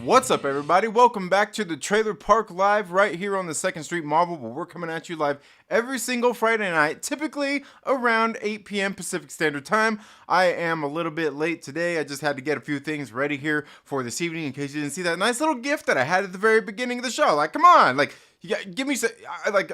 What's up, everybody? Welcome back to the Trailer Park Live right here on the 2nd Street Marvel, where we're coming at you live every single Friday night, typically around 8 p.m. Pacific Standard Time. I am a little bit late today. I just had to get a few things ready here for this evening in case you didn't see that nice little gift that I had at the very beginning of the show. Like, come on, like, give me some,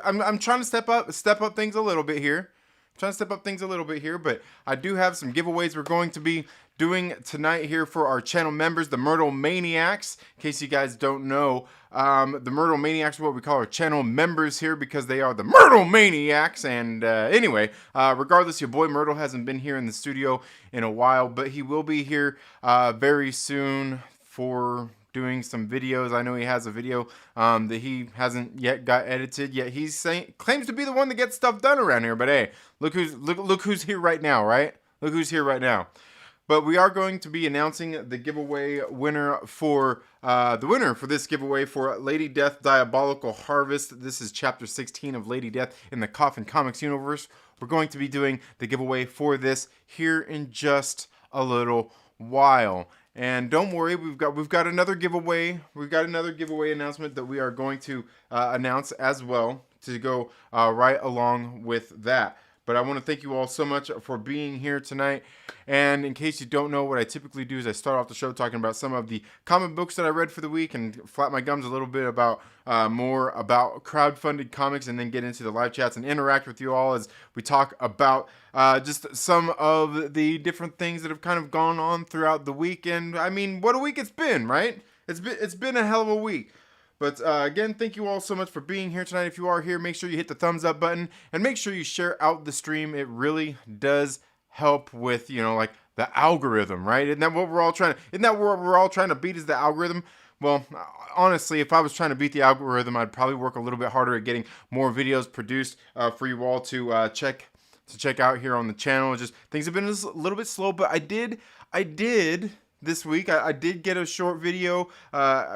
I'm trying to step up things a little bit here. But I do have some giveaways we're going to be doing tonight here for our channel members, the Myrtle Maniacs. In case you guys don't know, the Myrtle Maniacs are what we call our channel members here because they are the Myrtle Maniacs. And anyway, regardless, your boy Myrtle hasn't been here in the studio in a while, but he will be here very soon for doing some videos. I know he has a video that he hasn't yet got edited yet. Claims to be the one that gets stuff done around here, but hey, look who's here right now, right? Look who's here right now. But we are going to be announcing the giveaway winner for this giveaway for Lady Death Diabolical Harvest. This is chapter 16 of Lady Death in the Coffin Comics universe. We're going to be doing the giveaway for this here in just a little while. And don't worry, we've got another giveaway. We've got another giveaway announcement that we are going to announce as well to go right along with that. But I want to thank you all so much for being here tonight. And in case you don't know, what I typically do is I start off the show talking about some of the comic books that I read for the week and flap my gums a little bit about more about crowdfunded comics, and then get into the live chats and interact with you all as we talk about just some of the different things that have kind of gone on throughout the week. And I mean, what a week it's been, right? It's been a hell of a week. But again, thank you all so much for being here tonight. If you are here, make sure you hit the thumbs up button and make sure you share out the stream. It really does help with, like the algorithm, right? Isn't that what we're all trying to beat, is the algorithm? Well, honestly, if I was trying to beat the algorithm, I'd probably work a little bit harder at getting more videos produced for you all to check out here on the channel. Just things have been a little bit slow, but I did this week, I did get a short video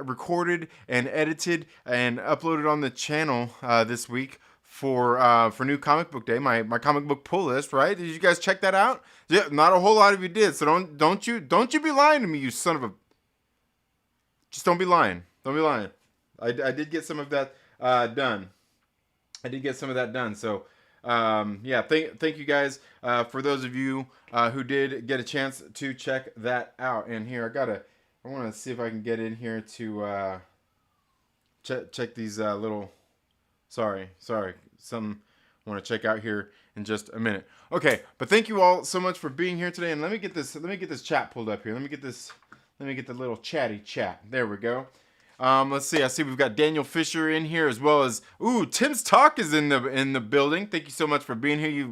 recorded and edited and uploaded on the channel this week for New Comic Book Day, my comic book pull list, right? Did you guys check that out? Yeah, not a whole lot of you did, so don't you be lying to me, you son of a... Just don't be lying. Don't be lying. I did get some of that done. So... yeah, thank you guys for those of you who did get a chance to check that out. And here I want to see if I can get in here to check these little. Sorry, some I want to check out here in just a minute. Okay, but thank you all so much for being here today. And let me get this chat pulled up here. Let me get the little chatty chat. There we go. Let's see. I see we've got Daniel Fisher in here, as well as Tim's Talk is in the building. Thank you so much for being here,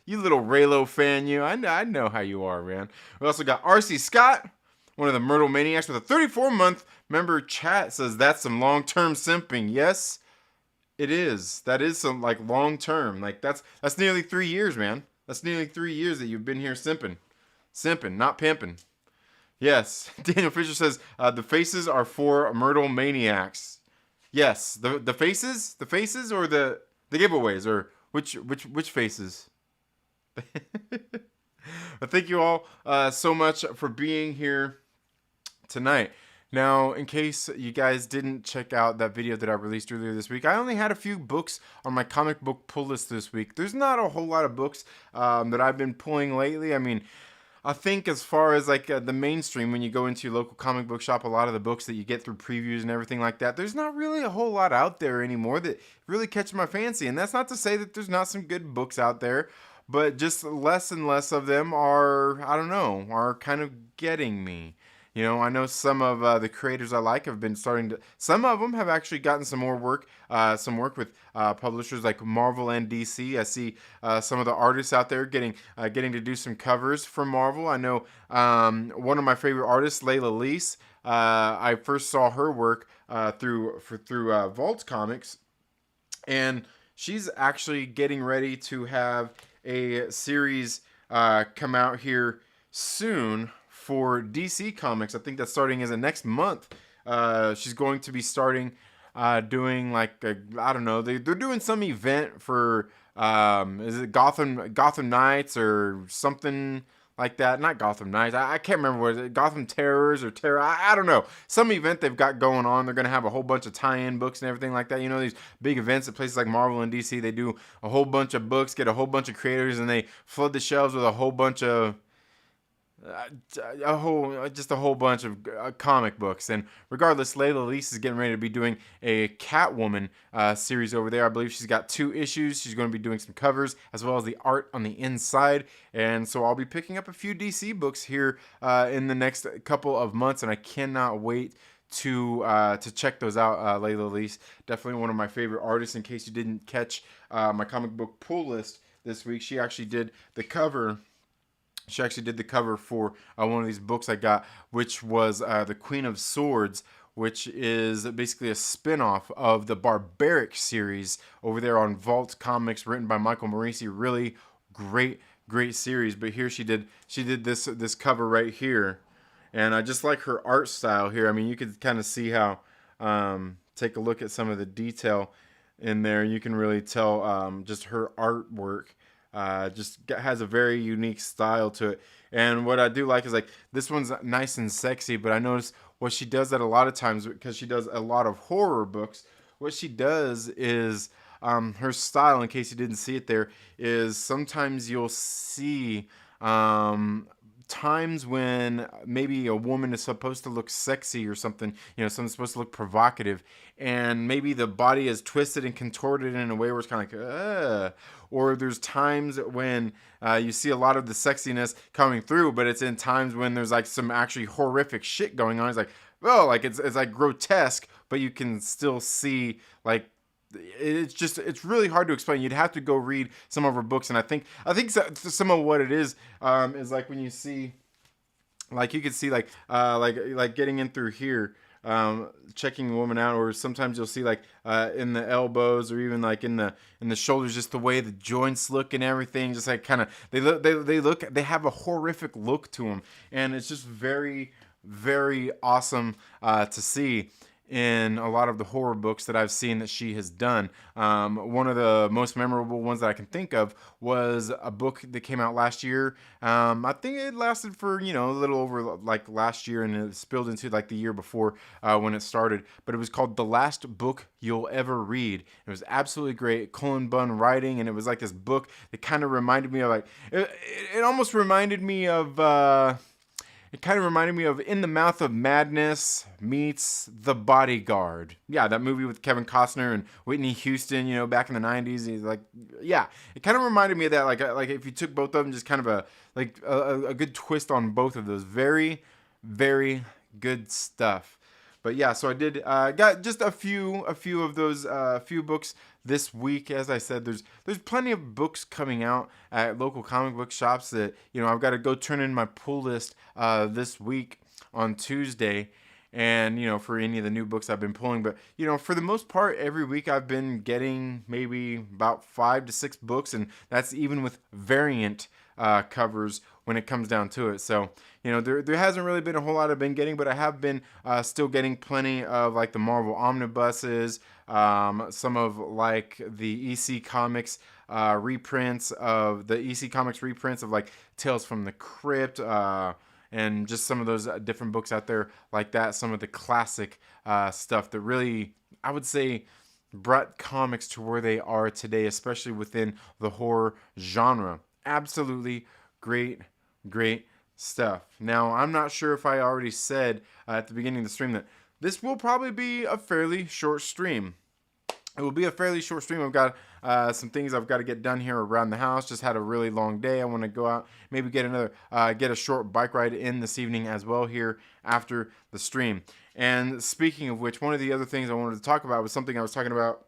you little Raylo fan. I know how you are, man. We also got RC Scott, one of the Myrtle Maniacs, with a 34-month member chat. Says that's some long-term simping. Yes, it is. That is some long-term. That's nearly 3 years, man. That's nearly 3 years that you've been here simping, not pimping. Yes, Daniel Fisher says the faces are for Myrtle Maniacs. Yes, the faces or the giveaways, or which faces? But thank you all so much for being here tonight. Now, in case you guys didn't check out that video that I released earlier this week, I only had a few books on my comic book pull list this week. There's not a whole lot of books that I've been pulling lately. I mean, I think as far as the mainstream, when you go into your local comic book shop, a lot of the books that you get through previews and everything like that, there's not really a whole lot out there anymore that really catches my fancy. And that's not to say that there's not some good books out there, but just less and less of them are kind of getting me. I know some of the creators I like have been some of them have actually gotten some more work, with publishers like Marvel and DC. I see some of the artists out there getting to do some covers for Marvel. I know one of my favorite artists, Layla Lease. I first saw her work through Vault Comics, and she's actually getting ready to have a series come out here soon for DC Comics. I think that's starting as of next month. She's going to be starting doing they're doing some event for is it Gotham Knights or something like that. Not Gotham Knights. I can't remember what it is. Gotham Terrors or Terror. I don't know. Some event they've got going on. They're going to have a whole bunch of tie-in books and everything like that. You know, these big events at places like Marvel and DC, they do a whole bunch of books, get a whole bunch of creators, and they flood the shelves with a whole bunch of just a whole bunch of comic books. And regardless, Layla Lease is getting ready to be doing a Catwoman series over there. I believe she's got 2 issues. She's going to be doing some covers as well as the art on the inside. And so I'll be picking up a few DC books here in the next couple of months, and I cannot wait to check those out. Layla Lease, definitely one of my favorite artists. In case you didn't catch my comic book pull list this week, she actually did the cover. She actually did the cover for one of these books I got, which was The Queen of Swords, which is basically a spin-off of the Barbaric series over there on Vault Comics, written by Michael Morisi. Really great series. But here she did this cover right here, and I just like her art style here. I mean, you could kind of see how, take a look at some of the detail in there. You can really tell just her artwork. Just has a very unique style to it. And what I do like is, like, this one's nice and sexy, but I notice what she does that a lot of times, because she does a lot of horror books, what she does is, her style, in case you didn't see it there, is sometimes you'll see times when maybe a woman is supposed to look sexy or something, you know, something's supposed to look provocative, and maybe the body is twisted and contorted in a way where it's kind of like, or there's times when you see a lot of the sexiness coming through, but it's in times when there's like some actually horrific shit going on. It's like, oh, like it's like grotesque, but you can still see, like, it's really hard to explain. You'd have to go read some of her books, and I think some of what it is like when you see, like, you could see like getting in through here, checking a woman out, or sometimes you'll see like in the elbows, or even like in the shoulders, just the way the joints look and everything, just like kind of they have a horrific look to them, and it's just very awesome to see in a lot of the horror books that I've seen that she has done. One of the most memorable ones that I can think of was a book that came out last year. I think it lasted for, you know, a little over like last year, and it spilled into like the year before when it started. But it was called The Last Book You'll Ever Read. It was absolutely great. Cullen Bunn writing, and it was like this book that kind of reminded me of like, it almost reminded me of, it kind of reminded me of In the Mouth of Madness meets The Bodyguard. Yeah, that movie with Kevin Costner and Whitney Houston, you know, back in the 90s. He's like, yeah, it kind of reminded me of that. Like if you took both of them, just kind of a good twist on both of those. Very good stuff. But yeah, so I did got just a few of those few books this week. As I said, there's plenty of books coming out at local comic book shops that, you know, I've got to go turn in my pull list this week on Tuesday, and, you know, for any of the new books I've been pulling. But, you know, for the most part, every week I've been getting maybe about 5 to 6 books, and that's even with variant covers when it comes down to it. So, you know, there hasn't really been a whole lot I've been getting, but I have been still getting plenty of like the Marvel omnibuses, some of like the EC Comics reprints of like Tales from the Crypt, and just some of those different books out there like that. Some of the classic stuff that really, I would say, brought comics to where they are today, especially within the horror genre. Absolutely great stuff. Now, I'm not sure if I already said at the beginning of the stream that this will probably be a fairly short stream. It will be a fairly short stream. I've got some things I've got to get done here around the house. Just had a really long day. I want to go out, maybe get a short bike ride in this evening as well here after the stream. And speaking of which, one of the other things I wanted to talk about was something I was talking about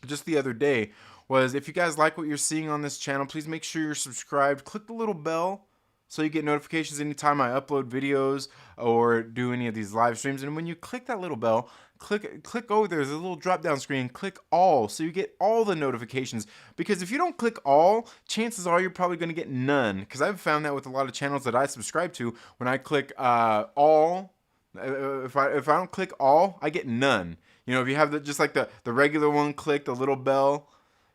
just the other day. Was if you guys like what you're seeing on this channel, please make sure you're subscribed. Click the little bell so you get notifications anytime I upload videos or do any of these live streams. And when you click that little bell, click over there. There's a little drop down screen. Click all so you get all the notifications. Because if you don't click all, chances are you're probably going to get none. Because I've found that with a lot of channels that I subscribe to, when I click all, if I don't click all, I get none. You know, if you have just like the regular one, click the little bell,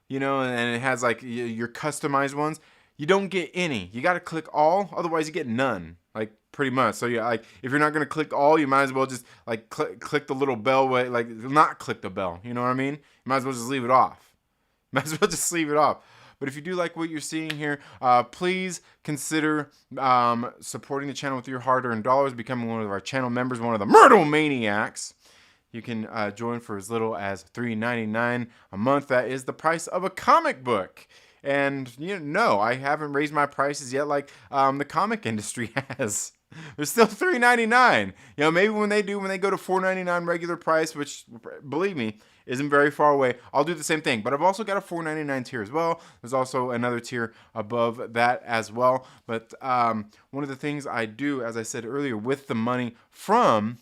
you know, and it has like your customized ones, you don't get any. You got to click all, otherwise you get none. Like pretty much. So yeah, like if you're not gonna click all, you might as well just like click the little bell way, like not click the bell. You know what I mean? You might as well just leave it off. Might as well just leave it off. But if you do like what you're seeing here, please consider supporting the channel with your hard-earned dollars, becoming one of our channel members, one of the Myrtle Maniacs. You can join for as little as $3.99 a month. That is the price of a comic book. And no, I haven't raised my prices yet like the comic industry has. They're still $3.99. Maybe when they go to $4.99 regular price, which believe me isn't very far away, I'll do the same thing. But I've also got a $4.99 tier as well. There's also another tier above that as well. But one of the things I do, as I said earlier, with the money from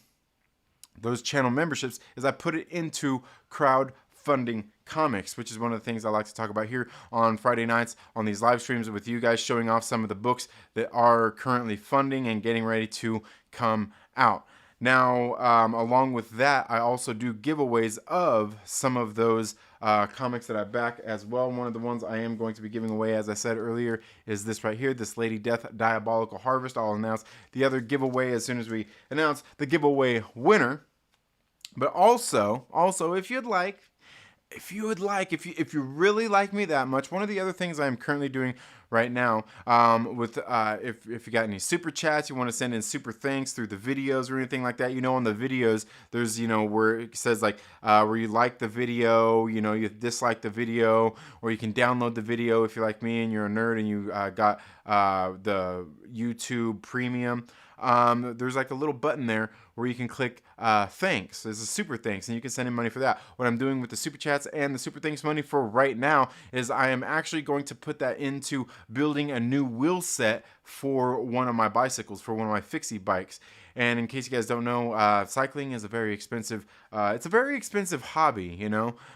those channel memberships is I put it into crowdfunding comics, which is one of the things I like to talk about here on Friday nights on these live streams with you guys, showing off some of the books that are currently funding and getting ready to come out. Now, along with that, I also do giveaways of some of those comics that I back as well. One of the ones I am going to be giving away, as I said earlier, is this right here, this Lady Death Diabolical Harvest. I'll announce the other giveaway as soon as we announce the giveaway winner. But also, if you really like me that much, one of the other things I'm currently doing right now, if you got any super chats, you want to send in super thanks through the videos or anything like that, on the videos, there's, where it says like, where you like the video, you dislike the video, or you can download the video if you're like me and you're a nerd and you got the YouTube Premium. There's like a little button there where you can click thanks. There's a super thanks, and you can send in money for that. What I'm doing with the super chats and the super thanks money for right now is I am actually going to put that into building a new wheel set for one of my bicycles, for one of my fixie bikes. And in case you guys don't know, cycling is a very expensive, it's a very expensive hobby,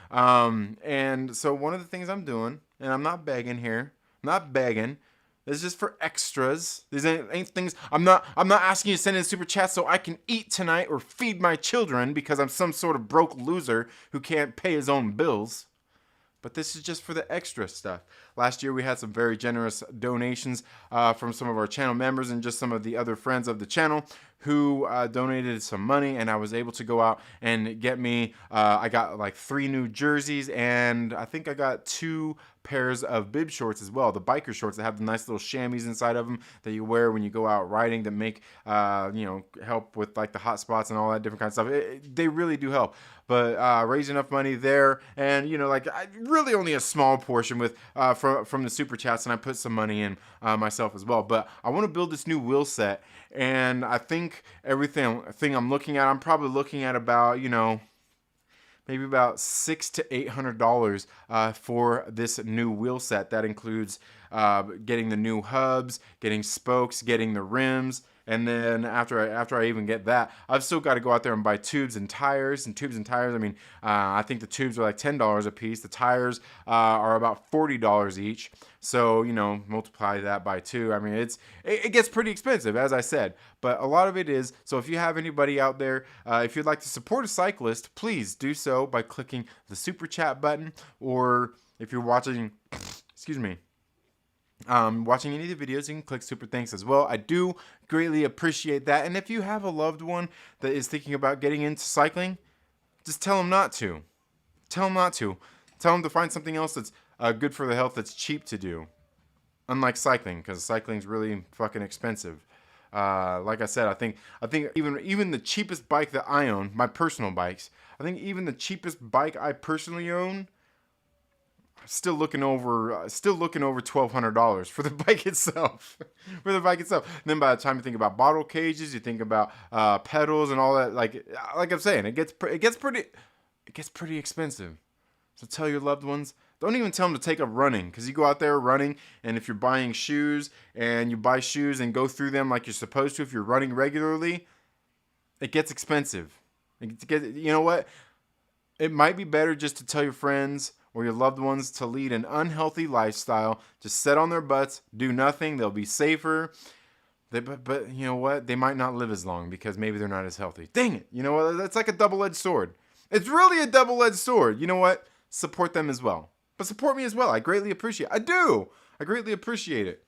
and so one of the things I'm doing, and I'm not begging here, I'm not begging, this is just for extras. These ain't things. I'm not asking you to send in super chat so I can eat tonight or feed my children because I'm some sort of broke loser who can't pay his own bills. But this is just for the extra stuff. Last year we had some very generous donations from some of our channel members and just some of the other friends of the channel who donated some money, and I was able to go out and get me, I got like 3 new jerseys, and I think I got 2 pairs of bib shorts as well, the biker shorts that have the nice little chamois inside of them that you wear when you go out riding that make help with like the hot spots and all that different kind of stuff. They really do help. But raise enough money there, and really only a small portion with from the super chats, and I put some money in myself as well. But I want to build this new wheel set, and I think everything I'm looking at, I'm probably looking at about maybe about $600 to $800 for this new wheel set. That includes getting the new hubs, getting spokes, getting the rims, and then after I even get that, I've still got to go out there and buy tubes and tires. And tubes and tires, I mean, I think the tubes are like $10 a piece. The tires are about $40 each. So, multiply that by 2. I mean, it gets pretty expensive, as I said. But a lot of it is, so if you have anybody out there, if you'd like to support a cyclist, please do so by clicking the super chat button. Or if you're watching, watching any of the videos, you can click super thanks as well. I do greatly appreciate that. And if you have a loved one that is thinking about getting into cycling, just tell them not to. Tell them not to. Tell them to find something else that's good for the health, that's cheap to do. Unlike cycling, because cycling is really fucking expensive. Like I said, I think even the cheapest bike that I own, my personal bikes, I think even the cheapest bike I personally own, still looking over $1,200 for the bike itself. And then by the time you think about bottle cages, you think about pedals and all that. Like I'm saying, it gets pretty expensive. So tell your loved ones. Don't even tell them to take up running, because you go out there running, and if you're buying shoes and you buy shoes and go through them like you're supposed to, if you're running regularly, it gets expensive. You know what? It might be better just to tell your friends or your loved ones to lead an unhealthy lifestyle. Just sit on their butts, do nothing. They'll be safer. But you know what? They might not live as long because maybe they're not as healthy. Dang it. You know what? That's like a double-edged sword. It's really a double-edged sword. You know what? Support them as well. But support me as well. I greatly appreciate it. I do. I greatly appreciate it.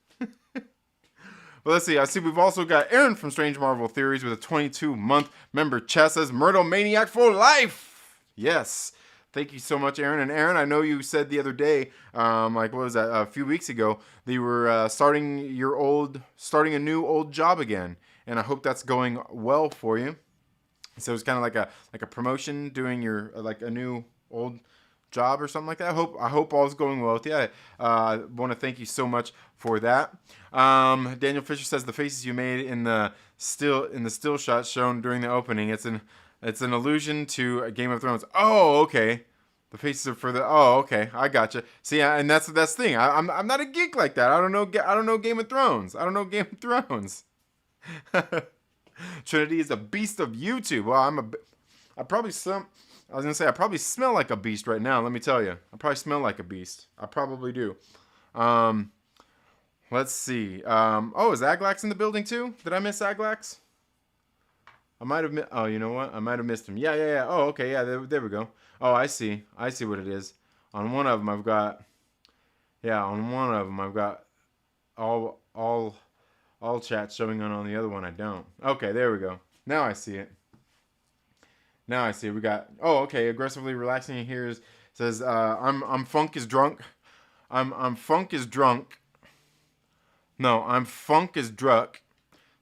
But let's see. I see we've also got Aaron from Strange Marvel Theories with a 22-month member chest says Myrtle Maniac for life. Yes. Thank you so much, Aaron. And Aaron, I know you said the other day, like what was that, a few weeks ago, that you were starting a new old job again, and I hope that's going well for you. So it's kind of like a promotion, doing your like a new old job or something like that. I hope all's going well with you. I want to thank you so much for that. Daniel Fisher says the faces you made in the still shot shown during the opening. It's an allusion to Game of Thrones. Oh, okay. The faces are for the. Oh, okay. I gotcha. See, and that's the thing. I'm not a geek like that. I don't know Game of Thrones. I don't know Game of Thrones. Trinity is a beast of YouTube. Well, I probably smell like a beast right now. Let me tell you. I probably smell like a beast. I probably do. Let's see. Is Aglax in the building too? Did I miss Aglax? I might have. Oh, you know what? I might have missed him. Yeah. Oh, okay. Yeah, there we go. Oh, I see. I see what it is. On one of them, I've got. Yeah, on one of them, I've got all chat showing on the other one. I don't. Okay, there we go. Now I see it. We got. Oh, okay. Aggressively relaxing here says I'm funk is drunk. I'm funk is drunk. No, I'm funk is drunk.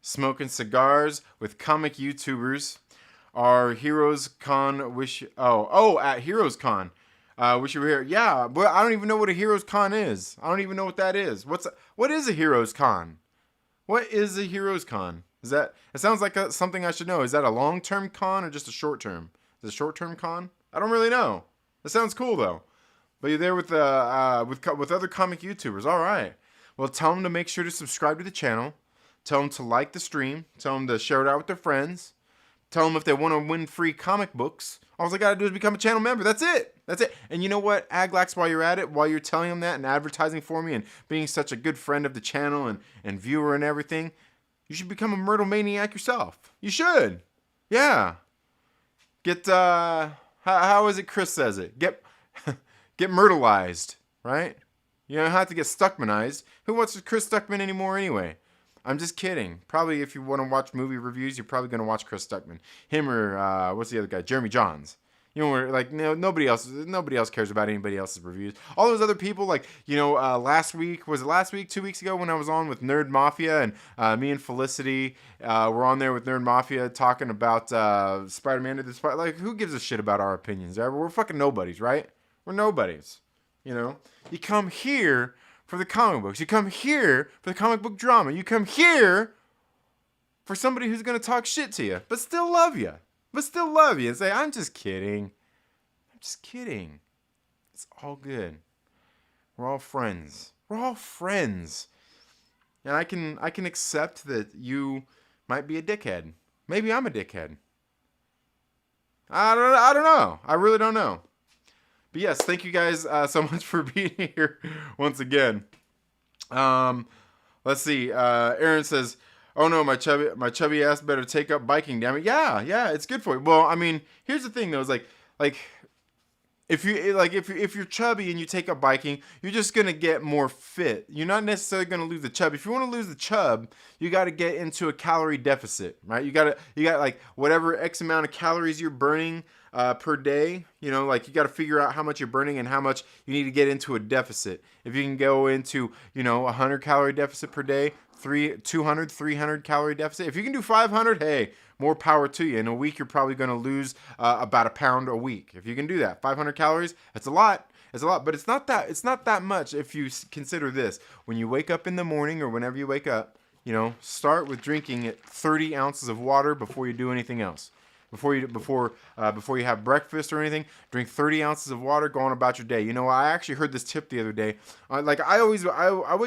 Smoking cigars with comic YouTubers. Our Heroes Con wish. At Heroes Con. Wish you were here. Yeah, but I don't even know what a Heroes Con is. I don't even know what that is. What is a Heroes Con? What is a Heroes Con? It sounds like something I should know. Is that a long-term con or just a short-term? Is it a short-term con? I don't really know. It sounds cool though. But you're there with other comic YouTubers. All right. Well, tell them to make sure to subscribe to the channel. Tell them to like the stream. Tell them to share it out with their friends. Tell them if they want to win free comic books. All they got to do is become a channel member. That's it. And you know what, Aglax, while you're at it, while you're telling them that and advertising for me and being such a good friend of the channel and viewer and everything, you should become a Myrtle Maniac yourself. You should. Yeah. Get, how is it Chris says it? Get Myrtleized, right? You don't have to get Stuckmanized. Who wants Chris Stuckman anymore anyway? I'm just kidding. Probably if you want to watch movie reviews, you're probably going to watch Chris Stuckman. Him or, what's the other guy? Jeremy Johns. You know, like, nobody else cares about anybody else's reviews. All those other people, like, last week, 2 weeks ago when I was on with Nerd Mafia and me and Felicity were on there with Nerd Mafia talking about Spider-Man. Like, who gives a shit about our opinions? We're fucking nobodies, right? We're nobodies. You come here for the comic books. You come here for the comic book drama. You come here for somebody who's going to talk shit to you, but still love you. And say, I'm just kidding. It's all good. We're all friends. And I can accept that you might be a dickhead. Maybe I'm a dickhead. I don't know. I really don't know. But yes, thank you guys so much for being here once again. Let's see. Aaron says, "Oh no, my chubby ass better take up biking. Damn it, yeah, it's good for you." Well, I mean, here's the thing though. Is like if you're chubby and you take up biking, you're just gonna get more fit. You're not necessarily gonna lose the chub. If you want to lose the chub, you got to get into a calorie deficit, right? You got like whatever X amount of calories you're burning per day. You got to figure out how much you're burning and how much you need to get into a deficit. If you can go into 100 calorie deficit per day, 200, 300 calorie deficit. If you can do 500, hey, more power to you. In a week, you're probably going to lose about a pound a week. If you can do that, 500 calories, that's a lot. But it's not that much if you consider this. When you wake up in the morning or whenever you wake up, start with drinking 30 ounces of water before you do anything else. Before you have breakfast or anything, drink 30 ounces of water, go on about your day. I actually heard this tip the other day. I wake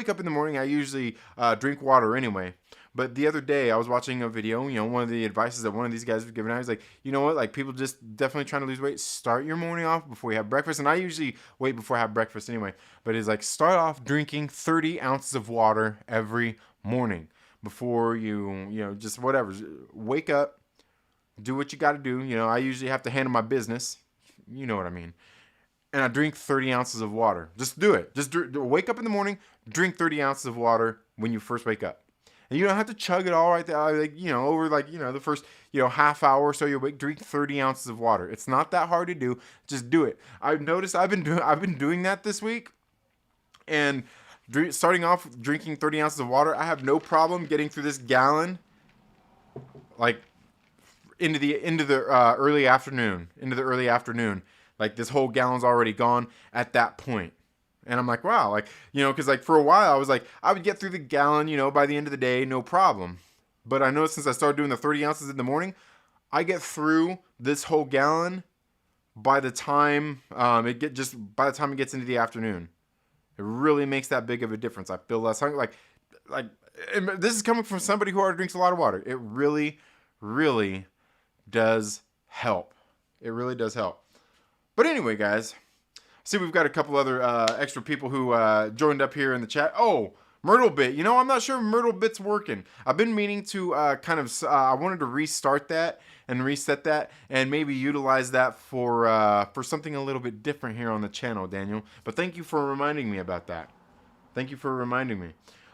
up in the morning, I usually drink water anyway. But the other day, I was watching a video, one of the advices that one of these guys was giving out, he's like, you know what, like people just definitely trying to lose weight, start your morning off before you have breakfast. And I usually wait before I have breakfast anyway. But it's like, start off drinking 30 ounces of water every morning before you just whatever, wake up. Do what you got to do. I usually have to handle my business. You know what I mean. and I drink 30 ounces of water. Just do it. Just wake up in the morning, drink 30 ounces of water when you first wake up. And you don't have to chug it all right there, like, over the first, half hour or so you wake, drink 30 ounces of water. It's not that hard to do. Just do it. I've noticed I've been doing that this week, and starting off drinking 30 ounces of water, I have no problem getting through this gallon, like into the early afternoon, Like this whole gallon's already gone at that point. And I'm like, wow, because for a while I was like, I would get through the gallon, by the end of the day, no problem. But I know since I started doing the 30 ounces in the morning, I get through this whole gallon by the time it gets into the afternoon. It really makes that big of a difference. I feel less hungry. And this is coming from somebody who already drinks a lot of water. It really, really does help. It really does help. But anyway, guys. See, we've got a couple other extra people who joined up here in the chat. Oh, Myrtle Bit. I'm not sure if Myrtle Bit's working. I've been meaning to I wanted to restart that and reset that and maybe utilize that for something a little bit different here on the channel, Daniel. But thank you for reminding me about that. Thank you for reminding me.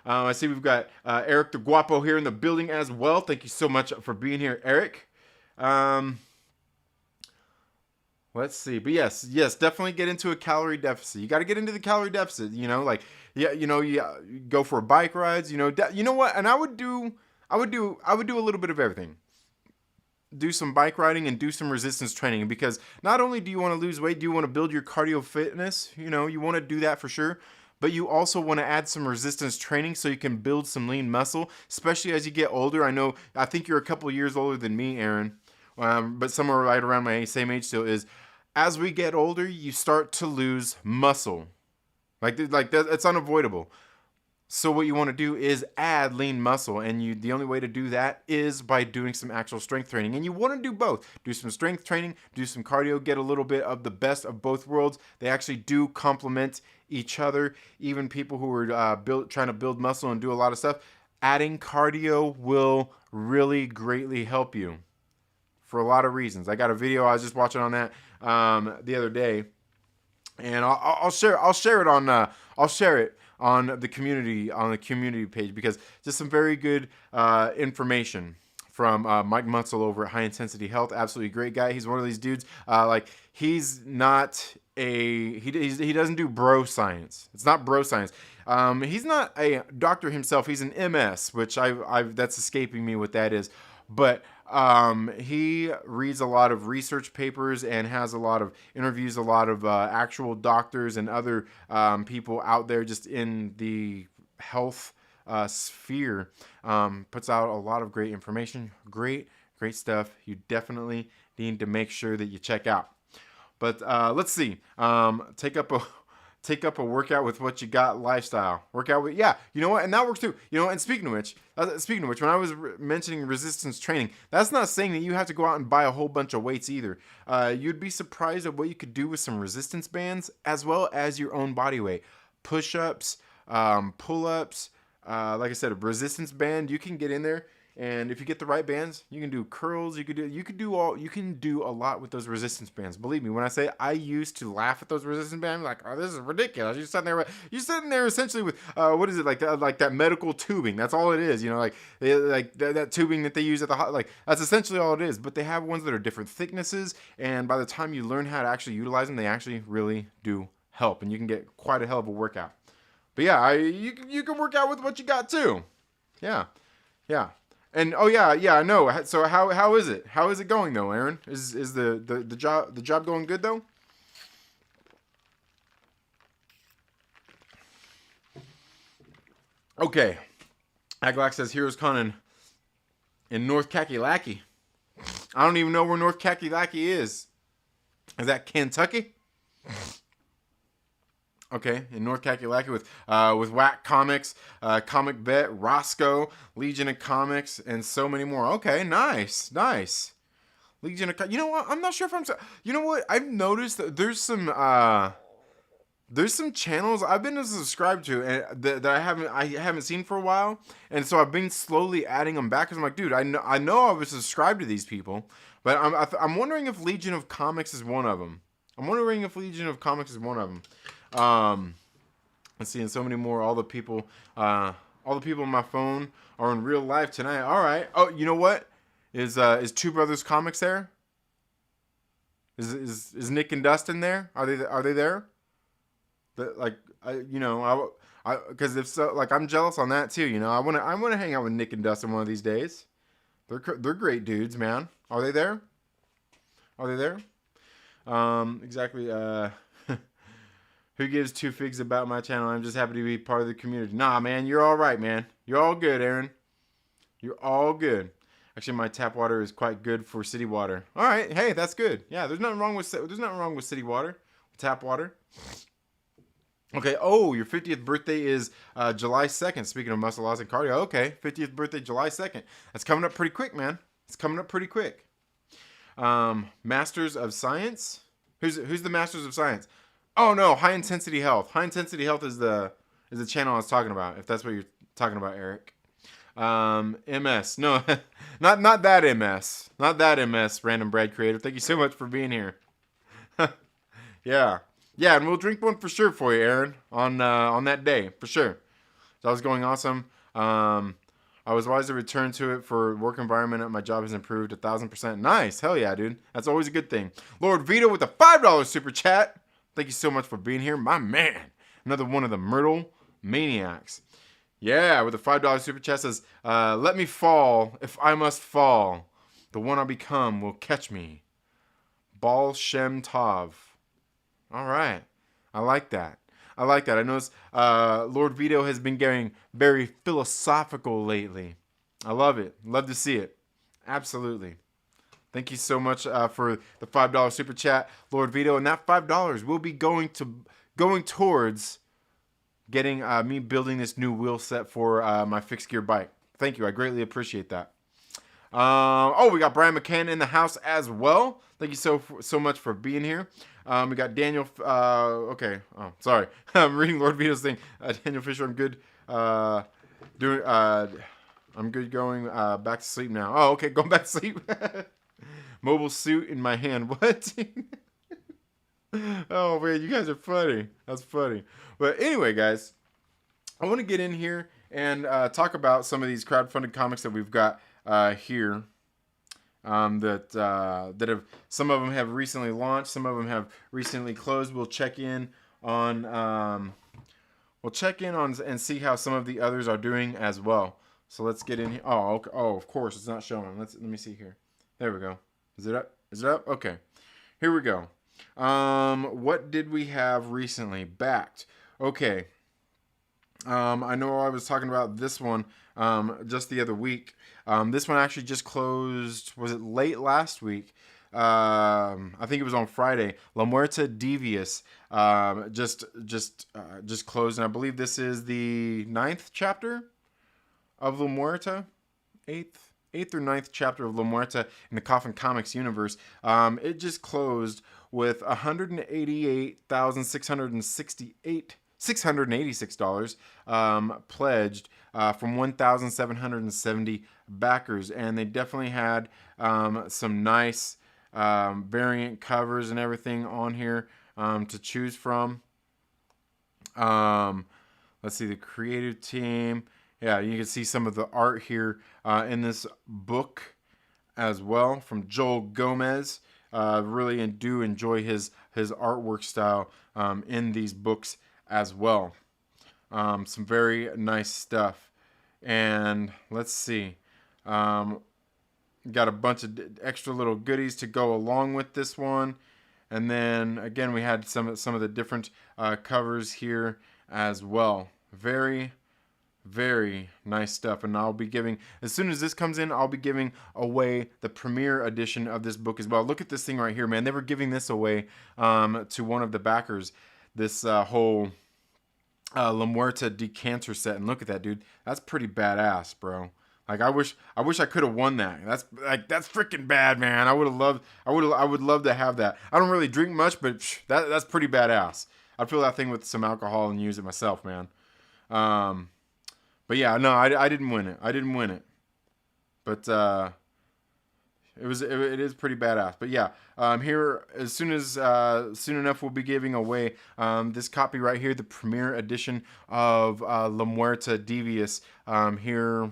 I see we've got Eric the Guapo here in the building as well. Thank you so much for being here, Eric. Let's see. But yes, definitely get into a calorie deficit. You got to get into the calorie deficit, you go for bike rides, you know what? And I would do a little bit of everything. Do some bike riding and do some resistance training, because not only do you want to lose weight, do you want to build your cardio fitness, you want to do that for sure, but you also want to add some resistance training so you can build some lean muscle, especially as you get older. I think you're a couple years older than me, Aaron, but somewhere right around my same age still is. As we get older, you start to lose muscle. Like that, it's unavoidable. So what you want to do is add lean muscle, and the only way to do that is by doing some actual strength training. And you want to do both. Do some strength training, do some cardio, get a little bit of the best of both worlds. They actually do complement each other. Even people who are trying to build muscle and do a lot of stuff, adding cardio will really greatly help you for a lot of reasons. I got a video I was just watching on that the other day, and I'll share it on the community page, because just some very good information from Mike Munsell over at High Intensity Health. Absolutely great guy. He's one of these dudes. He's not he doesn't do bro science. It's not bro science. He's not a doctor himself. He's an MS, which that's escaping me what that is. But he reads a lot of research papers and has a lot of interviews, a lot of actual doctors and other people out there just in the health sphere. Puts out a lot of great information, great stuff. You definitely need to make sure that you check out. But let's see. Take up a workout with what you got lifestyle. Workout with, yeah, you know what? And that works too. And speaking of which, when I was mentioning resistance training, that's not saying that you have to go out and buy a whole bunch of weights either. You'd be surprised at what you could do with some resistance bands, as well as your own body weight. Push-ups, pull-ups, like I said, a resistance band, you can get in there. And if you get the right bands, you can do curls. You can do a lot with those resistance bands. Believe me, when I say I used to laugh at those resistance bands, I'm like, oh, this is ridiculous. You're sitting there essentially with what is it, like that medical tubing? That's all it is. That tubing that they use at the that's essentially all it is. But they have ones that are different thicknesses, and by the time you learn how to actually utilize them, they actually really do help, and you can get quite a hell of a workout. But yeah, you can work out with what you got too. Yeah. And I know. So how is it? How is it going though, Aaron? Is the job going good though? Okay. Aglax says Heroes Con in North Kakalaki. I don't even know where North Kakalaki is. Is that Kentucky? Okay, in North Kakalaki with Whack Comics, Comic Vet, Roscoe, Legion of Comics, and so many more. Okay, nice. Legion of, you know what? I'm not sure if I'm. You know what? I've noticed that there's some channels I've been subscribed to and that I haven't seen for a while, and so I've been slowly adding them back because I'm like, dude, I know I was subscribed to these people, but I'm wondering if Legion of Comics is one of them. I'm wondering if Legion of Comics is one of them. Let's see, and so many more. All the people on my phone are in real life tonight. All right. Oh, you know what? Is Two Brothers Comics there? Is Nick and Dustin there? Are they there? Because if so, like I'm jealous on that too. You know, I want to hang out with Nick and Dustin one of these days. They're great dudes, man. Are they there? Are they there? Exactly. Who gives two figs about my channel? I'm just happy to be part of the community. Nah, man, you're all right, man. You're all good, Aaron. You're all good. Actually, my tap water is quite good for city water. All right, hey, that's good. Yeah, there's nothing wrong with city water, tap water. Okay. Oh, your 50th birthday is July 2nd. Speaking of muscle loss and cardio, okay, 50th birthday, July 2nd. That's coming up pretty quick, man. It's coming up pretty quick. Masters of Science. Who's the Masters of Science? Oh no, High Intensity Health. High Intensity Health is the channel I was talking about. If that's what you're talking about, Eric. MS. No, not that MS. Not that MS. Random Brad Creator. Thank you so much for being here. Yeah, and we'll drink one for sure for you, Aaron, on that day for sure. That was going awesome. I was wise to return to it for work environment at my job has improved 1,000%. Nice. Hell yeah, dude. That's always a good thing. Lord Veedo with a $5 super chat. Thank you so much for being here. My man. Another one of the Myrtle Maniacs. Yeah, with a $5 super chat says, let me fall if I must fall. The one I become will catch me. Bal Shem Tov. All right. I like that. I noticed Lord Veedo has been getting very philosophical lately. I love it. Love to see it. Absolutely. Thank you so much for the $5 super chat, Lord Veedo. And that $5 will be going towards getting me building this new wheel set for my fixed gear bike. Thank you. I greatly appreciate that. We got Brian Mccann in the house as well. Thank you so much for being here. We got Daniel. Okay. Oh, sorry. I'm reading Lord Veeto's thing. Daniel Fisher. I'm good. I'm good going back to sleep now. Oh, okay. Going back to sleep. Mobile suit in my hand. What? Oh man, you guys are funny. That's funny. But anyway, guys, I want to get in here and talk about some of these crowdfunded comics that we've got here. That have, some of them have recently launched, some of them have recently closed. We'll check in on and see how some of the others are doing as well. So let's get in here. Oh, okay. Oh, of course it's not showing. Let me see here. There we go. Is it up? Okay. Here we go. What did we have recently? Backed. Okay. I know I was talking about this one just the other week. This one actually just closed. Was it late last week? I think it was on Friday. La Muerte Devious just closed, and I believe this is the 9th chapter of La Muerte. 8th or 9th chapter of La Muerte in the Coffin Comics universe. It just closed with $686 pledged from 1,770 backers, and they definitely had some nice variant covers and everything on here to choose from. Let's see, the creative team. Yeah, you can see some of the art here in this book as well from Joel Gomez. Really do enjoy his artwork style in these books as well. Some very nice stuff. And let's see. Got a bunch of extra little goodies to go along with this one. And then again, we had some of the different covers here as well. Very, very nice stuff. And I'll be giving, as soon as this comes in, I'll be giving away the premiere edition of this book as well. Look at this thing right here, man. They were giving this away to one of the backers. This whole La Muerte decanter set. And look at that, dude. That's pretty badass, bro. Like I wish I could have won that. That's freaking bad, man. I would love to have that. I don't really drink much, but that's pretty badass. I'd fill that thing with some alcohol and use it myself, man. But yeah, no, I didn't win it. But It is pretty badass. But yeah, here as soon enough we'll be giving away this copy right here, the premiere edition of La Muerta Devious. Here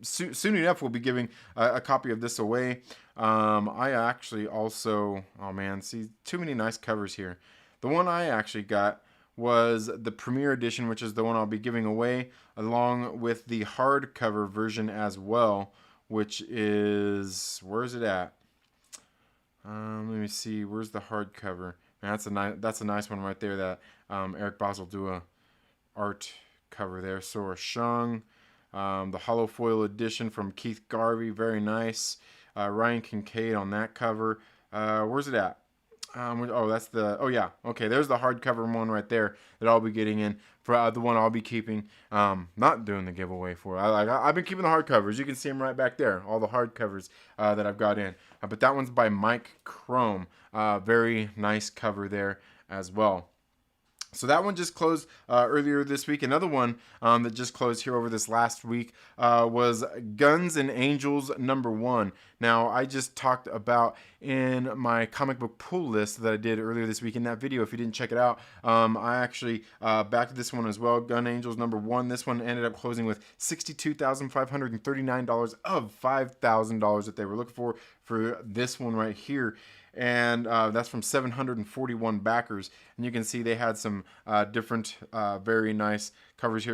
soon enough we'll be giving a copy of this away. I actually also, oh man, see, too many nice covers here. The one I actually got was the premiere edition, which is the one I'll be giving away, along with the hardcover version as well, which is, where is it at? Let me see, where's the hardcover? Man, that's a nice one right there. That Eric Basildua art cover there. Sora Shung, the hollow foil edition from Keith Garvey, very nice. Ryan Kincaid on that cover. Where's it at? Oh yeah, okay, there's the hardcover one right there that I'll be getting in for the one I'll be keeping. Not doing the giveaway for. I've been keeping the hardcovers. You can see them right back there, all the hardcovers that I've got in. But that one's by Mike Chrome. Very nice cover there as well. So that one just closed earlier this week. Another one that just closed here over this last week was Guns and Angels #1. Now, I just talked about in my comic book pull list that I did earlier this week in that video. If you didn't check it out, I actually backed this one as well. Gun Angels #1. This one ended up closing with $62,539 of $5,000 that they were looking for this one right here. And that's from 741 backers. And you can see they had some different, very nice covers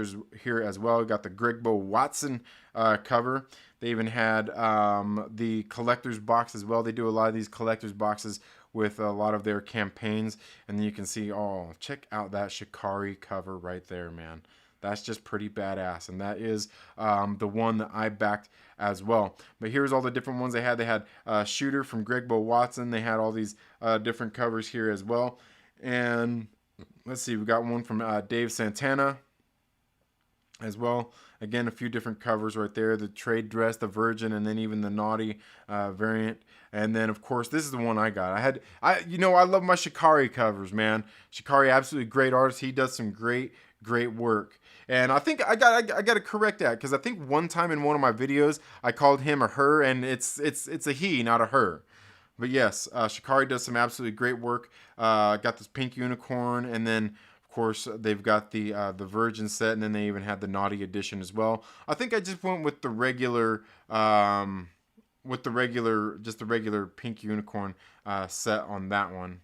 here as well. We got the Greg-Bo Watson cover. They even had the collector's box as well. They do a lot of these collector's boxes with a lot of their campaigns. And then you can see, oh, check out that Shikari cover right there, man. That's just pretty badass, and that is the one that I backed as well. But here's all the different ones they had. They had Shooter from Greg-Bo Watson. They had all these different covers here as well. And let's see, we got one from Dave Santana as well. Again, a few different covers right there. The Trade Dress, the Virgin, and then even the Naughty variant. And then, of course, this is the one I got. I love my Shikari covers, man. Shikari, absolutely great artist. He does some great work. And I think I got to correct that, because I think one time in one of my videos I called him a her, and it's a he, not a her. But yes, Shikari does some absolutely great work. Got this pink unicorn, and then of course they've got the Virgin set, and then they even had the Naughty edition as well. I think I just went with the regular just the regular pink unicorn set on that one.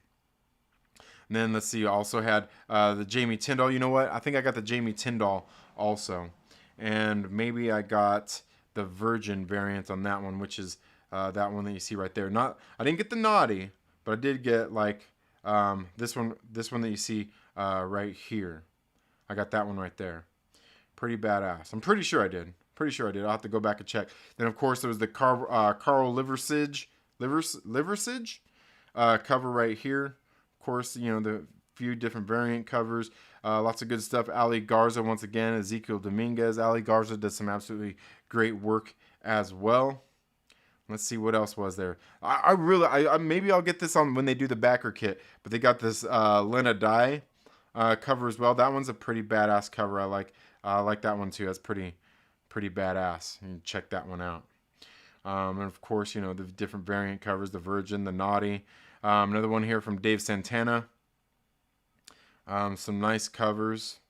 And then let's see, I also had the Jamie Tyndall. You know what? I think I got the Jamie Tyndall also. And maybe I got the Virgin variant on that one, which is that one that you see right there. I didn't get the Naughty, but I did get like this one that you see right here. I got that one right there. Pretty badass. I'm pretty sure I did. I'll have to go back and check. Then of course there was the Carl Liversidge cover right here. Of course, the few different variant covers, lots of good stuff. Ali Garza, once again, Ezekiel Dominguez. Ali Garza does some absolutely great work as well. Let's see what else was there. I maybe I'll get this on when they do the backer kit, but they got this Lena Dye cover as well. That one's a pretty badass cover. I like that one too. That's pretty badass. You can check that one out. And of course, the different variant covers, the Virgin, the Naughty. Another one here from Dave Santana. Some nice covers.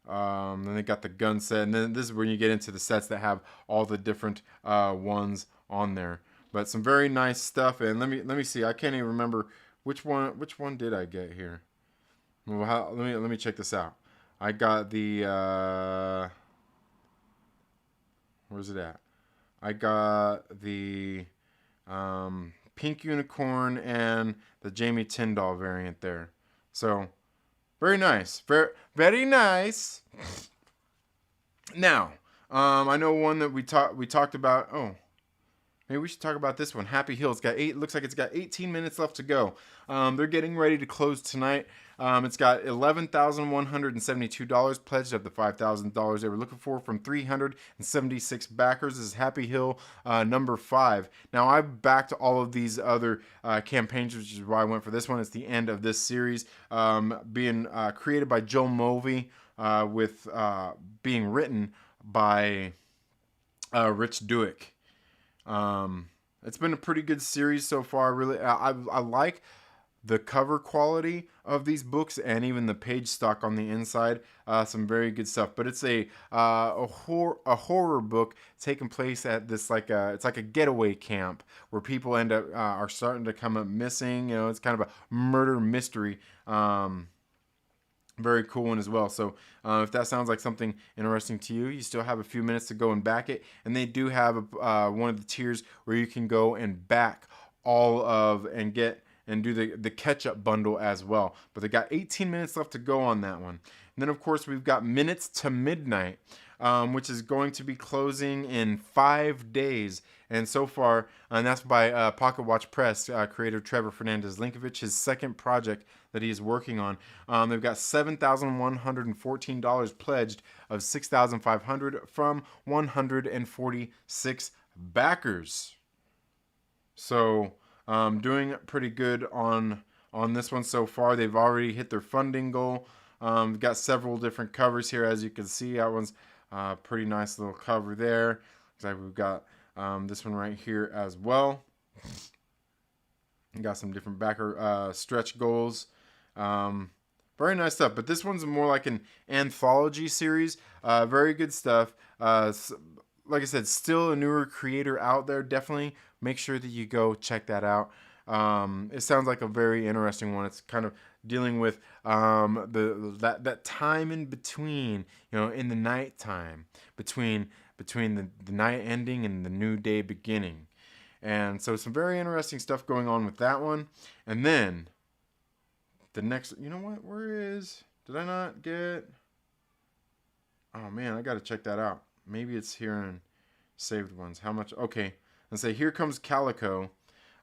Then they got the gun set, and then this is when you get into the sets that have all the different ones on there. But some very nice stuff. And let me see. I can't even remember which one did I get here. Well, let me check this out. I got the where's it at? I got the pink unicorn and the Jamie Tyndall variant there. So very nice, very nice. Now, I know one that we talked about. Oh, maybe we should talk about this one. Happy Hill. Looks like it's got 18 minutes left to go. They're getting ready to close tonight. It's got $11,172 pledged of the $5,000 they were looking for from 376 backers. This is Happy Hill #5. Now, I've backed all of these other campaigns, which is why I went for this one. It's the end of this series, being created by Joe Mulvey, with being written by Rich Douek. It's been a pretty good series so far. Really, I like the cover quality of these books and even the page stock on the inside. Some very good stuff. But it's a horror book taking place at this it's like a getaway camp where people end up are starting to come up missing. You know, it's kind of a murder mystery. Very cool one as well. So if that sounds like something interesting to you, you still have a few minutes to go and back it. And they do have one of the tiers where you can go and back all of and get and do the catch-up bundle as well. But they got 18 minutes left to go on that one. And then, of course, we've got Minutes to Midnight, which is going to be closing in 5 days. And so far, and that's by Pocket Watch Press, creator Trevor Fernandez-Linkovich, his second project that he is working on. They've got $7,114 pledged of $6,500 from 146 backers. So doing pretty good on this one so far. They've already hit their funding goal. We've got several different covers here, as you can see. That one's pretty nice little cover there. Looks like we've got this one right here as well. We got some different backer stretch goals. Very nice stuff. But this one's more like an anthology series. Very good stuff. Like I said, still a newer creator out there. Definitely make sure that you go check that out. It sounds like a very interesting one. It's kind of dealing with that time in between, in the nighttime, between the night ending and the new day beginning. And so some very interesting stuff going on with that one. And then the next, did I not get? Oh man, I got to check that out. Maybe it's here in saved ones. How much? Okay. And say, Here Comes Calico.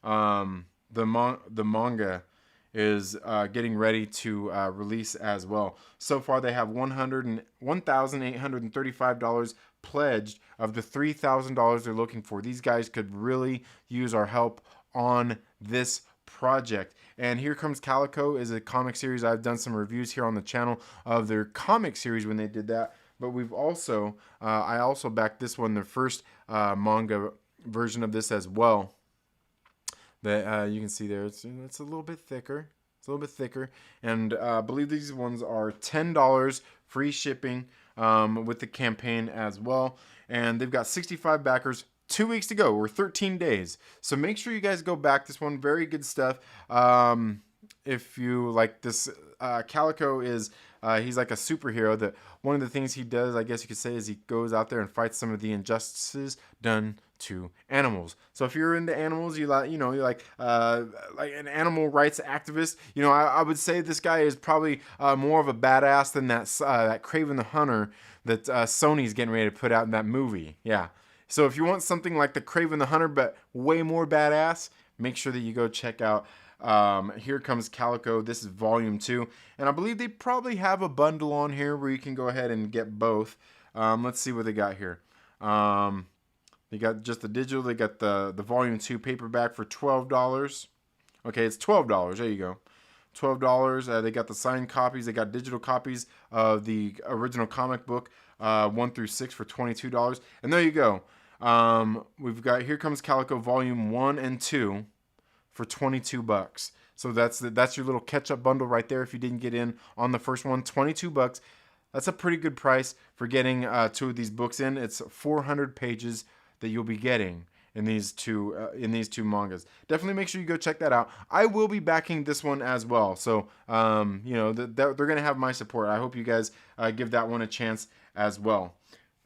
The manga is getting ready to release as well. So far, they have $1,835 pledged of the $3,000 they're looking for. These guys could really use our help on this project. And Here Comes Calico is a comic series. I've done some reviews here on the channel of their comic series when they did that. But we've also, I also backed this one, the first manga version of this as well. That you can see there, it's a little bit thicker. It's a little bit thicker, and I believe these ones are $10 free shipping with the campaign as well. And they've got 65 backers. 2 weeks to go, or 13 days. So make sure you guys go back this one. Very good stuff. If you like this, Calico is he's like a superhero. That one of the things he does, I guess you could say, is he goes out there and fights some of the injustices done to animals. So if you're into animals, you're like an animal rights activist. I would say this guy is probably more of a badass than that Kraven the Hunter that Sony's getting ready to put out in that movie. Yeah. So if you want something like the Kraven the Hunter, but way more badass, make sure that you go check out Here Comes Calico. This is volume 2. And I believe they probably have a bundle on here where you can go ahead and get both. Let's see what they got here. They got just the digital. They got the volume 2 paperback for $12. Okay, it's $12. There you go. $12. They got the signed copies. They got digital copies of the original comic book 1 through 6 for $22. And there you go. We've got Here Comes Calico volume 1 and 2 for $22. So that's your little catch-up bundle right there. If you didn't get in on the first one, $22. That's a pretty good price for getting 2 of these books in. It's 400 pages that you'll be getting in these two mangas. Definitely make sure you go check that out. I will be backing this one as well. So they're gonna have my support. I hope you guys give that one a chance as well.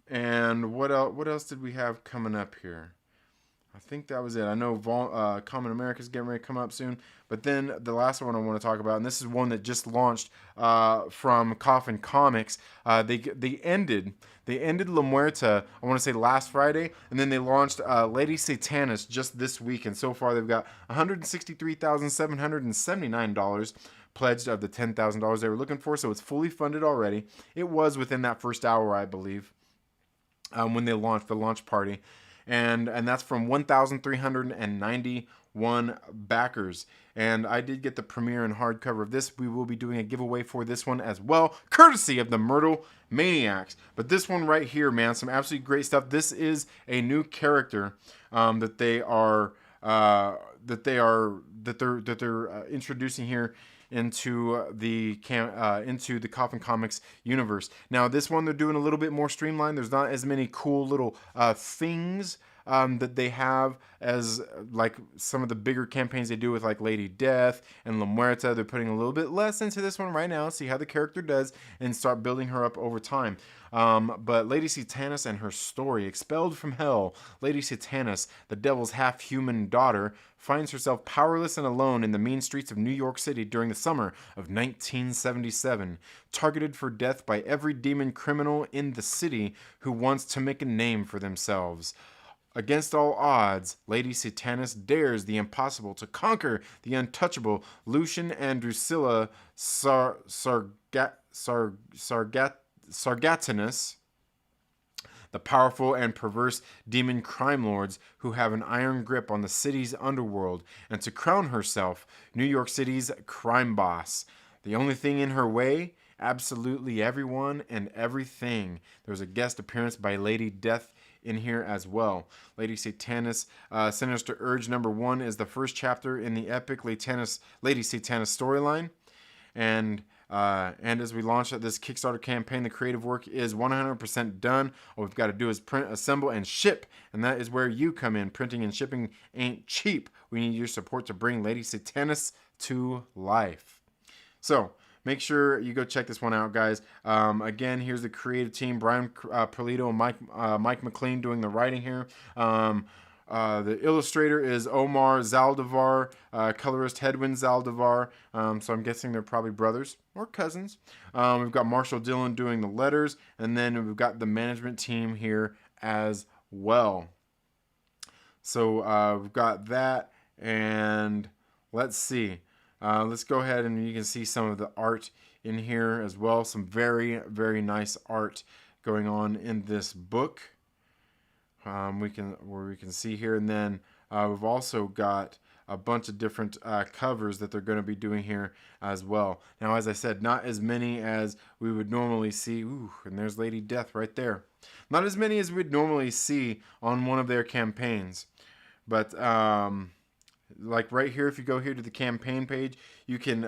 And what else did we have coming up here? I think that was it. I know Common America's getting ready to come up soon. But then the last one I want to talk about, and this is one that just launched from Coffin Comics. They ended La Muerta, I want to say last Friday, and then they launched Lady Satanas just this week. And so far they've got $163,779 pledged of the $10,000 they were looking for. So it's fully funded already. It was within that first hour, I believe, when they launched the launch party. and that's from 1,391 backers. And I did get the premiere and hardcover of this. We will be doing a giveaway for this one as well, courtesy of the Myrtle Maniacs. But this one right here, man, some absolutely great stuff. This is a new character that they're introducing here into the Coffin Comics universe. Now, this one they're doing a little bit more streamlined. There's not as many cool little things that they have as like some of the bigger campaigns they do with like Lady Death and La Muerta. They're putting a little bit less into this one right now, see how the character does, and start building her up over time. But Lady Satanas and her story, expelled from hell, Lady Satanas, the devil's half-human daughter, finds herself powerless and alone in the mean streets of New York City during the summer of 1977, targeted for death by every demon criminal in the city who wants to make a name for themselves. Against all odds, Lady Satanas dares the impossible to conquer the untouchable Lucian and Drusilla Sargatinus, the powerful and perverse demon crime lords who have an iron grip on the city's underworld, and to crown herself New York City's crime boss. The only thing in her way? Absolutely everyone and everything. There's a guest appearance by Lady Death in here as well. Lady Satanas, Sinister Urge #1 is the first chapter in the epic Lady Satanas storyline. And as we launch this Kickstarter campaign, the creative work is 100% done. All we've got to do is print, assemble, and ship. And that is where you come in. Printing and shipping ain't cheap. We need your support to bring Lady Satanas to life. So, make sure you go check this one out, guys. Again, here's the creative team. Brian Perlito and Mike McLean doing the writing here. The illustrator is Omar Zaldivar, colorist Hedwin Zaldivar. So I'm guessing they're probably brothers or cousins. We've got Marshall Dillon doing the letters, and then we've got the management team here as well. So we've got that, and let's see. Let's go ahead and you can see some of the art in here as well. Some very, very nice art going on in this book. We can see here, and then we've also got a bunch of different covers that they're going to be doing here as well. Now, as I said, not as many as we would normally see. Ooh, and there's Lady Death right there. Not as many as we'd normally see on one of their campaigns, but like right here, if you go here to the campaign page, you can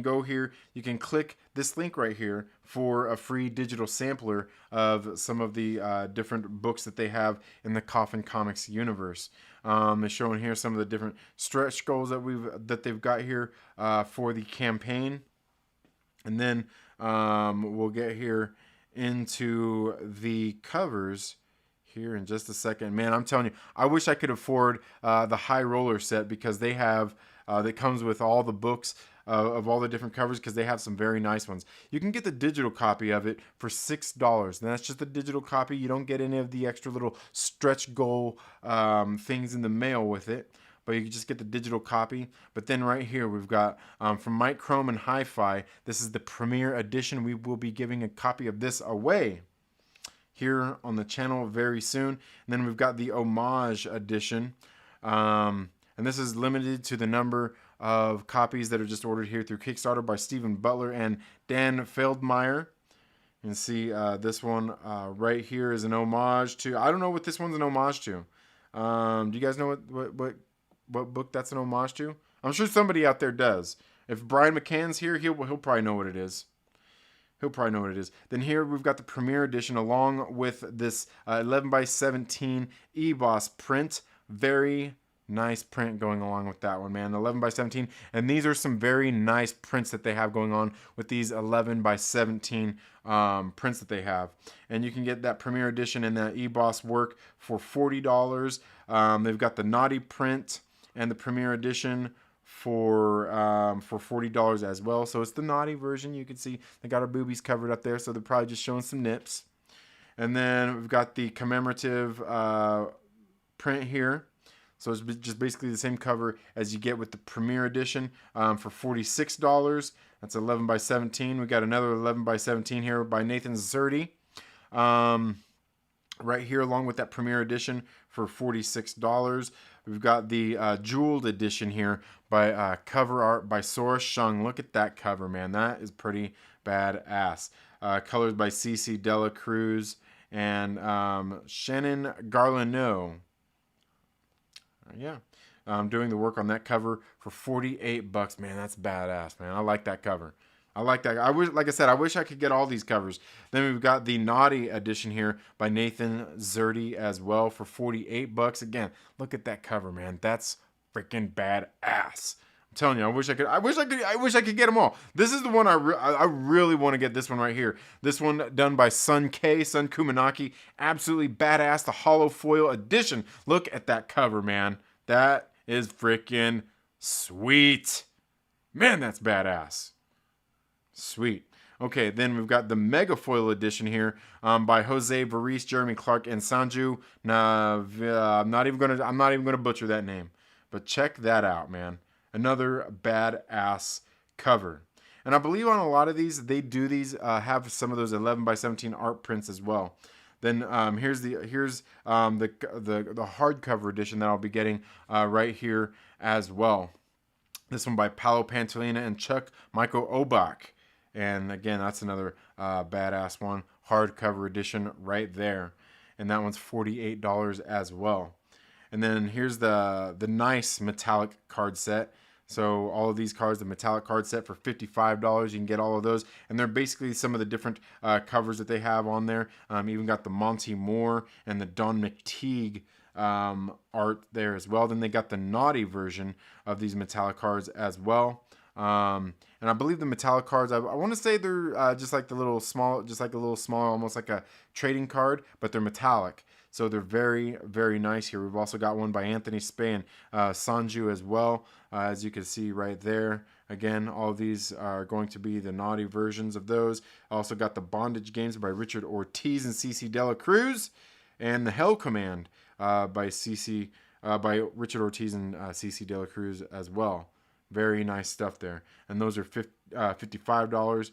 go here, you can click this link right here for a free digital sampler of some of the different books that they have in the Coffin Comics universe. They're showing here some of the different stretch goals that they've got here for the campaign, and then we'll get here into the covers here in just a second. Man, I'm telling you, I wish I could afford the High Roller set, because they have that comes with all the books of all the different covers, because they have some very nice ones. You can get the digital copy of it for $6, and that's just the digital copy. You don't get any of the extra little stretch goal things in the mail with it, but you can just get the digital copy. But then right here we've got from Mike Chrome and Hi-Fi, this is the premiere edition. We will be giving a copy of this away here on the channel very soon. And then we've got the homage edition, and this is limited to the number of copies that are just ordered here through Kickstarter by Stephen Butler and Dan Feldmeyer. You can see this one right here is an homage to, I don't know what this one's an homage to. Do you guys know what book that's an homage to? I'm sure somebody out there does. If Brian McCann's here, he'll probably know what it is. Then here we've got the premiere edition along with this 11x17 EBOS print. Very nice print going along with that one, man. 11x17. And these are some very nice prints that they have going on with these 11x17 prints that they have. And you can get that premiere edition and that EBOS work for $40. They've got the naughty print and the premiere edition for $40 as well. So it's the naughty version. You can see they got our boobies covered up there, so they're probably just showing some nips. And then we've got the commemorative print here. So it's just basically the same cover as you get with the premiere edition for $46. That's 11x17. We got another 11x17 here by Nathan Zerdy. right here along with that Premiere Edition for $46. We've got the jeweled edition here by cover art by Sora Shung. Look at that cover, man. That is pretty badass. Colors by CC Dela Cruz and Shannon Garlineau. Yeah. Doing the work on that cover for $48. Man, that's badass, man. I like that cover. I like that. I wish, like I said, I wish I could get all these covers. Then we've got the Naughty edition here by Nathan Zerdy as well for $48. Again, look at that cover, man. That's freaking badass. I'm telling you, I wish I could get them all. This is the one I really want to get. This one right here. This one done by Sun Kumanaki. Absolutely badass. The holo foil edition. Look at that cover, man. That is freaking sweet. Man, that's badass. Sweet. Okay, then we've got the Mega Foil edition here by Jose Varese, Jeremy Clark, and Sanju. I'm not even gonna butcher that name, but check that out, man. Another badass cover. And I believe on a lot of these, they do these have some of those 11x17 art prints as well. Then here's the hardcover edition that I'll be getting right here as well. This one by Paolo Pantalina and Chuck Michael Obach. And again, that's another badass one. Hardcover edition right there. And that one's $48 as well. And then here's the nice metallic card set. So all of these cards, the metallic card set for $55. You can get all of those. And they're basically some of the different covers that they have on there. Even got the Monty Moore and the Don McTeague art there as well. Then they got the Naughty version of these metallic cards as well. And I believe the metallic cards, I want to say they're just like a little small, almost like a trading card, but they're metallic. So they're very, very nice here. We've also got one by Anthony Spey and Sanju as well, as you can see right there. Again, all of these are going to be the Naughty versions of those. I also got the Bondage Games by Richard Ortiz and CC Dela Cruz, and the Hell Command by Richard Ortiz and CC Dela Cruz as well. Very nice stuff there. And those are $55.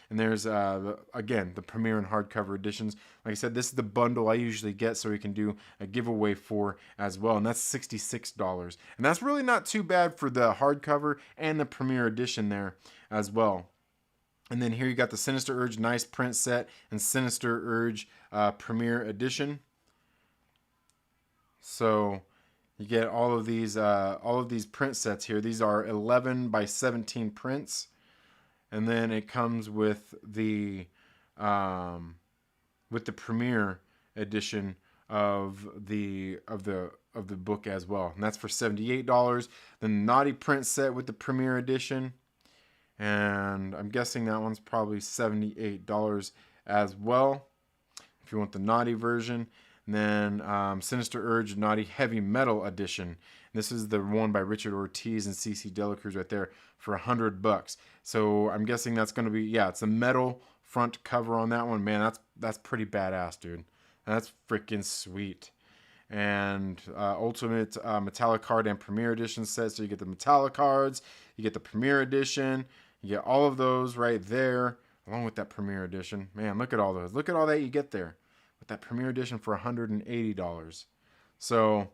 And there's, again, the Premiere and hardcover editions. Like I said, this is the bundle I usually get so we can do a giveaway for as well. And that's $66. And that's really not too bad for the hardcover and the Premiere edition there as well. And then here you got the Sinister Urge Nice Print Set and Sinister Urge Premiere Edition. So you get all of these print sets here. These are 11x17 prints, and then it comes with the Premiere edition of the book as well, and that's for $78. The Naughty print set with the Premiere edition, and I'm guessing that one's probably $78 as well if you want the Naughty version. And then Sinister Urge Naughty Heavy Metal Edition. And this is the one by Richard Ortiz and CC Dela Cruz right there for $100. So I'm guessing that's going to be, yeah, it's a metal front cover on that one. Man, that's pretty badass, dude. That's freaking sweet. And Ultimate Metallic Card and Premiere Edition set. So you get the Metallic cards, you get the Premiere Edition, you get all of those right there, along with that Premiere Edition. Man, look at all those. Look at all that you get there. With that Premiere Edition for $180. So,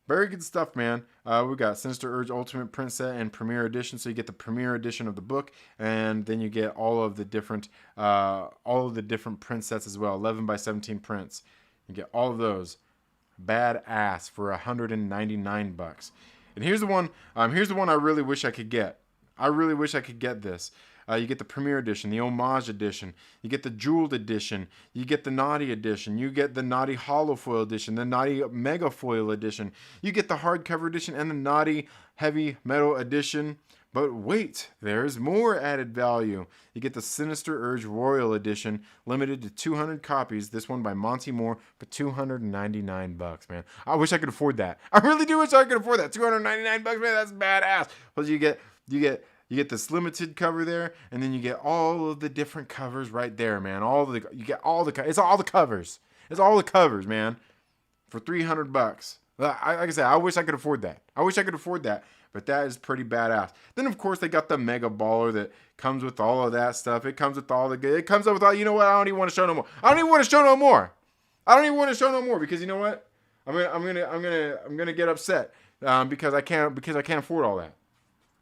very good stuff, man. We got Sinister Urge Ultimate Print Set and Premiere Edition. So you get the Premiere Edition of the book, and then you get all of the different print sets as well. 11x17 prints. You get all of those. Badass for $199. And here's the one. Here's the one I really wish I could get. I really wish I could get this. You get the Premiere Edition, the Homage Edition, you get the Jeweled Edition, you get the Naughty Edition, you get the Naughty Holofoil Edition, the Naughty Mega Foil Edition, you get the Hardcover Edition and the Naughty Heavy Metal Edition. But wait, there's more added value. You get the Sinister Urge Royal Edition, limited to 200 copies. This one by Monty Moore for $299, man. I wish I could afford that. I really do wish I could afford that. $299, man, that's badass. Plus you get this limited cover there, and then you get all of the different covers right there, man. It's all the covers. It's all the covers, man. For $300. Like I said, I wish I could afford that. But that is pretty badass. Then of course they got the Mega Baller that comes with all of that stuff. It comes with all the good. It comes up with all. You know what? I don't even want to show no more. I don't even want to show no more because you know what? I'm gonna get upset because I can't afford all that.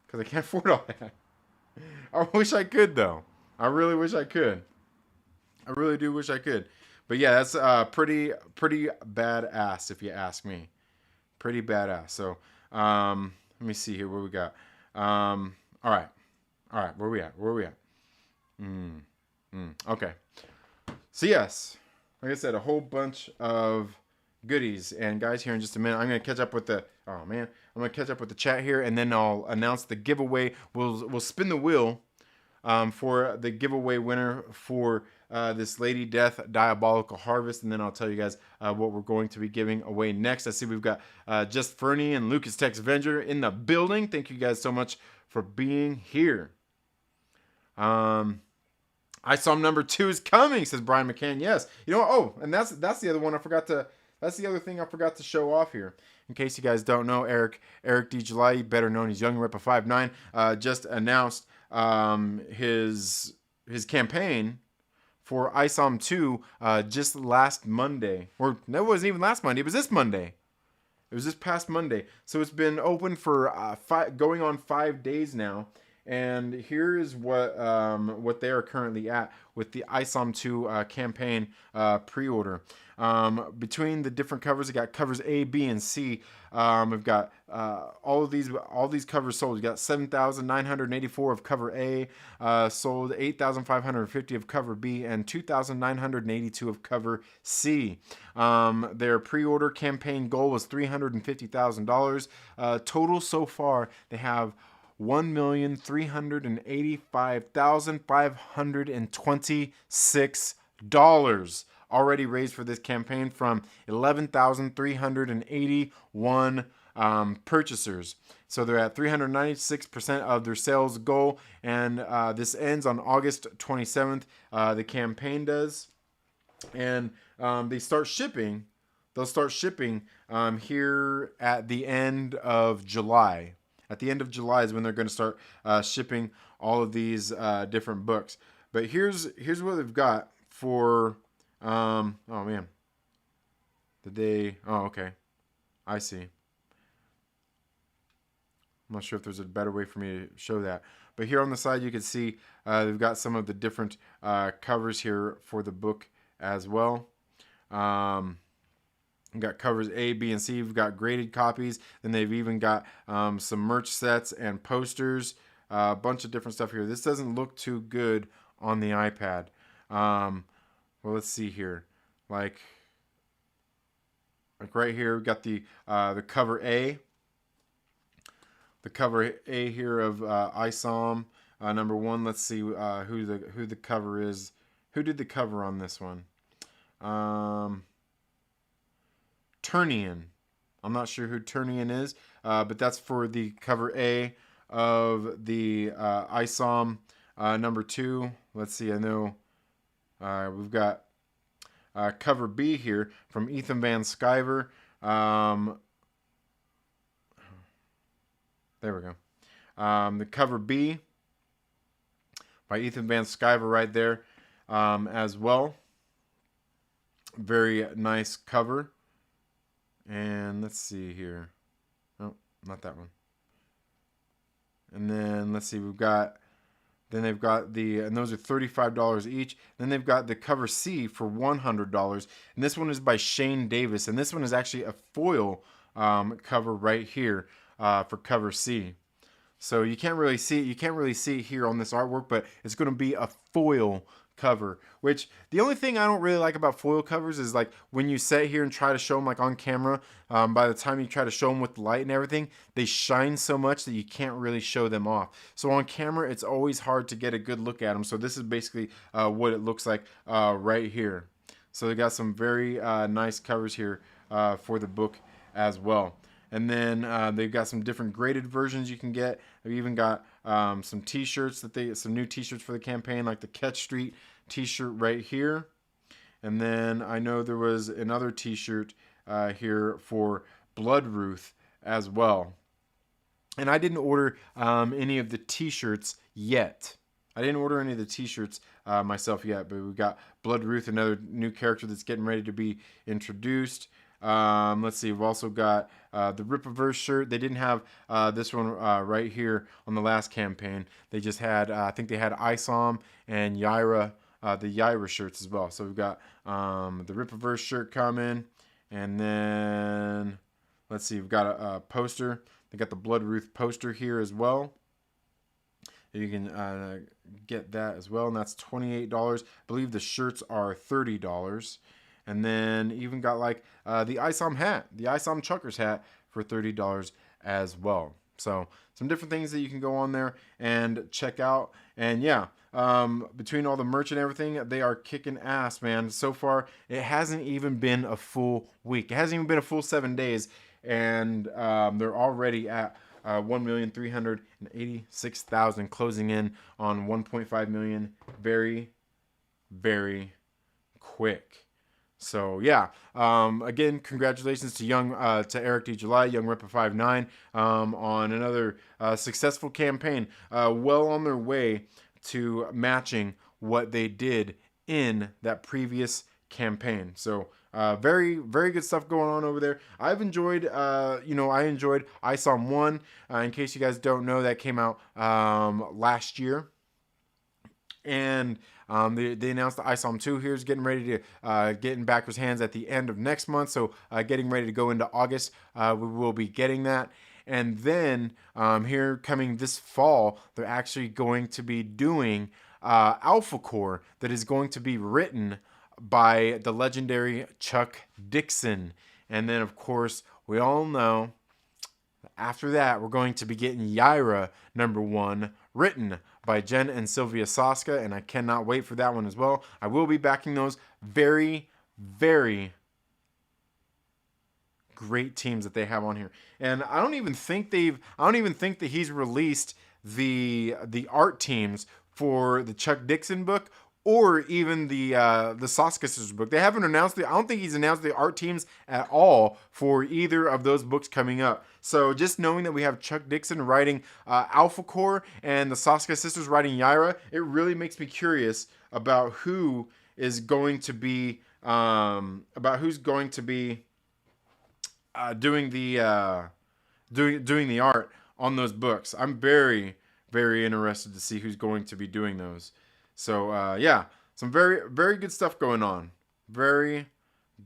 Because I can't afford all that. I wish I could though. I really wish I could. I really do wish I could. But yeah, that's pretty badass if you ask me. Pretty badass. So let me see here what we got. All right. Where we at? Okay. So yes, like I said, a whole bunch of goodies. And guys, here in just a minute, I'm gonna catch up with the. Oh man, I'm gonna catch up with the chat here, and then I'll announce the giveaway. We'll spin the wheel for the giveaway winner for this Lady Death Diabolical Harvest, and then I'll tell you guys what we're going to be giving away next. I see we've got Just Fernie and Lucas Texvenger in the building. Thank you guys so much for being here. I saw number 2 is coming, says Brian Mccann. Yes. You know what? Oh, and that's the other one I forgot to. That's the other thing I forgot to show off here. In case you guys don't know, Eric D. July, better known as Young Rep of 5'9", just announced his campaign for ISOM 2 just last Monday. Or that wasn't even last Monday. It was this Monday. It was this past Monday. So it's been open for going on 5 days now. And here is what they are currently at with the ISOM 2 campaign pre-order. Between the different covers, we got covers A, B, and C. We've got all these covers sold. We got 7,984 of cover A, sold 8,550 of cover B, and 2,982 of cover C. Their pre-order campaign goal was $350,000. Total so far, they have $1,385,526 already raised for this campaign from 11,381 purchasers. So they're at 396% of their sales goal, and this ends on August 27th. The campaign does, and they start shipping. They'll start shipping here at the end of July. At the end of July is when they're going to start shipping all of these different books. But here's what they've got for. Oh man. Oh, okay. I see. I'm not sure if there's a better way for me to show that. But here on the side, you can see they've got some of the different covers here for the book as well. We've got covers A, B, and C. We've got graded copies. Then they've even got some merch sets and posters. A bunch of different stuff here. This doesn't look too good on the iPad. Well, let's see here. Like right here, we've got the cover A. The cover A here of ISOM number 1. Let's see who the cover is. Who did the cover on this one? Turnian. I'm not sure who Turnian is, but that's for the cover A of the ISOM number 2. Let's see. I know we've got cover B here from Ethan Van Sciver. There we go. The cover B by Ethan Van Sciver right there as well. Very nice cover. And let's see here. Oh, not that one. And then let's see, they've got and those are $35 each. Then they've got the cover C for $100. And this one is by Shane Davis. And this one is actually a foil cover right here for cover C. So you can't really see it here on this artwork, but it's going to be a foil cover, which the only thing I don't really like about foil covers is like when you sit here and try to show them like on camera, by the time you try to show them with the light and everything, they shine so much that you can't really show them off. So on camera, it's always hard to get a good look at them. So this is basically what it looks like right here. So they got some very nice covers here for the book as well. And then they've got some different graded versions you can get. They've even got some t-shirts some new t-shirts for the campaign, like the Ketch Street t-shirt right here. And then I know there was another t-shirt here for Blood Ruth as well. And I didn't order any of the t-shirts yet. I didn't order any of the t-shirts myself yet, but we got Blood Ruth, another new character that's getting ready to be introduced. Let's see, we've also got the Rippaverse shirt. They didn't have this one right here on the last campaign. They just had, I think they had Isom and Yaira, the Yaira shirts as well. So we've got the Rippaverse shirt coming, and then let's see, we've got a poster. They got the Blood Ruth poster here as well. You can get that as well, and that's $28. I believe the shirts are $30. And then even got like the Isom hat, the Isom Chuckers hat for $30 as well. So some different things that you can go on there and check out. And yeah, between all the merch and everything, they are kicking ass, man. So far, it hasn't even been a full week. It hasn't even been a full 7 days. And they're already at 1,386,000, closing in on 1.5 million very, very quick. So yeah, again, congratulations to to Eric D. July, Young Ripper 59, on another successful campaign. Well on their way to matching what they did in that previous campaign. So very, very good stuff going on over there. I've enjoyed, I enjoyed Isom 1. In case you guys don't know, that came out last year. And they announced the Isom 2 here is getting ready to get in backers' hands at the end of next month. So getting ready to go into August, we will be getting that. And then here coming this fall, they're actually going to be doing Alpha Core that is going to be written by the legendary Chuck Dixon. And then, of course, we all know after that, we're going to be getting Yaira #1 written by Jen and Sylvia Soska, and I cannot wait for that one as well. I will be backing those very, very great teams that they have on here. And I don't even think that he's released the art teams for the Chuck Dixon book or even the Soska Sisters book. They haven't announced I don't think he's announced the art teams at all for either of those books coming up. So just knowing that we have Chuck Dixon writing Alpha Core and the Soska Sisters writing Yaira, it really makes me curious about who is going to be doing the doing the art on those books. I'm very, very interested to see who's going to be doing those. So yeah, some very, very good stuff going on. Very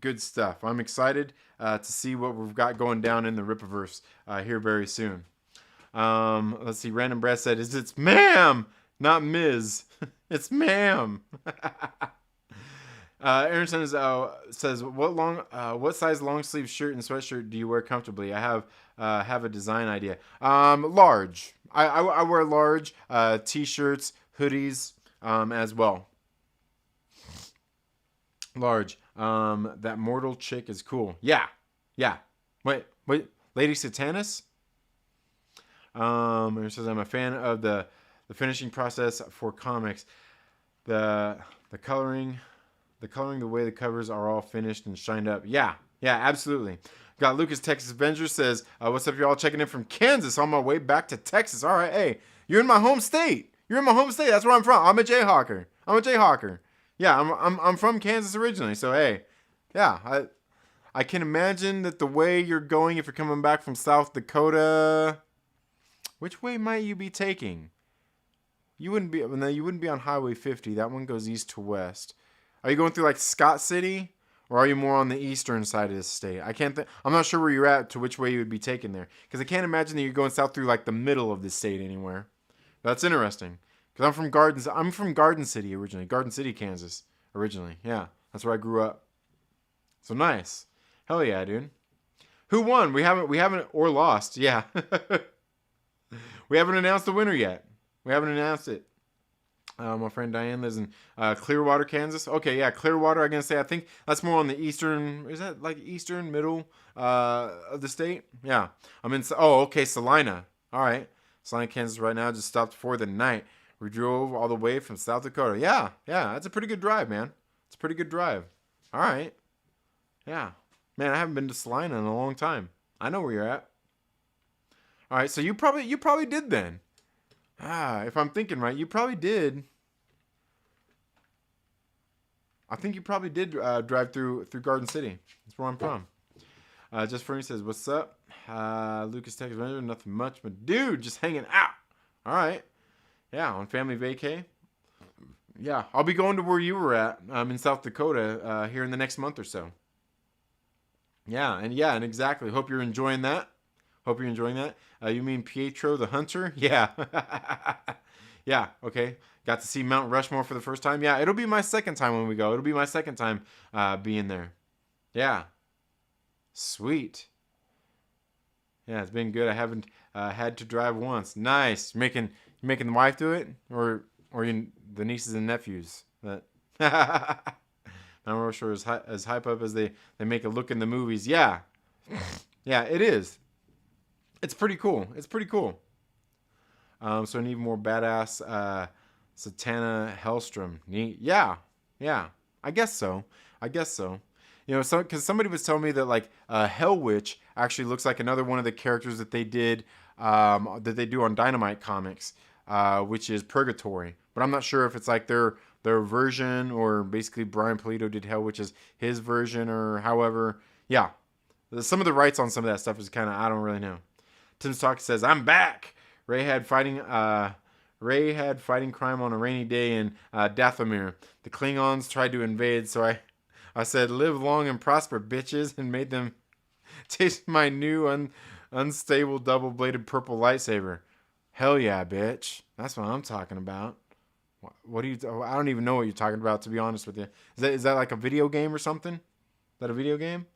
good stuff. I'm excited to see what we've got going down in the Rippaverse here very soon. Let's see. Random Brad said, "It's ma'am, not Ms. It's ma'am." Aaron says, what size long sleeve shirt and sweatshirt do you wear comfortably? I have a design idea. Large. I wear large t-shirts, hoodies, as well. Large. That Myrtle chick is cool. Yeah. Wait. Lady Satanis? It says, I'm a fan of the finishing process for comics. The coloring, the way the covers are all finished and shined up. Yeah, absolutely. Got Lucas Texvenger says, what's up, y'all? Checking in from Kansas on my way back to Texas. All right, hey, you're in my home state. That's where I'm from. I'm a Jayhawker. Yeah, I'm from Kansas originally. So hey, yeah, I can imagine that the way you're going, if you're coming back from South Dakota, which way might you be taking? You wouldn't be on Highway 50. That one goes east to west. Are you going through like Scott City, or are you more on the eastern side of the state? I'm not sure where you're at to which way you would be taking there, because I can't imagine that you're going south through like the middle of the state anywhere. That's interesting, because I'm from Garden City originally, Garden City, Kansas originally. Yeah, that's where I grew up. So nice, hell yeah, dude. Who won? We haven't or lost. Yeah, we haven't announced the winner yet. We haven't announced it. My friend Diane lives in Clearwater, Kansas. Okay, yeah, Clearwater. I'm gonna say I think that's more on the eastern. Is that like eastern middle of the state? Yeah, I'm in. Oh, okay, Salina. All right, Salina, Kansas. Right now, just stopped for the night. We drove all the way from South Dakota. Yeah, that's a pretty good drive, man. It's a pretty good drive. All right. Yeah, man, I haven't been to Salina in a long time. I know where you're at. All right, so you probably did then. If I'm thinking right, you probably did. I think you probably did drive through Garden City. That's where I'm from. Just Fernie says, "What's up?" Lucas Texvenger, nothing much, but dude, just hanging out. All right, yeah, on family vacay. Yeah, I'll be going to where you were at. In South Dakota here in the next month or so. Yeah, and exactly. Hope you're enjoying that. Hope you're enjoying that. You mean Pietro the Hunter? Yeah. Yeah, okay. Got to see Mount Rushmore for the first time. Yeah, it'll be my second time when we go. It'll be my second time being there. Yeah. Sweet. Yeah, it's been good. I haven't had to drive once. Nice. Making the wife do it? Or the nieces and nephews? That Mount Rushmore is as hype up as they make it look in the movies. Yeah. Yeah, it is. It's pretty cool. It's pretty cool. So an even more badass Satana Hellstrom. Neat. Yeah. Yeah. I guess so. You know, because somebody was telling me that like Hell Witch actually looks like another one of the characters that they did that they do on Dynamite Comics, which is Purgatory. But I'm not sure if it's like their version or basically Brian Pulido did Hell Witch as his version or however. Yeah, some of the rights on some of that stuff is kind of I don't really know. Tim's Talk says I'm back. Ray had fighting crime on a rainy day in Dathomir. The Klingons tried to invade, so I said, "Live long and prosper, bitches," and made them taste my new unstable double-bladed purple lightsaber. Hell yeah, bitch. That's what I'm talking about. What do you? I don't even know what you're talking about, to be honest with you. Is that like a video game or something? Is that a video game?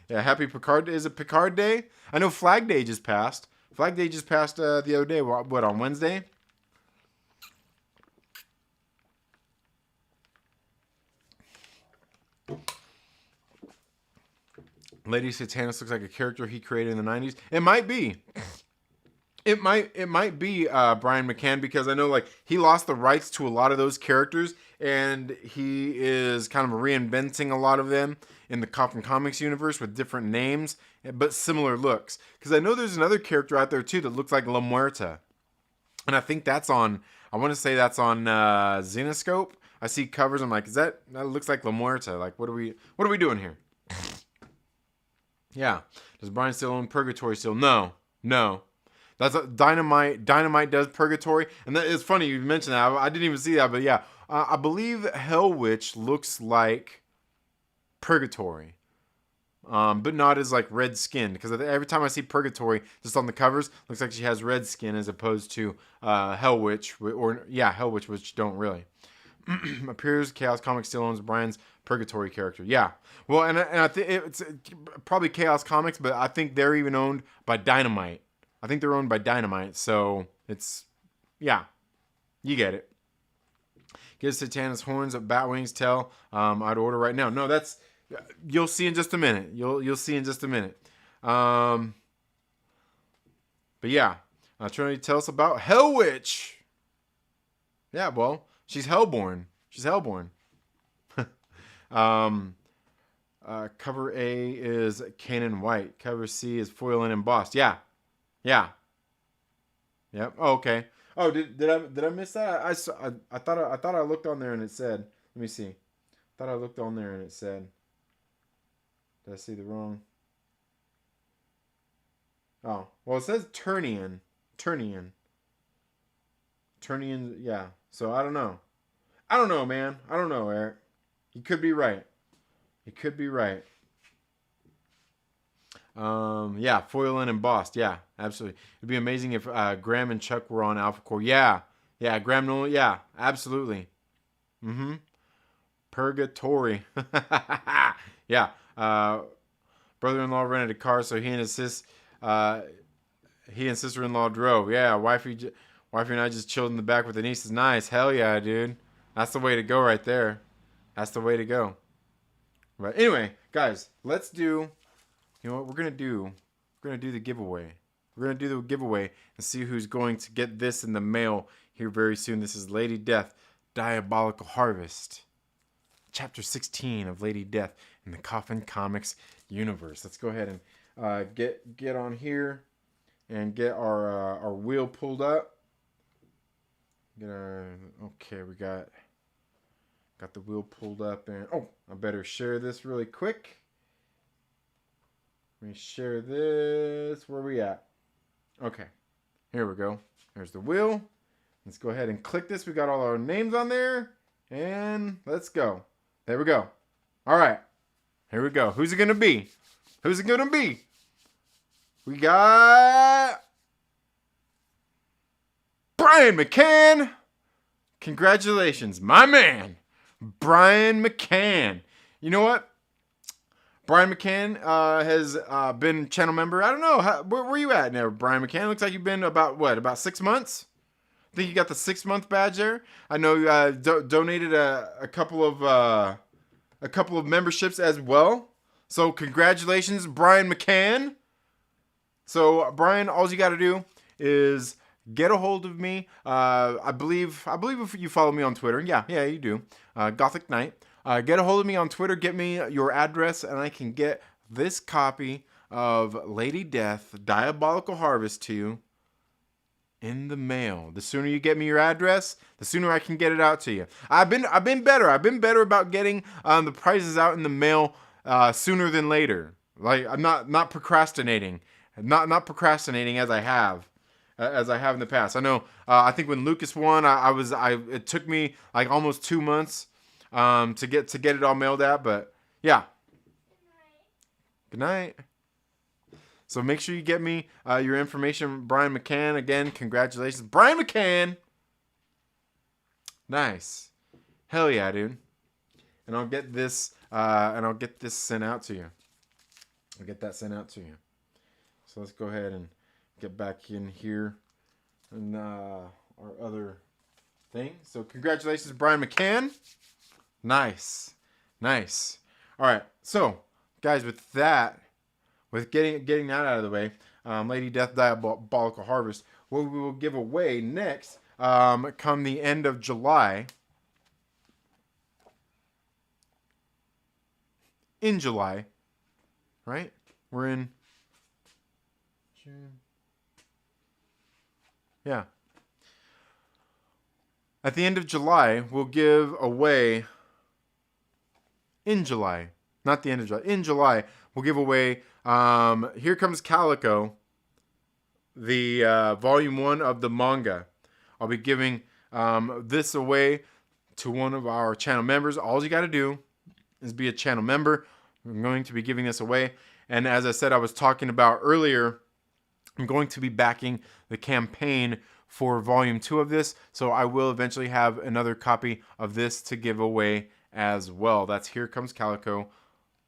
Yeah, happy Picard. Is it Picard Day? I know Flag Day just passed. Flag Day just passed the other day. What, on Wednesday? Lady Satanus looks like a character he created in the 90s. It might be. It might be Brian Mccann, because I know like he lost the rights to a lot of those characters and he is kind of reinventing a lot of them in the Coffin Comics universe with different names but similar looks. Because I know there's another character out there too that looks like La Muerta, and I think that's on. I want to say that's on Zenoscope. I see covers. I'm like, that looks like La Muerta. Like, what are we doing here? Yeah. Does Brian still own Purgatory still? No. That's a Dynamite. Dynamite does Purgatory, and that is funny you mentioned that. I didn't even see that, but yeah, I believe Hell Witch looks like Purgatory, but not as like red skin. Because every time I see Purgatory, just on the covers, looks like she has red skin as opposed to Hell Witch, Hell Witch, which don't really. Appears Chaos Comics still owns Brian's Purgatory character. Yeah, well, and I think it's probably Chaos Comics, but I think they're even owned by Dynamite. I think they're owned by Dynamite, so it's, yeah, you get it. Gives Satana's horns, Batwing's tail. I'd order right now. No, that's, you'll see in just a minute. You'll see in just a minute. But yeah, Trinity, tell us about Hell Witch. Yeah, well, she's Hellborn. Cover A is Kanan White. Cover C is foil and embossed. Yeah. Yep. Oh, okay. Oh, did I miss that? I thought I looked on there and it said. Let me see. I thought I looked on there and it said. Did I see the wrong? Oh, well, it says Turnian. Yeah. So I don't know. Man. I don't know, Eric. You could be right. Yeah, foil and embossed. Yeah, absolutely. It'd be amazing if Graham and Chuck were on Alpha Core. Yeah, Graham Nolan. Yeah, absolutely. Purgatory. Yeah. Brother-in-law rented a car, so he and sister-in-law drove. Yeah, wifey and I just chilled in the back with the nieces. Nice. Hell yeah, dude. That's the way to go right there. That's the way to go. Right. Anyway, guys, let's do. You know what we're gonna do? We're gonna do the giveaway. And see who's going to get this in the mail here very soon. This is Lady Death, Diabolical Harvest, Chapter 16 of Lady Death in the Coffin Comics universe. Let's go ahead and get on here and get our wheel pulled up. Okay, we got the wheel pulled up, and I better share this really quick. Let me share this. Where are we at? Okay, here we go. There's the wheel. Let's go ahead and click this. We got all our names on there, and let's go. There we go. All right, here we go. Who's it gonna be? Who's it gonna be? We got Brian Mccann. Congratulations, my man, Brian Mccann. You know what? Brian Mccann has been channel member. I don't know. Where are you at now, Brian Mccann? Looks like you've been about 6 months? I think you got the 6-month badge there. I know you donated a couple of memberships as well. So congratulations, Brian Mccann. So Brian, all you got to do is get a hold of me. I believe if you follow me on Twitter, yeah, you do. Gothic Knight. Get a hold of me on Twitter. Get me your address, and I can get this copy of Lady Death: Diabolical Harvest to you in the mail. The sooner you get me your address, the sooner I can get it out to you. I've been better. I've been better about getting the prizes out in the mail sooner than later. Like, I'm not procrastinating. Not procrastinating as I have in the past. I know. I think when Lucas won, it took me like almost 2 months to get it all mailed out. But yeah. Good night. So make sure you get me your information, Brian Mccann. Again, congratulations, Brian Mccann. Nice. Hell yeah, dude. And I'll get this sent out to you. I'll get that sent out to you. So let's go ahead and get back in here and our other thing. So congratulations, Brian Mccann. Nice. All right. So guys, with getting that out of the way, Lady Death Diabolical Harvest, what we will give away next, come the end of July. In July, right? We're in June. Yeah. At the end of July, we'll give away. In July, not the end of July. In July, we'll give away Here Comes Calico, the volume 1 of the manga. I'll be giving this away to one of our channel members. All you got to do is be a channel member. I'm going to be giving this away. And as I said, I was talking about earlier, I'm going to be backing the campaign for volume 2 of this. So I will eventually have another copy of this to give away as well. That's Here Comes Calico,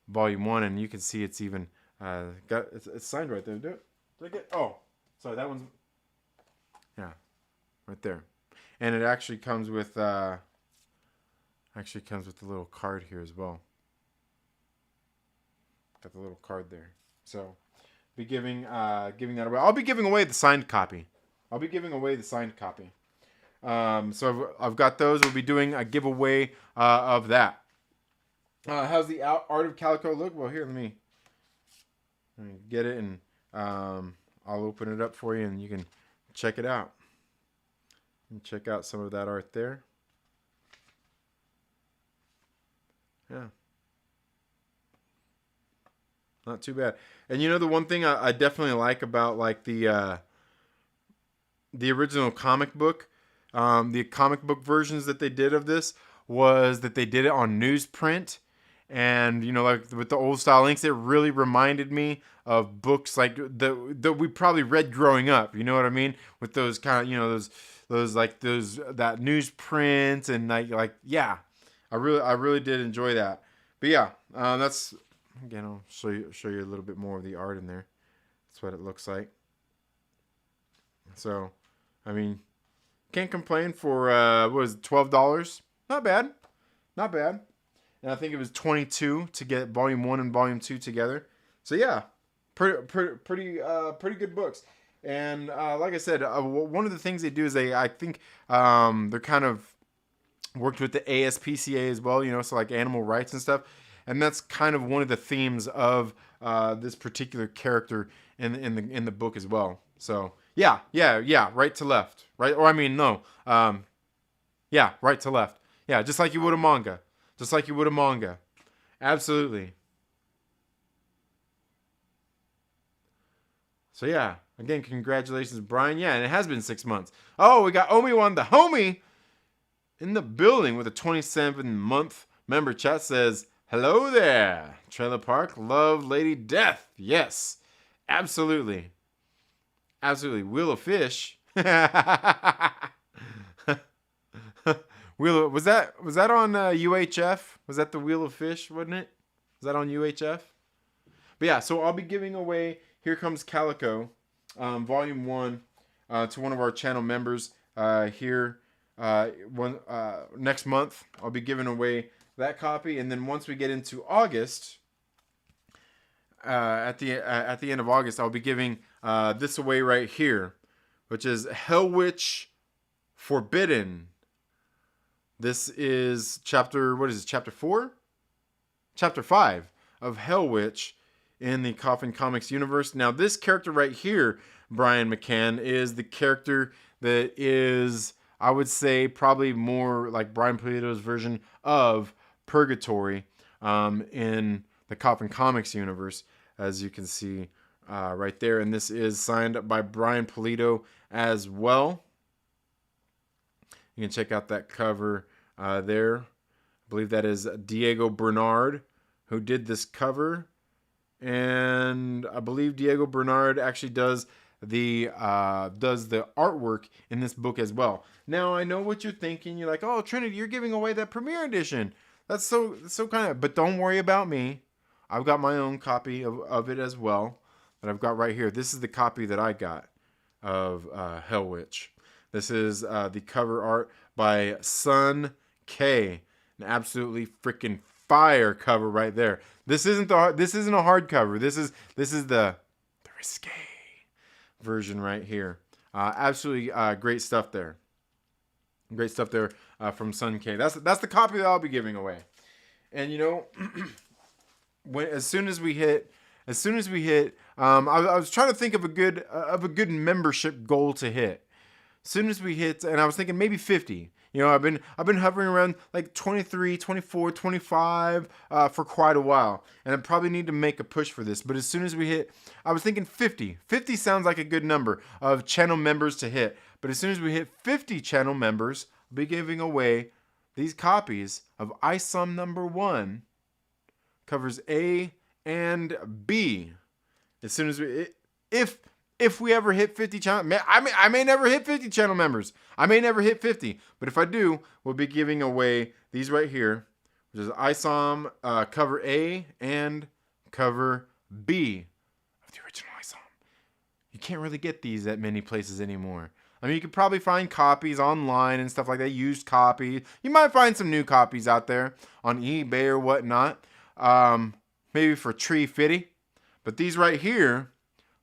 volume 1. And you can see it's even it's signed right there. Did I get? Oh, sorry, that one's, yeah, right there. And it actually comes with a little card here as well. Got the little card there. So be giving that away. I'll be giving away the signed copy. So I've got those. We'll be doing a giveaway of that. How's the Art of Calico look? Well, here, let me get it, and I'll open it up for you, and you can check it out. And check out some of that art there. Yeah. Not too bad. And you know, the one thing I definitely like about like the original comic book, the comic book versions that they did of this, was that they did it on newsprint. And, you know, like with the old style inks, it really reminded me of books like that we probably read growing up. You know what I mean? With those kind of, you know, that newsprint, and like yeah, I really did enjoy that. But yeah, that's, again, I'll show you a little bit more of the art in there. That's what it looks like. So, I mean, can't complain for what was it, $12? Not bad. And I think it was $22 to get volume 1 and volume 2 together. So yeah, pretty good books. And like I said, one of the things they do is I think they're kind of worked with the ASPCA as well, you know, so like animal rights and stuff. And that's kind of one of the themes of this particular character in the book as well. So yeah, right to left, right? Or I mean, no, yeah, right to left. Yeah, just like you would a manga, Absolutely. So yeah, again, congratulations, Brian. Yeah, and it has been 6 months. Oh, we got Obi-Juan, the homie, in the building with a 27-month member. Chat says, hello there, Trailer Park. Love Lady Death. Yes, absolutely. Absolutely. Wheel of Fish. Was that on UHF? Was that the Wheel of Fish, wasn't it? Was that on UHF? But yeah, so I'll be giving away Here Comes Calico, Volume 1, to one of our channel members here next month. I'll be giving away that copy, and then once we get into August, at the end of August, I'll be giving this away right here, which is Hell Witch Forbidden. This is chapter 4? Chapter 5 of Hell Witch in the Coffin Comics universe. Now, this character right here, Brian McCann, is the character that is, I would say, probably more like Brian Polito's version of Purgatory in the Coffin Comics universe, as you can see right there. And this is signed by Brian Polito as well. You can check out that cover there. I believe that is Diego Bernard who did this cover. And I believe Diego Bernard actually does the artwork in this book as well. Now, I know what you're thinking. You're like, oh, Trinity, you're giving away that premiere edition. That's so kind of... But don't worry about me. I've got my own copy of it as well that I've got right here. This is the copy that I got of Hell Witch. This is the cover art by Sun K. An absolutely freaking fire cover right there. This isn't a hardcover. This is the risque version right here. Absolutely great stuff there. Great stuff there from Sun K. That's the copy that I'll be giving away. And you know, as soon as we hit, I was trying to think of a good membership goal to hit. As soon as we hit, and I was thinking maybe 50. You know, I've been hovering around like 23, 24, 25 for quite a while. And I probably need to make a push for this. But as soon as we hit, I was thinking 50. 50 sounds like a good number of channel members to hit. But as soon as we hit 50 channel members, I'll be giving away these copies of ISOM number 1, covers A and B. As soon as if we ever hit 50 channel, I may never hit 50 channel members. I may never hit 50, but if I do, we'll be giving away these right here, which is ISOM cover A and cover B of the original ISOM. You can't really get these at many places anymore. I mean, you could probably find copies online and stuff like that, used copies. You might find some new copies out there on eBay or whatnot, maybe for Tree Fitty. But these right here,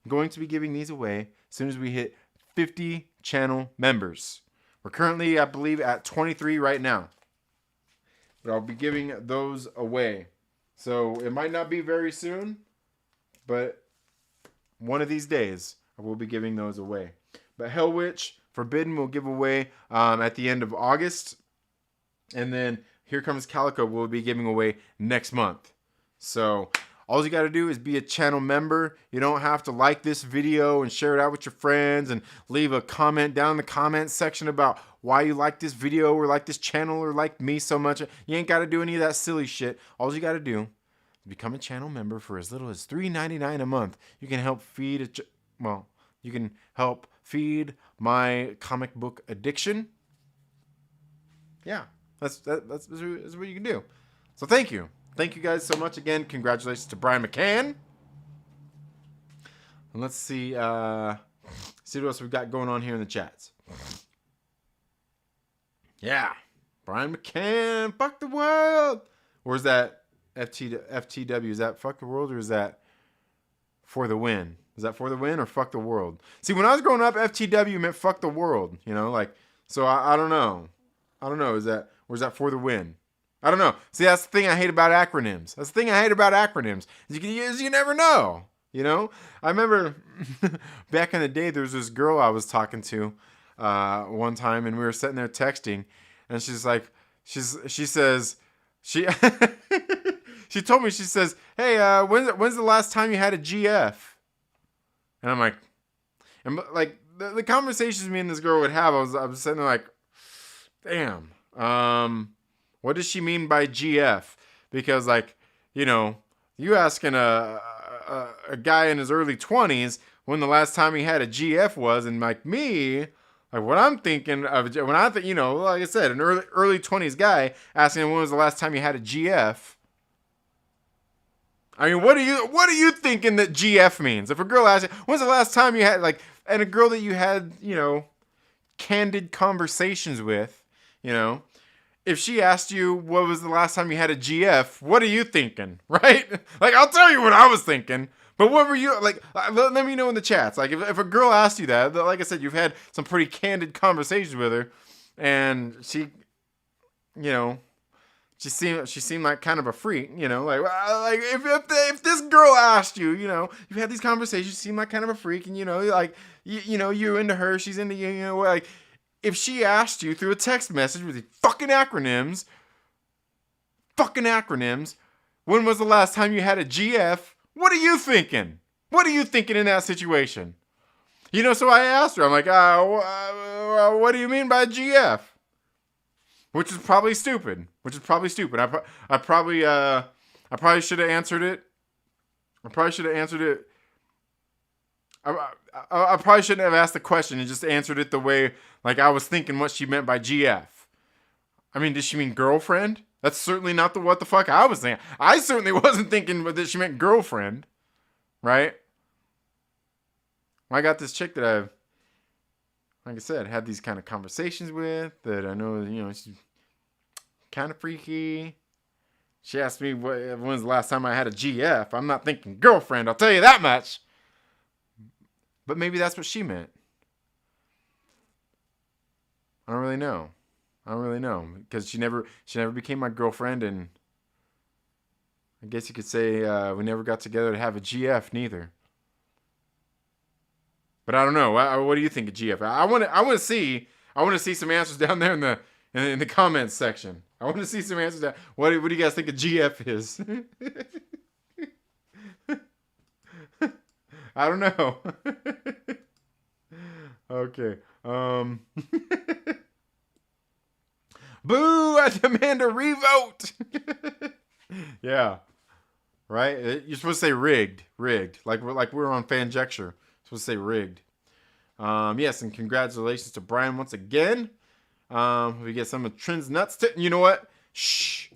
I'm going to be giving these away as soon as we hit 50 channel members. We're currently, I believe, at 23 right now. But I'll be giving those away. So it might not be very soon, but one of these days I will be giving those away. But Hell Witch Forbidden we'll give away at the end of August. And then Here Comes Calico we'll be giving away next month. So all you got to do is be a channel member. You don't have to like this video and share it out with your friends and leave a comment down in the comment section about why you like this video or like this channel or like me so much. You ain't got to do any of that silly shit. All you got to do is become a channel member for as little as $3.99 a month. You can help feed you can help feed my comic book addiction. Yeah, that's what you can do. So thank you. Thank you guys so much again. Congratulations to Brian McCann. And let's see what else we've got going on here in the chats. Yeah, Brian McCann, fuck the world. Or is that FTW? Is that fuck the world or is that for the win? Is that for the win or fuck the world? See, when I was growing up, FTW meant fuck the world. You know, like, so I don't know. I don't know. Is that for the win? I don't know. See, that's the thing I hate about acronyms. Is you never know. You know, I remember back in the day, there was this girl I was talking to one time, and we were sitting there texting, and she's like, she says, she she told me, she says, hey, when's the last time you had a GF? And I'm like, and like the conversations me and this girl would have, I was sitting there like, damn, what does she mean by GF? Because like, you know, you asking a guy in his early 20s when the last time he had a GF was, and like me, like what I'm thinking of when I think, you know, like I said, an early 20s guy asking him when was the last time he had a GF. I mean, what are you thinking that GF means? If a girl asks you, when's the last time you had, like, and a girl that you had, you know, candid conversations with, you know, if she asked you what was the last time you had a GF, what are you thinking, right? Like, I'll tell you what I was thinking, but what were you, like, let me know in the chats. Like, if a girl asked you that, like I said, you've had some pretty candid conversations with her, and she, you know, she seemed like kind of a freak, you know, like if this girl asked you, you know, you've had these conversations, you seem like kind of a freak, and you know, like you know, you're into her, she's into you, you know, like if she asked you through a text message with these fucking acronyms, when was the last time you had a GF? What are you thinking? What are you thinking in that situation? You know, so I asked her, I'm like, what do you mean by GF? Which is probably stupid. I probably should have answered it. I probably shouldn't have asked the question and just answered it the way, like, I was thinking what she meant by GF. I mean, did she mean girlfriend? That's certainly not what the fuck I was thinking. I certainly wasn't thinking that she meant girlfriend. Right? I got this chick that I've, like I said, had these kind of conversations with, that I know, you know, she's kind of freaky. She asked me when's the last time I had a GF. I'm not thinking girlfriend, I'll tell you that much. But maybe that's what she meant. I don't really know. Because she never became my girlfriend, and I guess you could say we never got together to have a GF neither. But I don't know. What do you think of GF? I want to see some answers down there in the comments section. I want to see some answers down. What do you guys think a GF is? I don't know. Okay. Boo! I demand a revote. Yeah. Right? You're supposed to say rigged. Like we're on Fanjecture. Supposed to say rigged. Yes, and congratulations to Brian once again. We get some of Trin's nuts. You know what? Shh.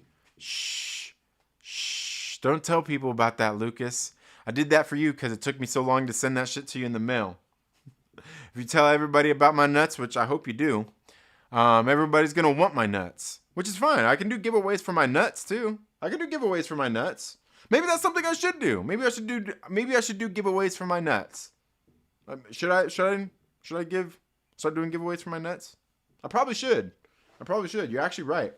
Don't tell people about that, Lucas. I did that for you because it took me so long to send that shit to you in the mail. If you tell everybody about my nuts, which I hope you do, everybody's going to want my nuts, which is fine. I can do giveaways for my nuts too. Maybe that's something I should do. Maybe I should do giveaways for my nuts. Should I start doing giveaways for my nuts? I probably should. You're actually right.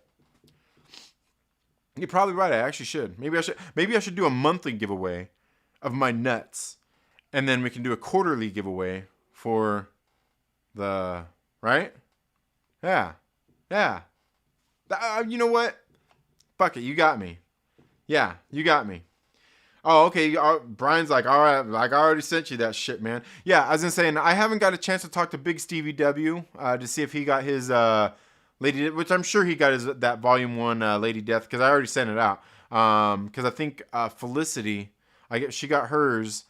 You're probably right. I actually should. Maybe I should do a monthly giveaway of my nuts, and then we can do a quarterly giveaway for the, right? Yeah. You know what? Fuck it. You got me. Yeah, you got me. Oh, okay. Brian's like, all right, like I already sent you that shit, man. Yeah, I was gonna say, and I haven't got a chance to talk to BigStevieW to see if he got his Lady, which I'm sure he got that Volume 1 Lady Death, because I already sent it out. Because I think Felicity, she got hers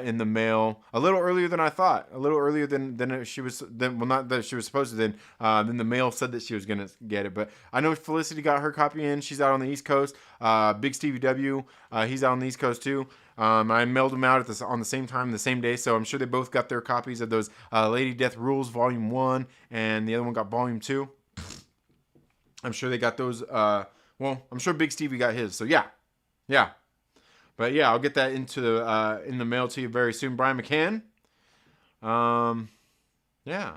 in the mail a little earlier than I thought. A little earlier than she was. Not that she was supposed to. Then the mail said that she was gonna get it. But I know Felicity got her copy in. She's out on the East Coast. BigStevieW, he's out on the East Coast too. I mailed them out on the same time, the same day. So I'm sure they both got their copies of those Lady Death Rules Volume 1, and the other one got Volume 2. I'm sure they got those. I'm sure Big Stevie got his. So yeah. But yeah, I'll get that in the mail to you very soon, Brian Mccann. Yeah.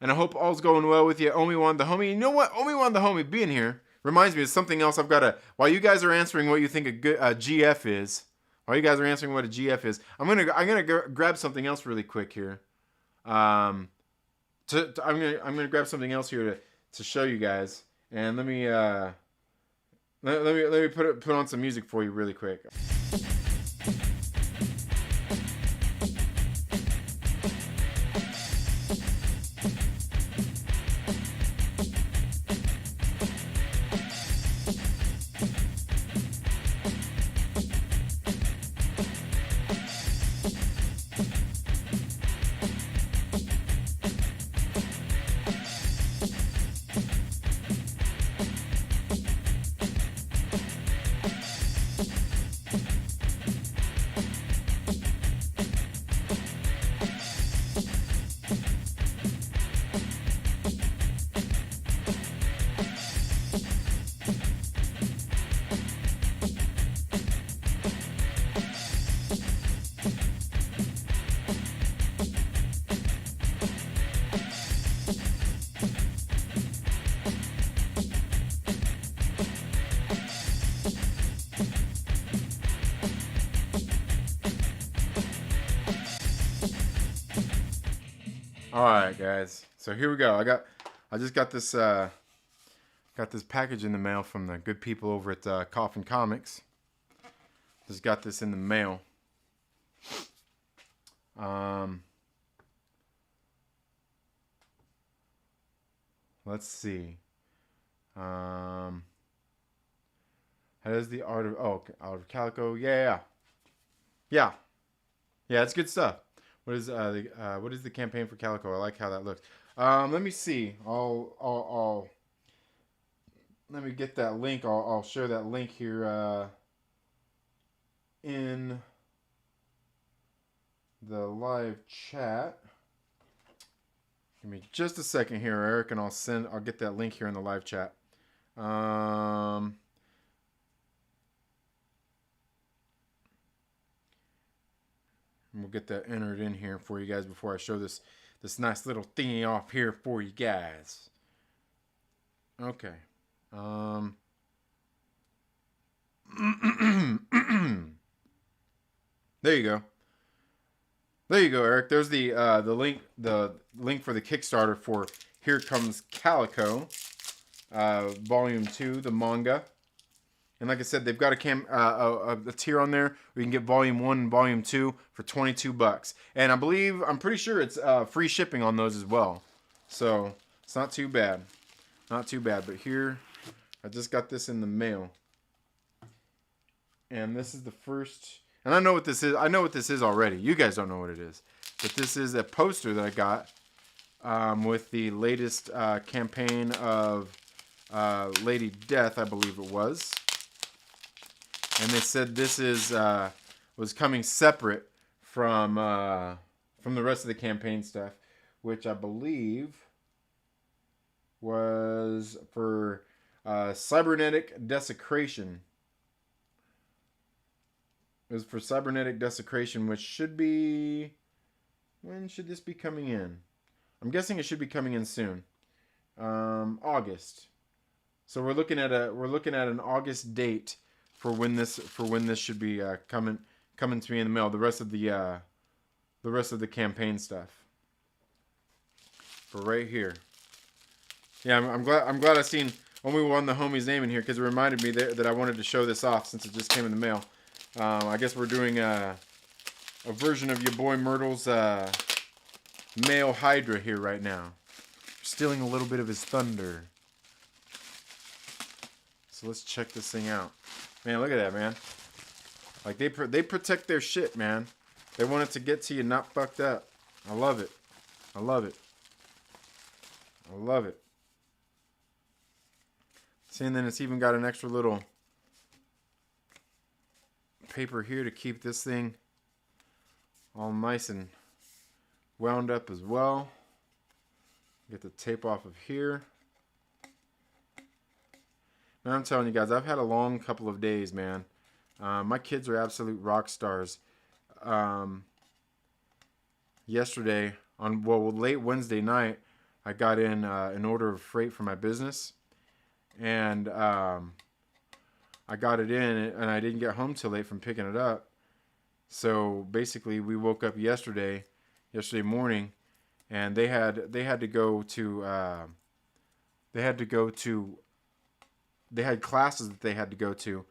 And I hope all's going well with you, Obi-Juan the homie. You know what? Obi-Juan the homie being here reminds me of something else I've got to. While you guys are answering what you think a GF is, While you guys are answering what a GF is, I'm gonna grab something else really quick here. I'm gonna grab something else here to show you guys, and let me put on some music for you really quick. All right, guys. So here we go. I just got this package in the mail from the good people over at Coffin Comics. Just got this in the mail. Let's see. How does the art of Calico? Yeah. It's good stuff. What is the campaign for Calico? I like how that looks. Let me see. I'll let me get that link. I'll share that link here in the live chat. Give me just a second here, Eric, and I'll get that link here in the live chat. And we'll get that entered in here for you guys before I show this nice little thingy off here for you guys. Okay. There you go. There you go, Eric. There's the link for the Kickstarter for Here Comes Calico, Volume 2, the manga. And like I said, they've got a tier on there where you can get Volume 1 and Volume 2 for $22. And I'm pretty sure it's free shipping on those as well. So it's not too bad. Not too bad. But here, I just got this in the mail. And this is the first... And I know what this is. I know what this is already. You guys don't know what it is. But this is a poster that I got with the latest campaign of Lady Death, I believe it was. And they said this was coming separate from the rest of the campaign stuff, which I believe was for cybernetic desecration. It was for cybernetic desecration, which should be... When should this be coming in? I'm guessing it should be coming in soon. August. So we're looking at an August date for when this should be coming to me in the mail. The rest of the campaign stuff. For right here. Yeah, I'm glad I seen Obi-Juan the homie's name in here, because it reminded me that I wanted to show this off since it just came in the mail. I guess we're doing a version of your boy Myrtle's male Hydra here right now. Stealing a little bit of his thunder. So let's check this thing out. Man, look at that, man. Like, they protect their shit, man. They want it to get to you not fucked up. I love it. I love it. I love it. See, and then it's even got an extra little paper here to keep this thing all nice and wound up as well. Get the tape off of here. Man, I'm telling you guys, I've had a long couple of days, man. My kids are absolute rock stars. Yesterday, late Wednesday night, I got in an order of freight for my business. And I got it in, and I didn't get home till late from picking it up. So basically, we woke up yesterday morning, and they had to go to they had classes that they had to go to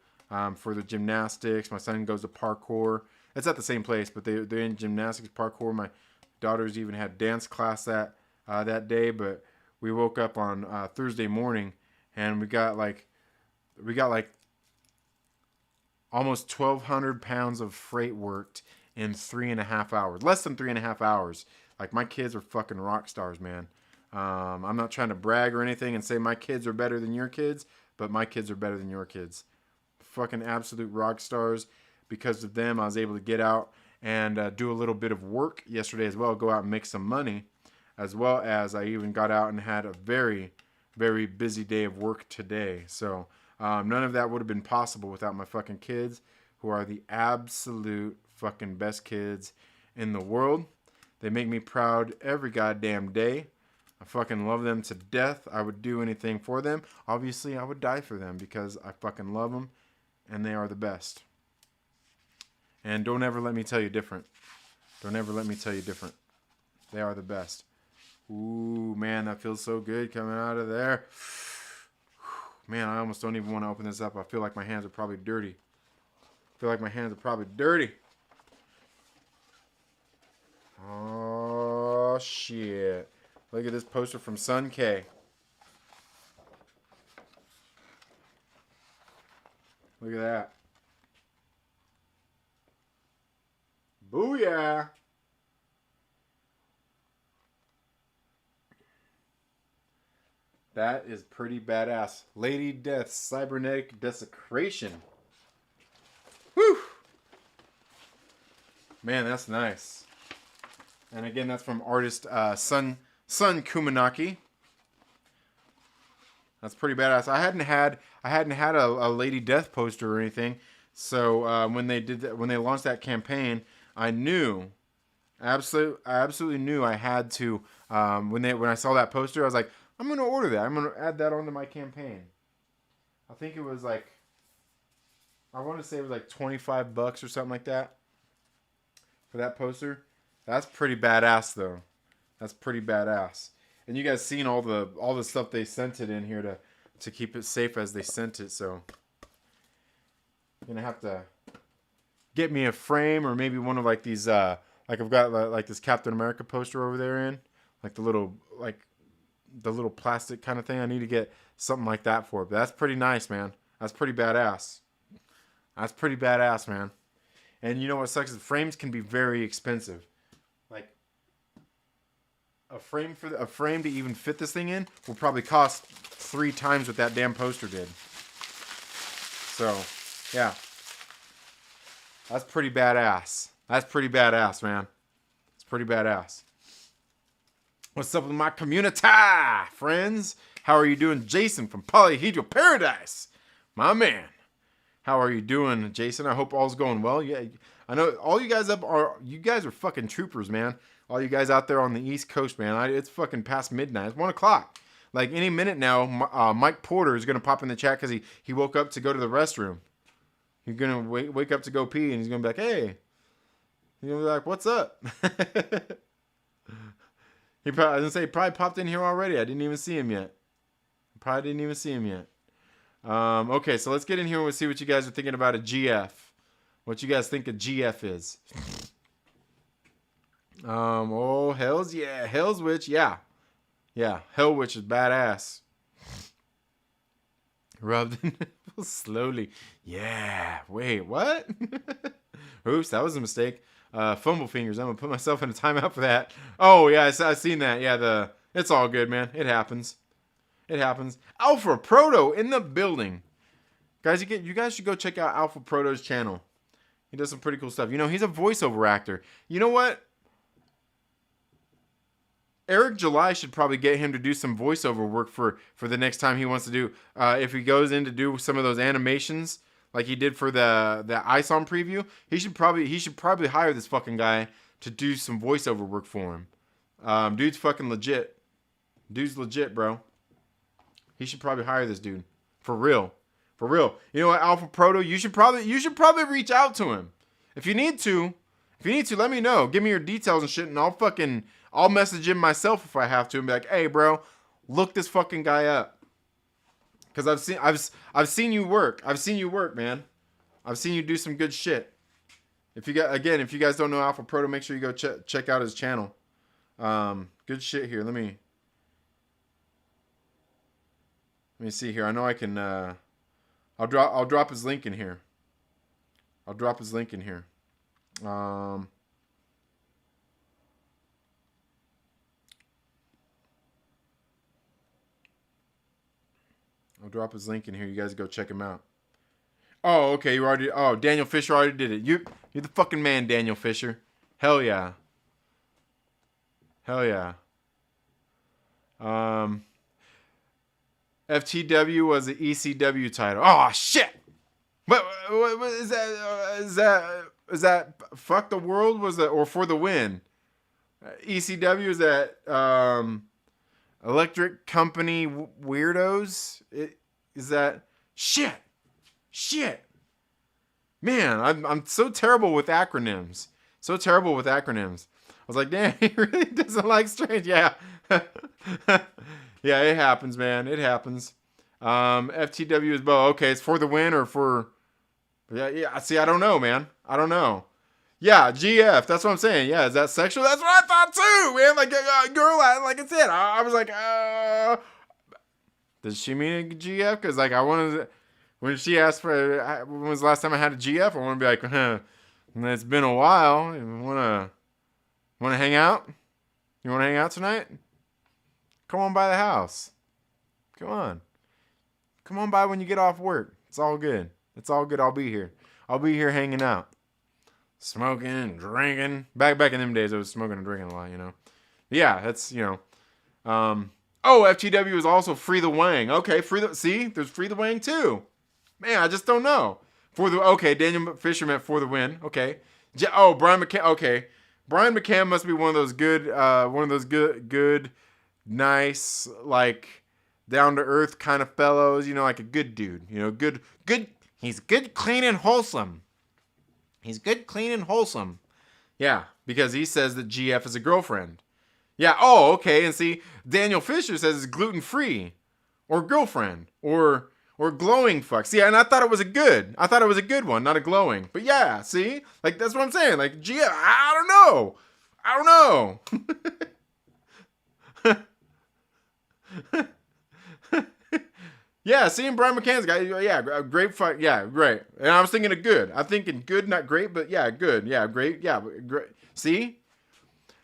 for the gymnastics. My son goes to parkour. It's at the same place, but they're in gymnastics, parkour. My daughters even had dance class that day. But we woke up on Thursday morning, and we got like almost 1,200 pounds of freight worked in 3.5 hours. Less than 3.5 hours. Like, my kids are fucking rock stars, man. I'm not trying to brag or anything and say my kids are better than your kids, but my kids are better than your kids. Fucking absolute rock stars. Because of them, I was able to get out and do a little bit of work yesterday as well. Go out and make some money. As well as I even got out and had a very, very busy day of work today. So none of that would have been possible without my fucking kids, who are the absolute fucking best kids in the world. They make me proud every goddamn day. I fucking love them to death. I would do anything for them. Obviously, I would die for them because I fucking love them, and they are the best. And don't ever let me tell you different. Don't ever let me tell you different. They are the best. Ooh, man, that feels so good coming out of there. Man, I almost don't even want to open this up. I feel like my hands are probably dirty. Oh, shit. Look at this poster from Sun K. Look at that. Booyah. That is pretty badass. Lady Death, Cybernetic Desecration. Whew. Man, that's nice. And again, that's from artist Sun Kumanaki. That's pretty badass. I hadn't had a Lady Death poster or anything. So when they launched that campaign, I absolutely knew I had to. When I saw that poster, I was like, I'm gonna order that. I'm gonna add that onto my campaign. I think it was like, I want to say it was like $25 or something like that for that poster. That's pretty badass though. That's pretty badass. And you guys seen all the stuff they sent it in here to keep it safe as they sent it. So I'm gonna have to get me a frame or maybe one of like these like I've got like this Captain America poster over there in like the little plastic kind of thing. I need to get something like that for it. But that's pretty nice, man. That's pretty badass. That's pretty badass, man. And you know what sucks is frames can be very expensive. Like a frame to even fit this thing in will probably cost 3 times what that damn poster did. So, yeah. That's pretty badass. That's pretty badass, man. It's pretty badass. What's up with my community, friends? How are you doing? Jason from Polyhedral Paradise. My man. How are you doing, Jason? I hope all's going well. Yeah, I know all you guys you guys are fucking troopers, man. All you guys out there on the East Coast, man. It's fucking past midnight. It's 1 o'clock. Like any minute now, Mike Porter is going to pop in the chat because he woke up to go to the restroom. He's going to wake up to go pee, and he's going to be like, hey. He's going to be like, what's up? He probably popped in here already. I didn't even see him yet. Okay, so let's get in here and we'll see what you guys are thinking about a GF. What you guys think a GF is. Oh, Hell's Witch, yeah. Yeah, Hell Witch is badass. Rub the nipples slowly. Yeah, wait, what? Oops, that was a mistake. Fumble fingers. I'm gonna put myself in a timeout for that. Oh yeah, I seen that. Yeah, it's all good, man. It happens. Alpha Proto in the building, guys. You guys should go check out Alpha Proto's channel. He does some pretty cool stuff. You know, he's a voiceover actor. You know what? Eric July should probably get him to do some voiceover work for the next time he wants to do. If he goes in to do some of those animations like he did for the ISOM preview, he should probably hire this fucking guy to do some voiceover work for him. Dude's fucking legit. Dude's legit, bro. He should probably hire this dude. For real. You know what, Alpha Proto? You should probably reach out to him If you need to, let me know. Give me your details and shit, and I'll message him myself if I have to, and be like, hey, bro, look this fucking guy up. Because I've seen you work. I've seen you work, man. I've seen you do some good shit. If you guys don't know Alpha Proto, make sure you go check out his channel. Good shit here. Let me see here. I know I can. I'll drop his link in here. I'll drop his link in here. I'll drop his link in here. You guys go check him out. Oh, okay. You already. Oh, Daniel Fisher already did it. You're the fucking man, Daniel Fisher. Hell yeah. Hell yeah. FTW was the ECW title. Oh shit. What is that? Is that Fuck the World? Was that, or For the Win? ECW is that Electric Company Weirdos? Is that shit? Man, I'm so terrible with acronyms. I was like, damn, he really doesn't like Strange. Yeah. Yeah, it happens, man. It happens. FTW is Bo. Okay, it's For the Win or for... Yeah. See, I don't know, man. I don't know. Yeah, GF. That's what I'm saying. Yeah, is that sexual? That's what I thought too, man. Like a girl, like I said, I was like, does she mean a GF? Because like I wanted to, when she asked for when was the last time I had a GF, I want to be like, it's been a while. You wanna hang out? You wanna hang out tonight? Come on by the house. Come on by when you get off work. It's all good. I'll be here. I'll be here hanging out. Smoking and drinking. Back in them days, I was smoking and drinking a lot, you know. Yeah, that's, you know. FTW is also Free the Wang. Okay, there's Free the Wang too. Man, I just don't know. Daniel Fisher meant For the Win. Okay. Brian McCann. Okay. Brian McCann must be one of those good, nice, like, down to earth kind of fellows, you know, like a good dude, you know, good. He's good, clean, and wholesome. Yeah, because he says that GF is a girlfriend. Yeah, okay, and see, Daniel Fisher says it's gluten-free, or girlfriend, or glowing fuck. See, and I thought it was a good one, not a glowing. But yeah, see, like, that's what I'm saying, like, GF, I don't know. Yeah, seeing Brian McCann's guy, yeah, great fight, yeah, great. And I was thinking of good. I'm thinking good, not great, but yeah, good, yeah, great, yeah, great. See?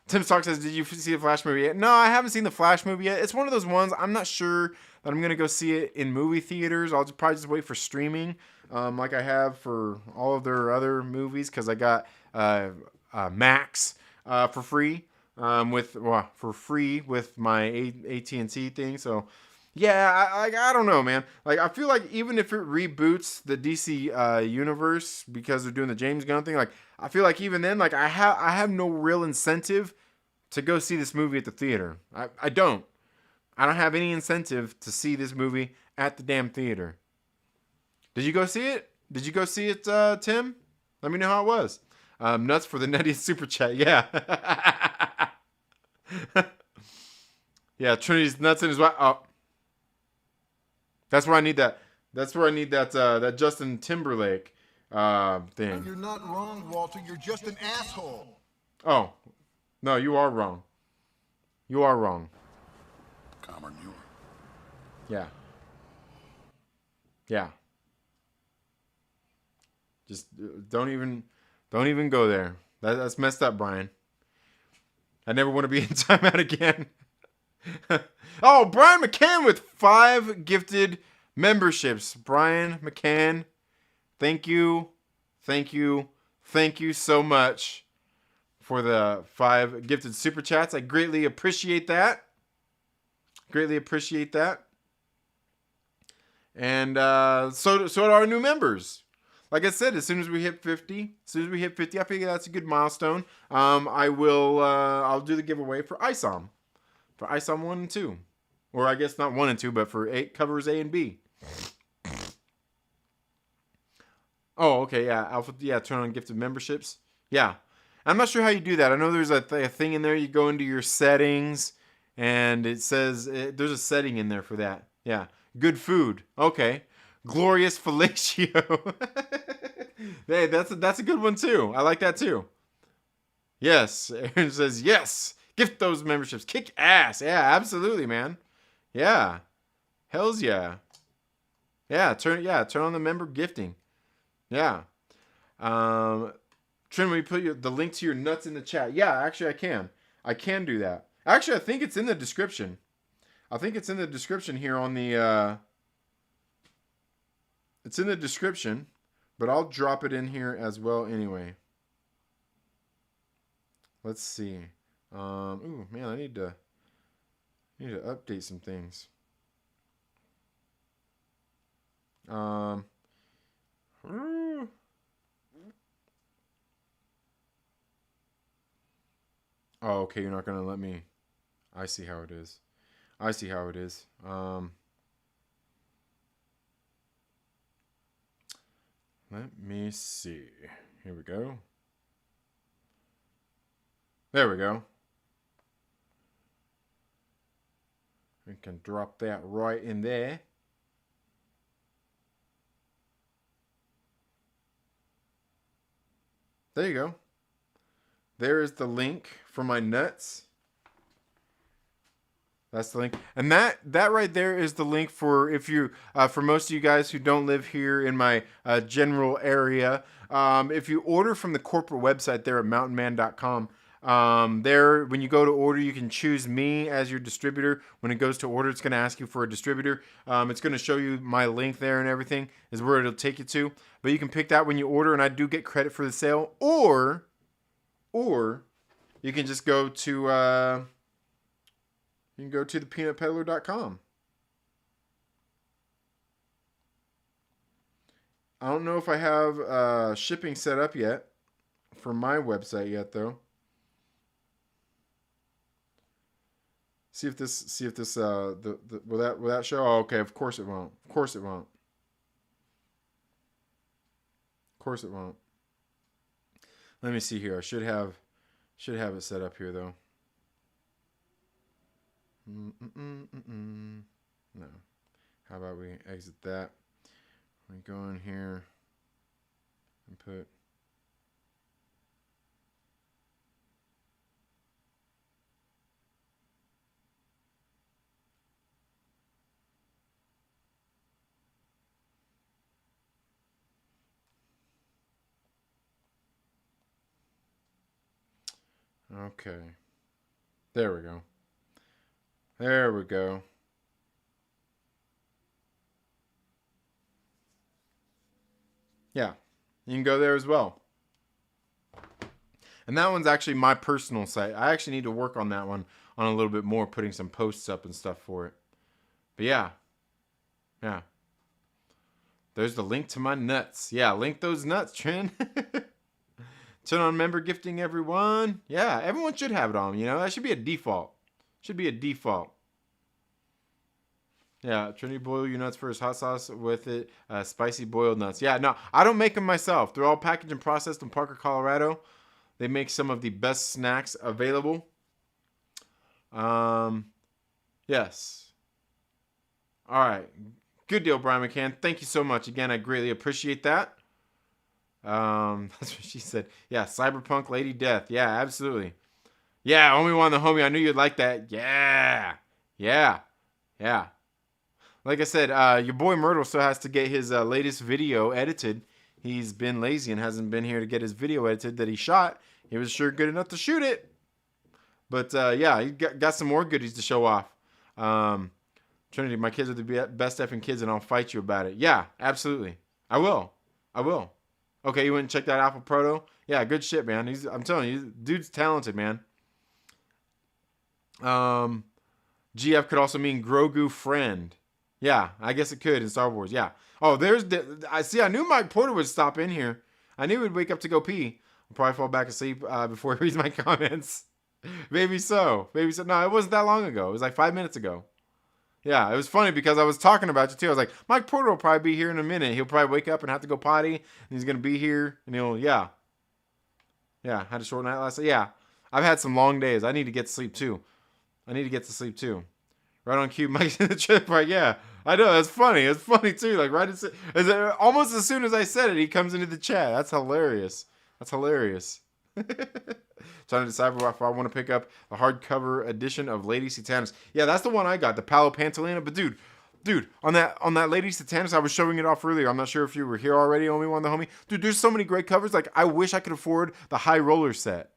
Tim Stark says, did you see the Flash movie yet? No, I haven't seen the Flash movie yet. It's one of those ones, I'm not sure that I'm going to go see it in movie theaters. I'll probably just wait for streaming, like I have for all of their other movies, because I got Max for free, with my AT&T thing, so... Yeah, I don't know, man. Like, I feel like even if it reboots the DC universe because they're doing the James Gunn thing, like, I feel like even then, like, I have no real incentive to go see this movie at the theater. I don't have any incentive to see this movie at the damn theater. Did you go see it? Tim? Let me know how it was. Nuts for the nuttiest super chat. Yeah. Yeah, Trinity's nuts in his wife. Oh. That's where I need that. That Justin Timberlake thing. You're not wrong, Walter. You're just an asshole. Oh, no, you are wrong. Calmer, Muir. Yeah. Yeah. Just don't even go there. That's messed up, Brian. I never want to be in timeout again. Oh, Brian McCann with 5 gifted memberships. Brian McCann, thank you so much for the 5 gifted super chats. I greatly appreciate that. And so do our new members. Like I said, as soon as we hit 50, I figure that's a good milestone. I'll do the giveaway for ISOM. For ISOM 1 and 2. Or I guess not 1 and 2, but for 8 covers A and B. Oh, okay, yeah. Alpha, yeah. Turn on gifted memberships. Yeah. I'm not sure how you do that. I know there's a thing in there. You go into your settings, and it says there's a setting in there for that. Yeah. Good food. Okay. Glorious fellatio. Hey, that's a good one too. I like that too. Yes. Aaron says yes. Gift those memberships. Kick ass. Yeah, absolutely, man. Yeah. Hells yeah. Turn on the member gifting. Yeah. Trin, will you put the link to your nuts in the chat? Yeah, actually I can. I can do that. Actually, I think it's in the description. I think it's in the description here on the it's in the description, but I'll drop it in here as well anyway. Let's see. Ooh, man, I need to update some things. Oh, okay, you're not gonna let me. I see how it is. I see how it is. Let me see. Here we go. There we go. We can drop that right in there. There you go. There is the link for my nuts. That's the link. And that right there is the link for if you, for most of you guys who don't live here in my general area. If you order from the corporate website there at mountainman.com, there, when you go to order, you can choose me as your distributor. When it goes to order, it's going to ask you for a distributor. It's going to show you my link there and everything is where it'll take you to. But you can pick that when you order, and I do get credit for the sale. Or you can just go to thepeanutpeddler.com. I don't know if I have shipping set up yet for my website yet, though. See if this will that show? Oh, okay, of course it won't. Of course it won't. Of course it won't. Let me see here. I should have it set up here though. No. How about we exit that? We go in here and put. Okay. There we go. There we go. Yeah. You can go there as well. And that one's actually my personal site. I actually need to work on that one on a little bit more, putting some posts up and stuff for it. But yeah. Yeah. There's the link to my nuts. Yeah, link those nuts, Trin. Turn on member gifting, everyone. Yeah, everyone should have it on, you know. That should be a default. Should be a default. Yeah, Trinity, boil your nuts first. Hot sauce with it. Spicy boiled nuts. Yeah, no, I don't make them myself. They're all packaged and processed in Parker, Colorado. They make some of the best snacks available. Yes. All right. Good deal, Brian McCann. Thank you so much. Again, I greatly appreciate that. That's what she said. Yeah, Cyberpunk Lady Death. Yeah, absolutely. Yeah, only one the homie. I knew you'd like that. Yeah. Yeah. Yeah. Like I said, your boy Myrtle still has to get his latest video edited. He's been lazy and hasn't been here to get his video edited that he shot. He was sure good enough to shoot it. But yeah, he got some more goodies to show off. Trinity, my kids are the best effing kids, and I'll fight you about it. Yeah, absolutely. I will. Okay, you went and checked out Alpha Proto? Yeah, good shit, man. I'm telling you, dude's talented, man. GF could also mean Grogu friend. Yeah, I guess it could in Star Wars. Yeah. Oh, I knew Mike Porter would stop in here. I knew he'd wake up to go pee. I'll probably fall back asleep before he reads my comments. Maybe so. No, it wasn't that long ago. It was like 5 minutes ago. Yeah, it was funny because I was talking about you too. I was like, Mike Porter will probably be here in a minute. He'll probably wake up and have to go potty, and he's gonna be here, and yeah, had a short night last night. Yeah, I've had some long days. I need to get to sleep too. Right on cue, Mike's in the trip. Right? Yeah, I know. That's funny. It's funny too. Like almost as soon as I said it, he comes into the chat. That's hilarious. Trying to decide if I want to pick up the hardcover edition of Lady Satanus. Yeah, that's the one I got, the Palo Pantolina. But dude, on that Lady Satanus, I was showing it off earlier. I'm not sure if you were here already, Obi-Wan the homie. Dude, there's so many great covers. Like, I wish I could afford the High Roller set.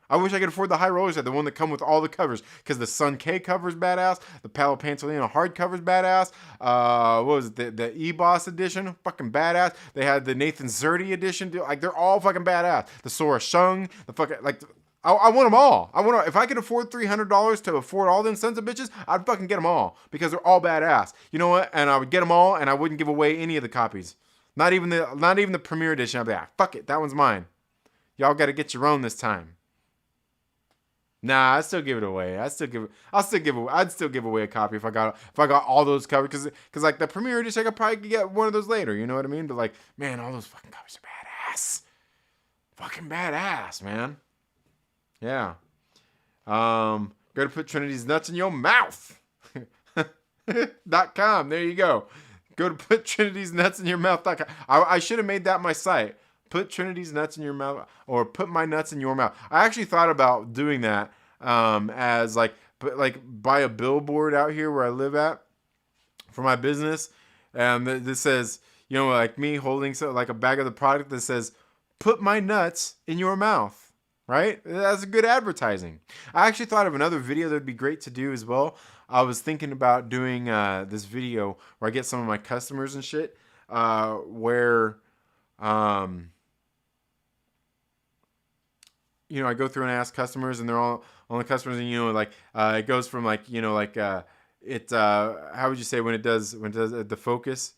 The one that come with all the covers, because the Sun K cover is badass, the Palo Pantolino hardcover is badass. What was it? The E-Boss edition, fucking badass. They had the Nathan Zerdy edition, dude. Like, they're all fucking badass. The Sora Shung, the fucking like. I want them all. If I could afford $300 to afford all them sons of bitches, I'd fucking get them all because they're all badass. You know what? And I would get them all, and I wouldn't give away any of the copies. Not even the premiere edition. I'd be like, fuck it, that one's mine. Y'all got to get your own this time. Nah, I'd still give it away. I'd still give away a copy if I got all those covers, because like the premiere edition, I could probably get one of those later. You know what I mean? But like, man, all those fucking covers are badass. Fucking badass, man. Yeah. Go to put Trinity's nuts in your mouth. .com. There you go. Go to put Trinity's nuts in your mouth.com. I should have made that my site. Put Trinity's nuts in your mouth, or put my nuts in your mouth. I actually thought about doing that as like buy a billboard out here where I live at for my business. And this says, like me holding like a bag of the product that says, put my nuts in your mouth. Right? That's a good advertising. I actually thought of another video that would be great to do as well. I was thinking about doing this video where I get some of my customers and shit, where I go through and ask customers, and they're all the customers, and it goes from how would you say when it does the focus,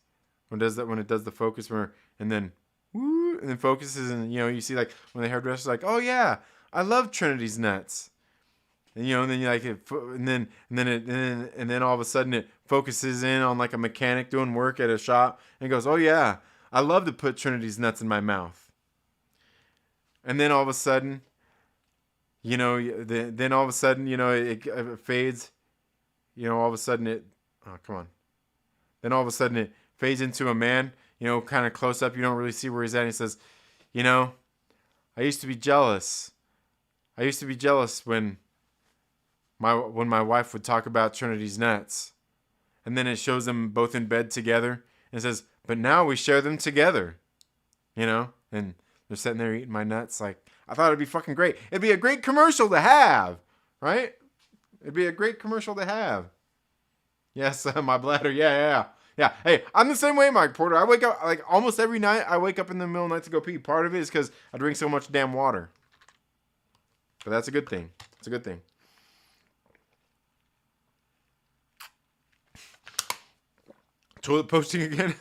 when it does the focus, and then woo, and then focuses, and you see like when the hairdresser's like, oh yeah, I love Trinity's nuts, and and then you like it, and then all of a sudden it focuses in on like a mechanic doing work at a shop, and goes, oh yeah, I love to put Trinity's nuts in my mouth, and then all of a sudden, it fades, all of a sudden it, oh come on, then all of a sudden it fades into a man. Kind of close up. You don't really see where he's at. And he says, I used to be jealous. When my wife would talk about Trinity's nuts. And then it shows them both in bed together. And it says, but now we share them together. And they're sitting there eating my nuts. Like, I thought it'd be fucking great. It'd be a great commercial to have. Right? It'd be a great commercial to have. Yes, my bladder. Yeah. Yeah, hey, I'm the same way, Mike Porter. I wake up, like, almost every night, I wake up in the middle of the night to go pee. Part of it is because I drink so much damn water. But that's a good thing. It's a good thing. Toilet posting again?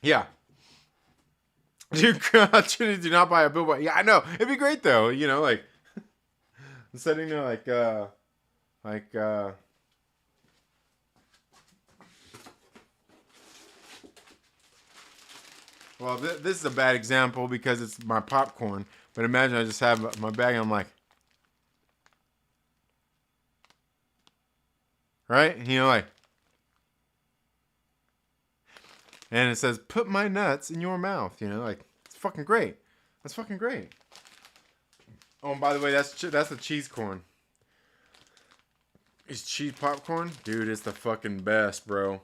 Yeah. Trinity, do not buy a billboard. Yeah, I know. It'd be great, though. Like, setting there, well, this is a bad example because it's my popcorn. But imagine I just have my bag and I'm like, right? And it says, put my nuts in your mouth. It's fucking great. That's fucking great. Oh, and by the way, that's the cheese corn. Is cheese popcorn? Dude, it's the fucking best, bro.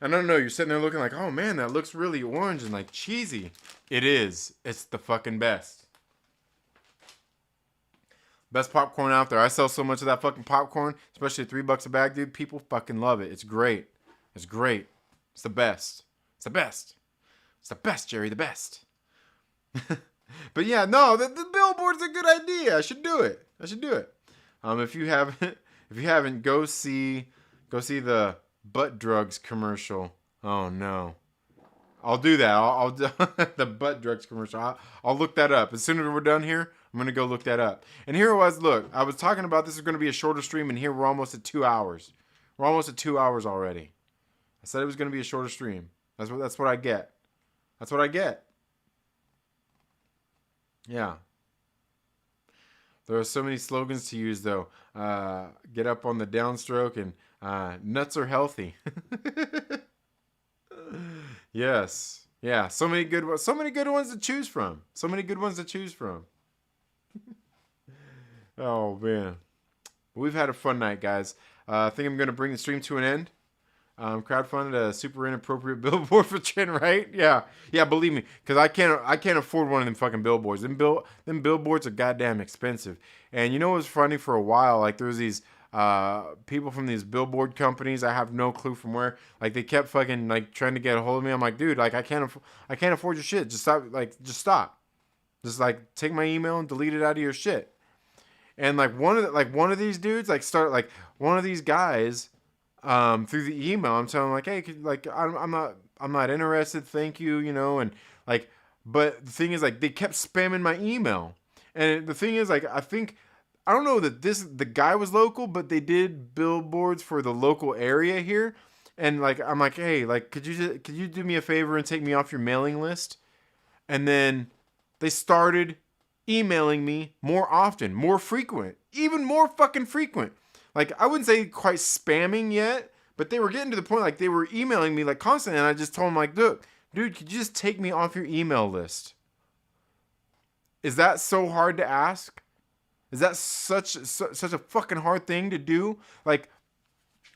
I don't know, you're sitting there looking like, oh man, that looks really orange and like cheesy. It is. It's the fucking best. Best popcorn out there. I sell so much of that fucking popcorn, especially $3 a bag, dude. People fucking love it. It's great. It's great. It's the best. It's the best. It's the best, Jerry. The best. But yeah, no, the billboard's a good idea. I should do it. If you haven't, go see the butt drugs commercial. Oh no, I'll do that. I'll do the butt drugs commercial. I'll look that up as soon as we're done here. I'm gonna go look that up. And here it was. Look, I was talking about this is gonna be a shorter stream, and here we're almost at 2 hours. We're almost at 2 hours already. I said it was going to be a shorter stream. That's what I get. That's what I get. Yeah. There are so many slogans to use, though. Get up on the downstroke and nuts are healthy. Yes. Yeah. So many good ones to choose from. So many good ones to choose from. Oh, man. We've had a fun night, guys. I think I'm going to bring the stream to an end. Crowdfunded a super inappropriate billboard for Chen, right? Yeah, believe me, because I can't afford one of them fucking billboards. Them billboards are goddamn expensive. And you know what's funny? For a while, like there was these people from these billboard companies. I have no clue from where. Like they kept fucking like trying to get a hold of me. I'm like, dude, like I can't afford your shit. Just stop. Like just stop. Just like take my email and delete it out of your shit. And like one of these dudes one of these guys. Through the email, I'm telling him like, hey, I'm not interested. Thank you, and like, but the thing is like they kept spamming my email, and the thing is like I don't know that the guy was local, but they did billboards for the local area here, and like I'm like, hey, like could you do me a favor and take me off your mailing list? And then they started emailing me more often, more frequent, even more fucking frequent. Like, I wouldn't say quite spamming yet, but they were getting to the point, like, they were emailing me, like, constantly, and I just told them, like, look, dude, could you just take me off your email list? Is that so hard to ask? Is that such a fucking hard thing to do? Like,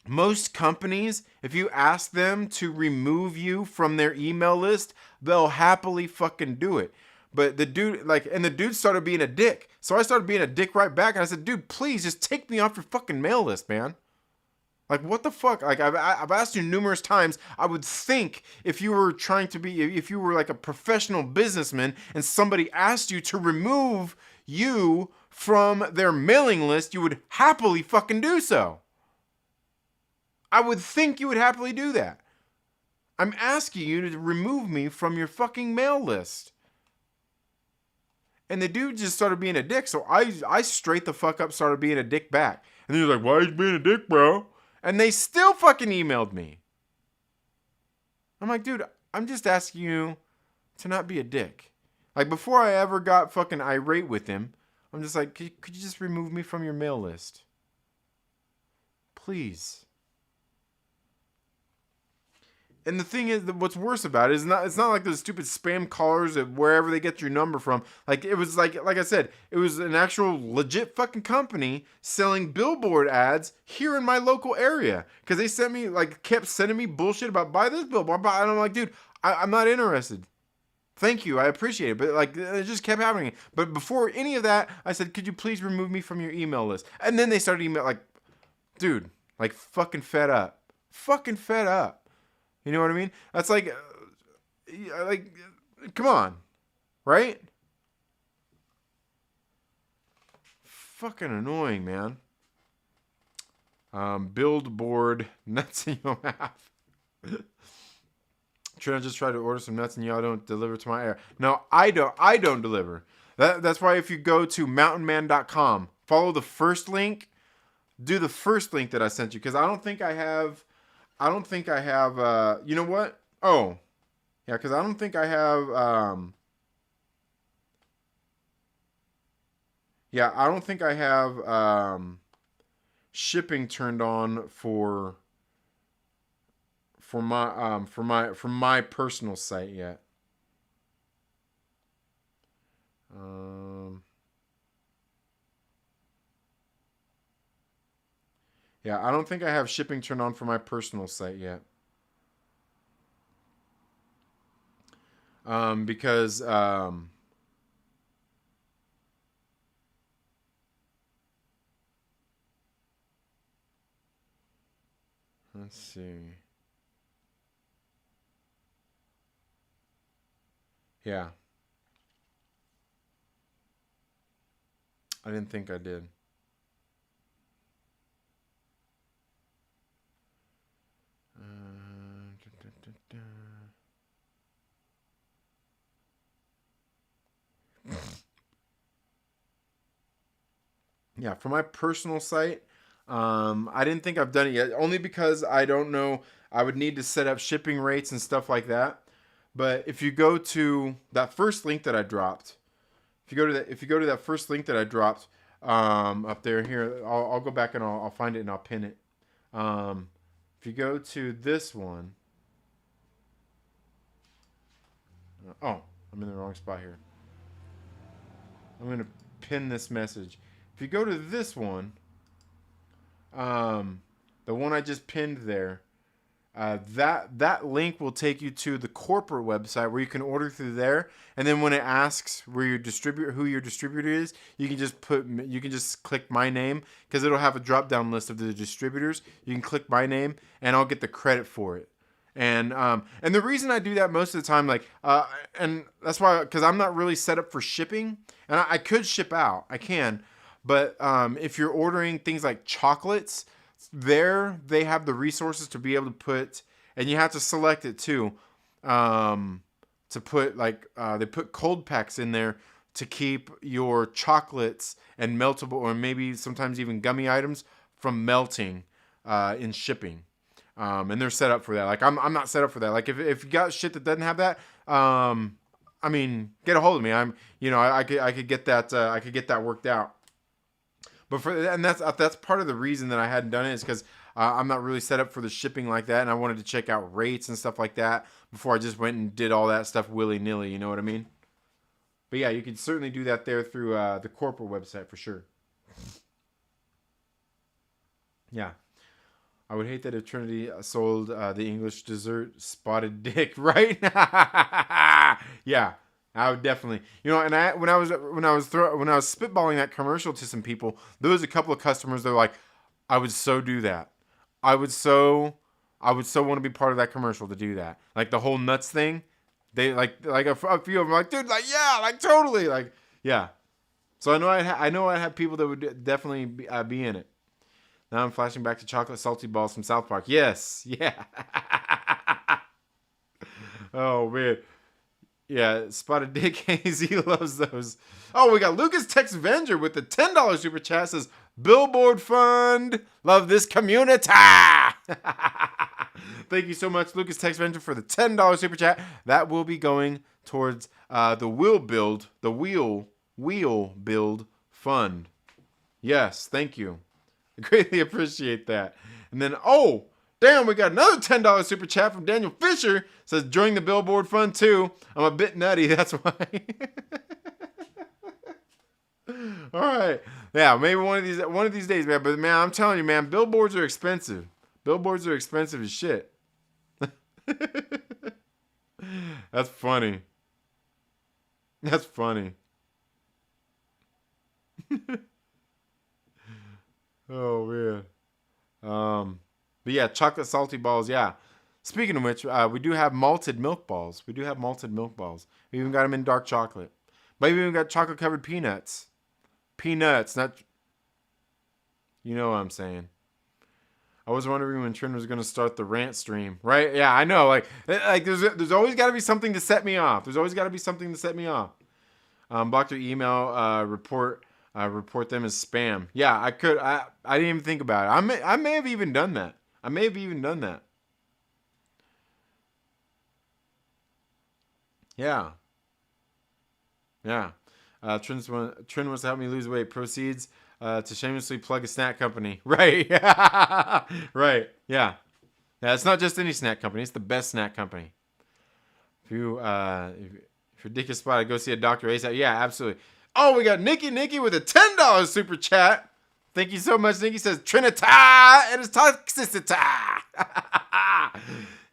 most companies, if you ask them to remove you from their email list, they'll happily fucking do it. But the dude started being a dick. So I started being a dick right back. And I said, dude, please just take me off your fucking mail list, man. Like, what the fuck? Like, I've asked you numerous times. I would think if you were like a professional businessman and somebody asked you to remove you from their mailing list, you would happily fucking do so. I would think you would happily do that. I'm asking you to remove me from your fucking mail list. And the dude just started being a dick. So I straight the fuck up started being a dick back. And he was like, why are you being a dick, bro? And they still fucking emailed me. I'm like, dude, I'm just asking you to not be a dick. Like, before I ever got fucking irate with him, I'm just like, could you just remove me from your mail list? Please. And the thing is, what's worse about it is it's not like those stupid spam callers at wherever they get your number from. Like, it was like I said, it was an actual legit fucking company selling billboard ads here in my local area. Because they kept sending me bullshit about buy this billboard. And I'm like, dude, I'm not interested. Thank you, I appreciate it. But like, it just kept happening. But before any of that, I said, could you please remove me from your email list? And then they started email like, dude, like fucking fed up. Fucking fed up. You know what I mean? That's like, come on, right? Fucking annoying, man. Billboard nuts in your mouth. Trina just tried to order some nuts and y'all don't deliver to my area. No, I don't deliver. That's why if you go to mountainman.com, follow the first link, do the first link that I sent you, because I don't think I have, you know what? Oh, yeah, because I don't think I have, shipping turned on for my personal site yet. Yeah, I don't think I have shipping turned on for my personal site yet. Because let's see. Yeah. I didn't think I did. Yeah, for my personal site, I didn't think I've done it yet, only because I don't know. I would need to set up shipping rates and stuff like that. But if you go to that first link that I dropped, if you go to that first link that I dropped up there, here, I'll go back and I'll find it and I'll pin it. If you go to this one, oh, I'm in the wrong spot here. I'm gonna pin this message. If you go to this one, the one I just pinned there, that link will take you to the corporate website where you can order through there. And then when it asks who your distributor is, you can just click my name, because it'll have a drop down list of the distributors. You can click my name and I'll get the credit for it. And the reason I do that most of the time, and that's why, because I'm not really set up for shipping, and I could ship out, I can, but if you're ordering things like chocolates, they have the resources to be able to put, and you have to select it too, to put they put cold packs in there to keep your chocolates and meltable, or maybe sometimes even gummy items, from melting in shipping. And they're set up for that. Like I'm not set up for that. Like if you got shit that doesn't have that, I mean, get a hold of me. I could get that worked out. But that's part of the reason that I hadn't done it, is because I'm not really set up for the shipping like that, and I wanted to check out rates and stuff like that before I just went and did all that stuff willy-nilly. You know what I mean? But yeah, you can certainly do that there through the corporate website for sure. Yeah. I would hate that if Trinity sold the English dessert spotted dick, right? Yeah, I would definitely. And when I was spitballing that commercial to some people, there was a couple of customers that were like, I would so do that. I would so want to be part of that commercial to do that. Like the whole nuts thing. They like a few of them are like, dude, like, yeah, like totally, like, yeah. So I know I have people that would definitely be in it. Now I'm flashing back to chocolate salty balls from South Park. Yes, yeah. Oh man, yeah. Spotted Dick Hazy loves those. Oh, we got Lucas Texvenger with the $10 super chat. Says Billboard Fund. Love this community. Thank you so much, Lucas Texvenger, for the $10 super chat. That will be going towards the Wheel Build Fund. Yes, thank you. I greatly appreciate that. And then, oh, damn, we got another $10 super chat from Daniel Fisher. Says, join the Billboard Fund too. I'm a bit nutty, that's why. All right. Yeah, maybe one of these days, man. But man, I'm telling you, man, billboards are expensive. Billboards are expensive as shit. That's funny. That's funny. Oh man. But yeah, chocolate salty balls. Yeah. Speaking of which, we do have malted milk balls. We even got them in dark chocolate. But we even got chocolate covered peanuts. Peanuts, not. You know what I'm saying. I was wondering when Trin was going to start the rant stream, right? Yeah, I know. Like there's always got to be something to set me off. Block their email. Report them as spam. Yeah, I could. I didn't even think about it. I may have even done that. Yeah. Yeah. Trin wants to help me lose weight. Proceeds to shamelessly plug a snack company. Right. Right. Yeah. Yeah. It's not just any snack company. It's the best snack company. If you're dick is spotted, go see a doctor ASAP. Yeah, absolutely. Oh, we got Nikki with a $10 super chat. Thank you so much. Nikki says, Trinita and its toxicity.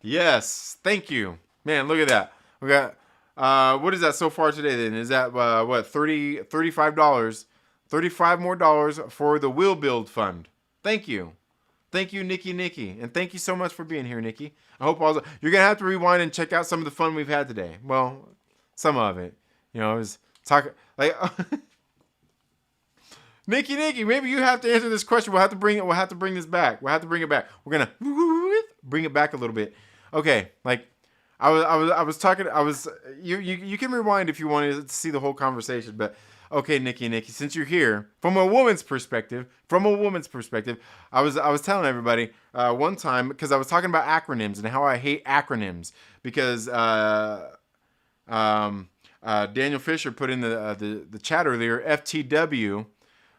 Yes, thank you. Man, look at that. We got, what is that so far today then? Is that, what, $35? $35 more dollars for the Will Build Fund. Thank you. Thank you, Nikki. And thank you so much for being here, Nikki. I hope you're going to have to rewind and check out some of the fun we've had today. Well, some of it. It was talking. Like, Nikki, maybe you have to answer this question. We'll have to bring this back. We're gonna bring it back a little bit. Okay, like I was talking. You can rewind if you want to see the whole conversation. But okay, Nikki, since you're here, from a woman's perspective, I was telling everybody one time, because I was talking about acronyms and how I hate acronyms, because Daniel Fisher put in the chat earlier, FTW.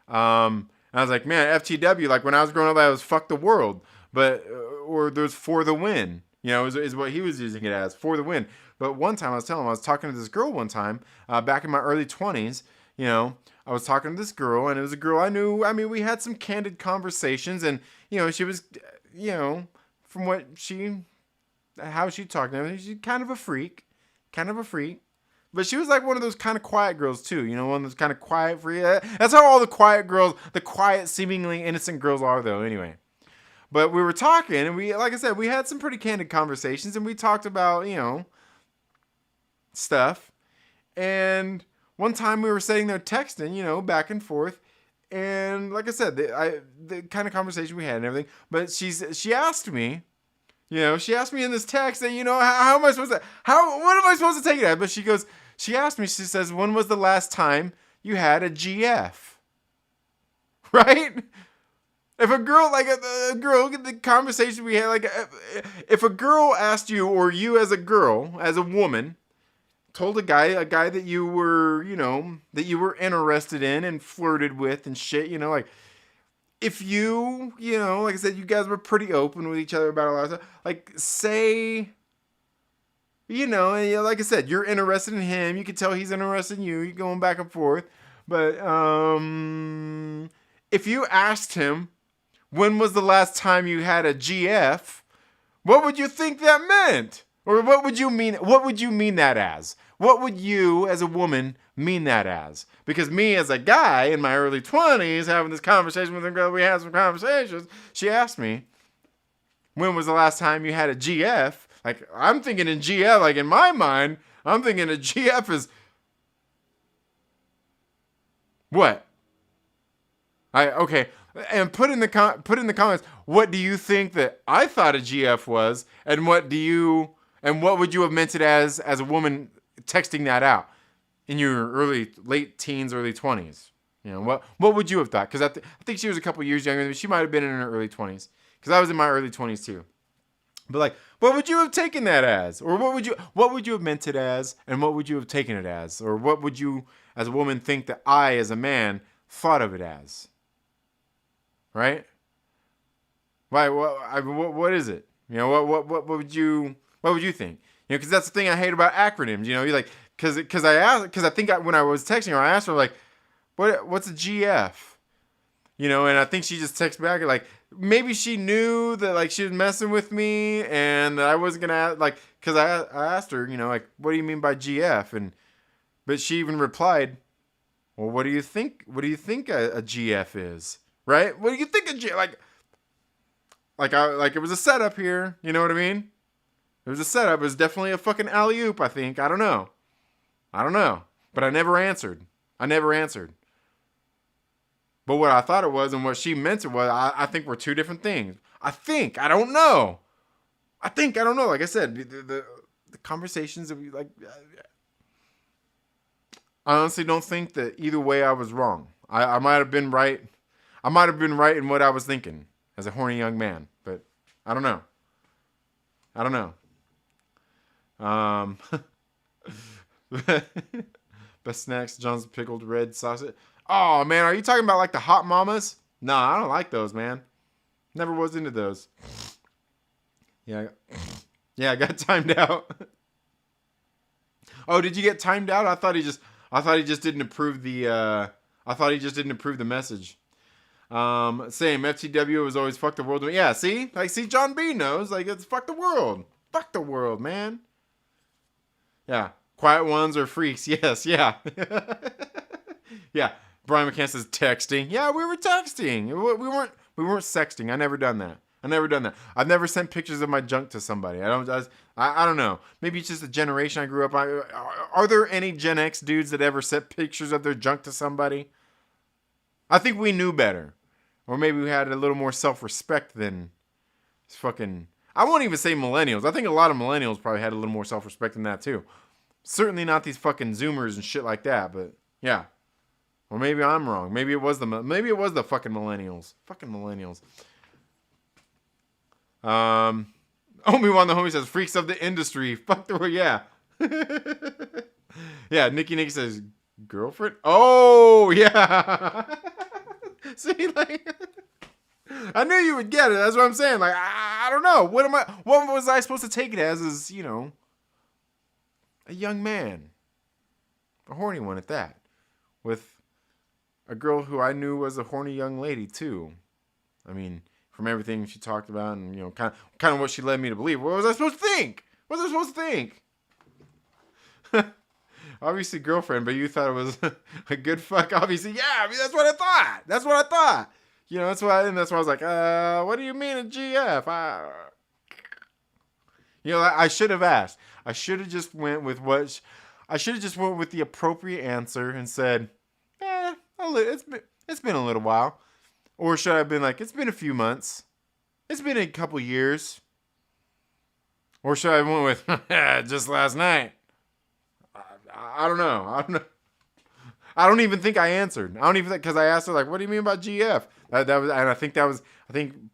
And I was like, man, FTW, like when I was growing up, I was fuck the world. But, or there's for the win, is what he was using it as, for the win. But one time I was talking to this girl one time, back in my early 20s, I was talking to this girl, and it was a girl I knew. I mean, we had some candid conversations, and, she was, from how she talked to me, she's kind of a freak. But she was like one of those kind of quiet girls too, one of those kind of quiet, free. That's how all the quiet, seemingly innocent girls are, though. Anyway, but we were talking, and like I said, we had some pretty candid conversations, and we talked about, stuff. And one time we were sitting there texting, back and forth, and like I said, the kind of conversation we had and everything. But she asked me. She asked me in this text that, how am I supposed to, what am I supposed to take it as? But she asked me, she says, when was the last time you had a GF? Right? If a girl, like a girl, the conversation we had, like, if a girl asked you, or you as a girl, as a woman, told a guy that you were, that you were interested in and flirted with and shit, like, if you, like I said, you guys were pretty open with each other about a lot of stuff. Like, say, and like I said, you're interested in him. You can tell he's interested in you. You're going back and forth. But if you asked him, when was the last time you had a GF, what would you think that meant? Or what would you mean? What would you mean that as? What would you, as a woman, mean that as? Because me, as a guy in my early 20s, having this conversation with a girl, we had some conversations. She asked me, when was the last time you had a GF? Like, I'm thinking in GF, like in my mind, I'm thinking a GF is what? Okay. And put in the comments, what do you think that I thought a GF was, and what would you have meant it as a woman texting that out in your late teens, early 20s? What would you have thought? Because I think she was a couple years younger than me. She might have been in her early 20s, because I was in my early 20s too. But like, what would you have taken that as? Or what would you have meant it as, and what would you have taken it as? Or what would you, as a woman, think that I, as a man, thought of it as? Right? Why? What is it? What would you think? Because that's the thing I hate about acronyms. You're like, because I think when I was texting her, I asked her, like, what's a GF? And I think she just texted back, like, maybe she knew that, like, she was messing with me, and that I wasn't gonna ask, like, because I asked her, like, what do you mean by GF? But she even replied, well, what do you think a GF is? Right? What do you think a GF, like it was a setup here, you know what I mean? It was a setup. It was definitely a fucking alley-oop, I think. I don't know. But I never answered. But what I thought it was and what she meant it was, I think were two different things. I don't know. Like I said, the conversations that we, like, I honestly don't think that either way I was wrong. I might have been right. I might have been right in what I was thinking as a horny young man. But I don't know. Best snacks, John's pickled red sausage. Oh man, are you talking about like the hot mamas? Nah, I don't like those, man. Never was into those. Yeah, I got timed out. Oh, did you get timed out? I thought he just didn't approve the message. Same, FTW was always fuck the world. Yeah, see? Like, see, John B knows. Like, it's fuck the world. Fuck the world, man. Yeah. Quiet ones are freaks. Yes, yeah. Yeah. Brian Mccann says texting. Yeah, we were texting. We weren't sexting. I never done that. I've never sent pictures of my junk to somebody. I don't know. Maybe it's just the generation I grew up on. Are there any Gen X dudes that ever sent pictures of their junk to somebody? I think we knew better. Or maybe we had a little more self-respect than fucking... I won't even say millennials. I think a lot of millennials probably had a little more self-respect than that too. Certainly not these fucking Zoomers and shit like that, but yeah. Or maybe I'm wrong. Maybe it was the fucking millennials. Fucking millennials. Obi-Wan the homie says freaks of the industry. Fuck the yeah. Yeah, Nikki says girlfriend. Oh yeah. See, like I knew you would get it. That's what I'm saying. Like I don't know. What was I supposed to take it as? Is a young man, a horny one at that, with a girl who I knew was a horny young lady too. I mean, from everything she talked about, and kind of what she led me to believe. What was I supposed to think? What was I supposed to think? Obviously, girlfriend, but you thought it was a good fuck. Obviously, yeah. I mean, that's what I thought. That's what I thought. That's why I was like, what do you mean a GF? I should have asked. I should have just went with the appropriate answer and said, it's been a little while. Or should I have been like, it's been a few months. It's been a couple years. Or should I have went with, just last night? I don't know. I don't even think I answered. I don't even think, because I asked her, like, what do you mean about GF? That was, and I think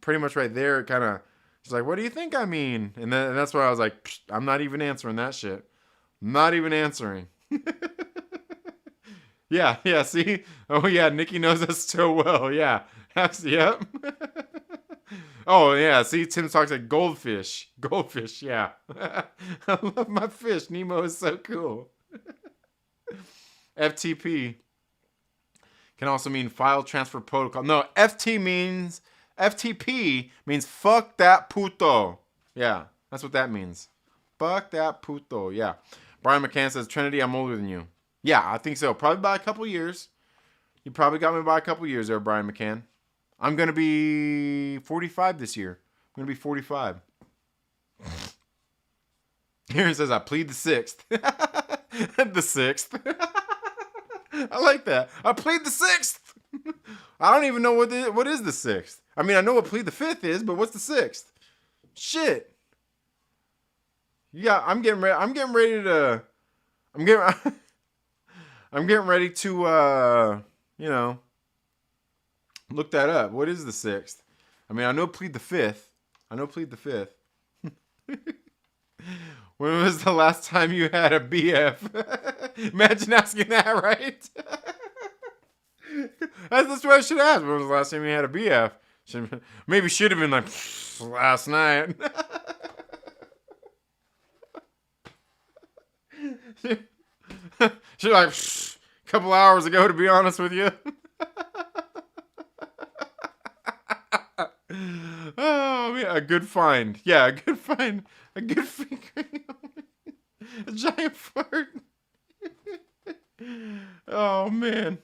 pretty much right there, it kind of, she's like, what do you think I mean? And that's why I was like, I'm not even answering that shit. I'm not even answering. Yeah, see? Oh, yeah, Nikki knows us so well. Yeah. Yep. Oh, yeah, see? Tim talks like goldfish. Goldfish, yeah. I love my fish. Nemo is so cool. FTP can also mean file transfer protocol. No, FTP means fuck that puto. Yeah, that's what that means. Fuck that puto. Yeah. Brian Mccann says, Trinity, I'm older than you. Yeah, I think so. Probably by a couple years. You probably got me by a couple years there, Brian McCann. I'm going to be 45 this year. I'm going to be 45. Here it says, I plead the 6th. The 6th. I like that. I plead the 6th. I don't even know what is the 6th. I mean, I know what plead the 5th is, but what's the 6th? Shit. Yeah, I'm getting ready to look that up. What is the 6th? I mean, I know plead the 5th. When was the last time you had a BF? Imagine asking that, right? That's what I should ask. When was the last time you had a BF? Maybe should have been like, last night. Should like, a couple hours ago, to be honest with you. Oh, man, a good find. Yeah, a good find. A good fingering. A giant fart. Oh, man.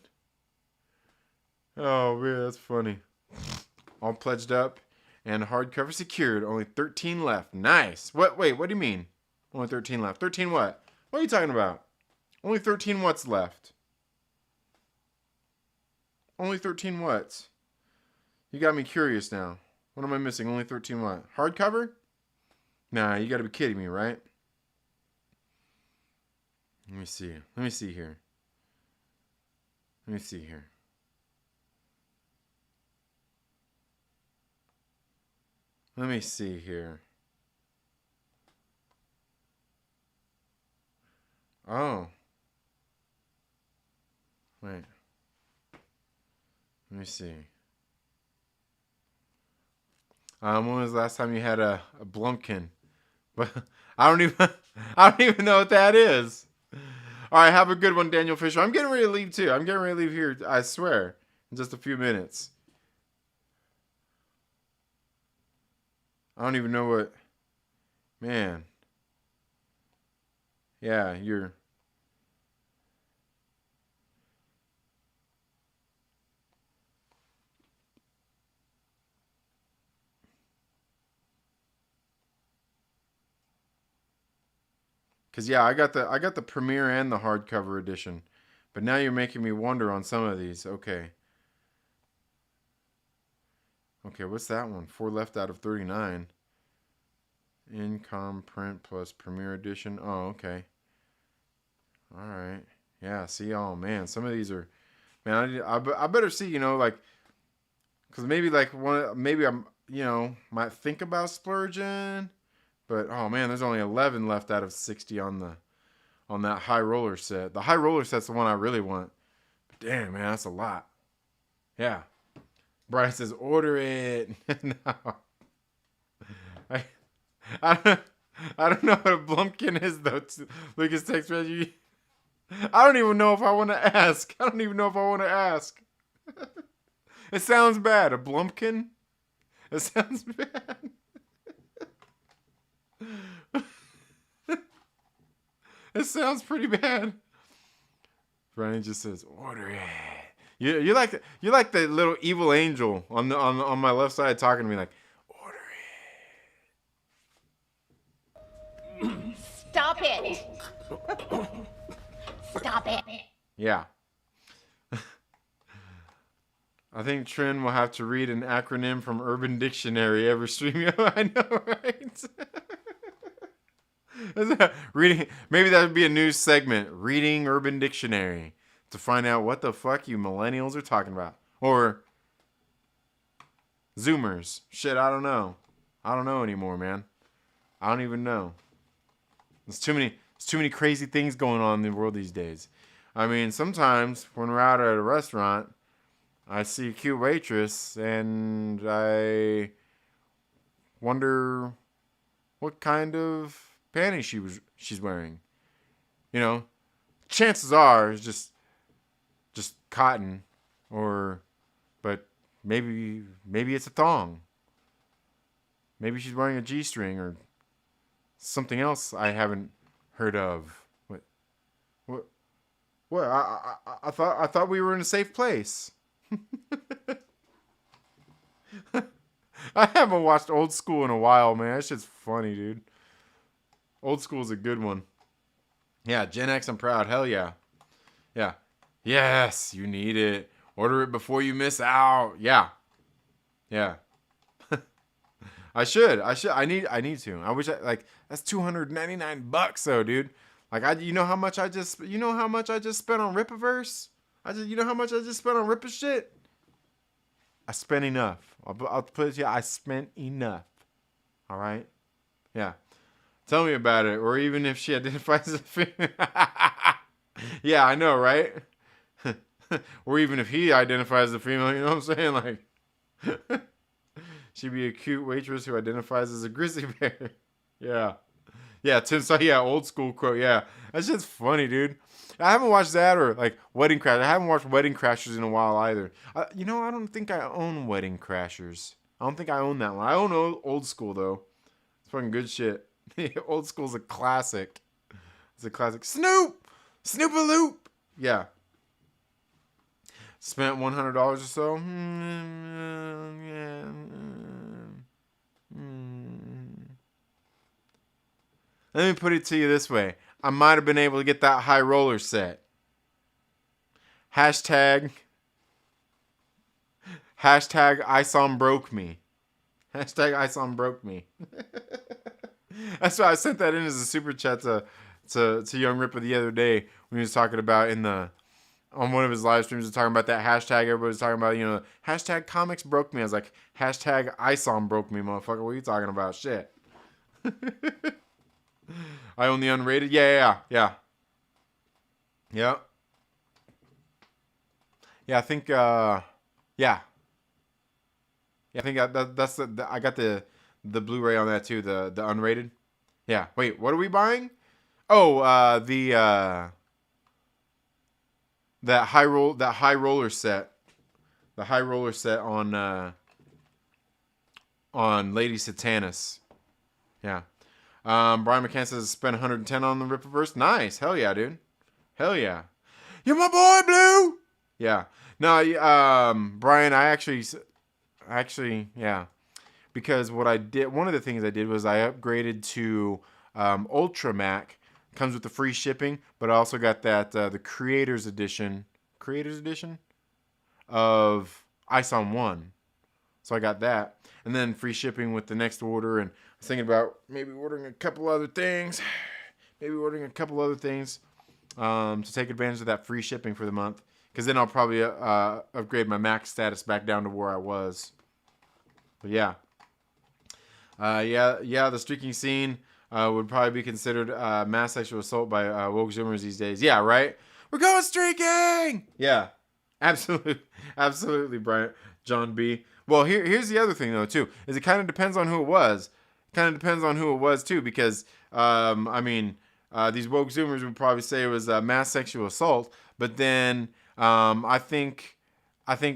Oh, man, that's funny. All pledged up and hardcover secured. Only 13 left. Nice. Wait, what do you mean? Only 13 left. 13 what? What are you talking about? Only 13 what's left? Only 13 what's? You got me curious now. What am I missing? Only 13 what? Hardcover? Nah, you gotta be kidding me, right? Let me see here. Let me see here. Oh. Wait. Let me see. When was the last time you had a Blumpkin? But I don't even know what that is. All right, have a good one, Daniel Fisher. I'm getting ready to leave too. I'm getting ready to leave here, I swear, in just a few minutes. I don't even know what. Man. Yeah, you're. Cause yeah, I got the premiere and the hardcover edition, but now you're making me wonder on some of these. Okay, what's that one? 4 left out of 39. Incom print plus premiere edition. Oh, okay. All right. Yeah. See, oh man, some of these are. Man, I better see, you know, like, because maybe like maybe I'm, you know, might think about splurging, but oh man, there's only 11 left out of 60 on that high roller set. The high roller set's the one I really want. But damn, man, that's a lot. Yeah. Brian says, order it. No. I, I, I don't know what a Blumpkin is, though. Lucas Texvenger. I don't even know if I want to ask. I don't even know if I want to ask. It sounds bad. A Blumpkin? It sounds bad. It sounds pretty bad. Brian just says, order it. You're like the little evil angel on my left side talking to me like, order it. Stop it. Stop it. Yeah. I think Trin will have to read an acronym from Urban Dictionary every stream. I know, right? Reading, maybe that would be a new segment, Reading Urban Dictionary, to find out what the fuck you millennials are talking about. Or Zoomers. Shit, I don't know. I don't know anymore, man. I don't even know. There's too many crazy things going on in the world these days. I mean, sometimes when we're out at a restaurant, I see a cute waitress and I wonder what kind of panties she's wearing. You know, chances are it's just cotton, but maybe it's a thong. Maybe she's wearing a G-string or something else I haven't heard of. What? I thought we were in a safe place. I haven't watched Old School in a while, man. That shit's funny, dude. Old School is a good one. Yeah, Gen X, I'm proud. Hell yeah. Yeah. Yes, you need it. Order it before you miss out. Yeah. Yeah. I need to. I wish that's $299 though, dude. Like you know how much I just spent on Rippaverse? You know how much I just spent on Rippa shit? I spent enough. I'll put it to you, I spent enough. All right? Yeah. Tell me about it. Or even if she identifies as a female. Yeah, I know, right? Or even if he identifies as a female, you know what I'm saying? Like, she'd be a cute waitress who identifies as a grizzly bear. Yeah. Yeah, Tim saw, yeah, Old School quote. Yeah. That shit's funny, dude. I haven't watched that or like Wedding Crashers. I haven't watched Wedding Crashers in a while either. You know, I don't think I own Wedding Crashers. I don't think I own that one. I own Old School though. It's fucking good shit. Old School's a classic. It's a classic. Snoop-a-loop. Yeah. Spent $100 or so. Let me put it to you this way. I might have been able to get that high roller set. Hashtag ISOM broke me. Hashtag ISOM broke me. That's why I sent that in as a super chat to Young Ripper the other day when he was talking about on one of his live streams, talking about that hashtag everybody's talking about, you know, hashtag comics broke me. I was like, hashtag ISOM broke me, motherfucker. What are you talking about? Shit. I own the unrated. Yeah. Yeah, I think I think that's I got the Blu-ray on that too, the unrated. Yeah. Wait, what are we buying? Oh, that high roller set. The high roller set on Lady Satanas. Yeah. Brian Mccann says spend 110 on the Rippaverse. Nice. Hell yeah, dude. Hell yeah. You're my boy, Blue. Yeah. No, Brian, I actually, yeah. Because what I did, one of the things I did was I upgraded to Ultra Mac. Comes with the free shipping, but I also got that the Creators Edition of ISOM 1. So I got that. And then free shipping with the next order. And I was thinking about maybe ordering a couple other things. To take advantage of that free shipping for the month. because then I'll probably upgrade my max status back down to where I was. But yeah. The streaking scene would probably be considered mass sexual assault by woke Zoomers these days. Yeah, right? We're going streaking! Yeah. Absolutely, Brian. John B. Well, here's the other thing, though, too, is it kind of depends on who it was. Too, because, these woke Zoomers would probably say it was mass sexual assault, but then I think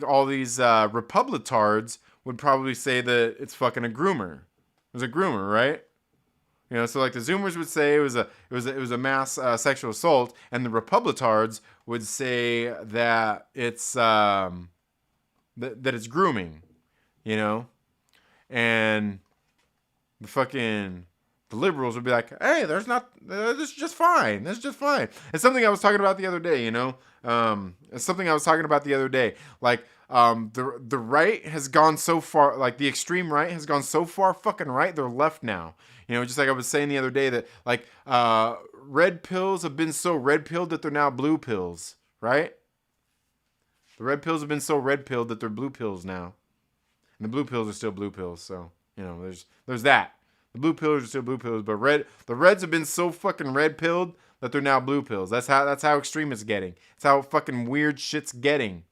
all these Republitards would probably say that it's fucking a groomer. It was a groomer, right? You know, so like the Zoomers would say it was a mass sexual assault, and the Republitards would say that it's that it's grooming, you know, and the liberals would be like, hey, this is just fine. This is just fine. It's something I was talking about the other day, you know. Like the right has gone so far, like the extreme right has gone so far fucking right, they're left now. You know, just like I was saying the other day that like red pills have been so red pilled that they're now blue pills, right? The red pills have been so red pilled that they're blue pills now. And the blue pills are still blue pills, so, you know, there's that. The blue pills are still blue pills, but the reds have been so fucking red pilled that they're now blue pills. That's how extreme it's getting. It's how fucking weird shit's getting.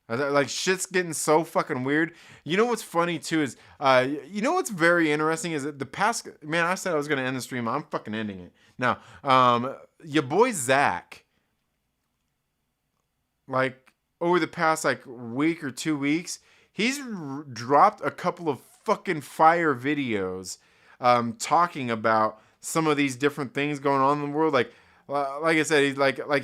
Like, shit's getting so fucking weird. You know what's funny, too, is, you know what's very interesting is that the past, man, I said I was going to end the stream. I'm fucking ending it. Now, your boy Zach, like, over the past, like, week or 2 weeks, he's dropped a couple of fucking fire videos, talking about some of these different things going on in the world. Like I said,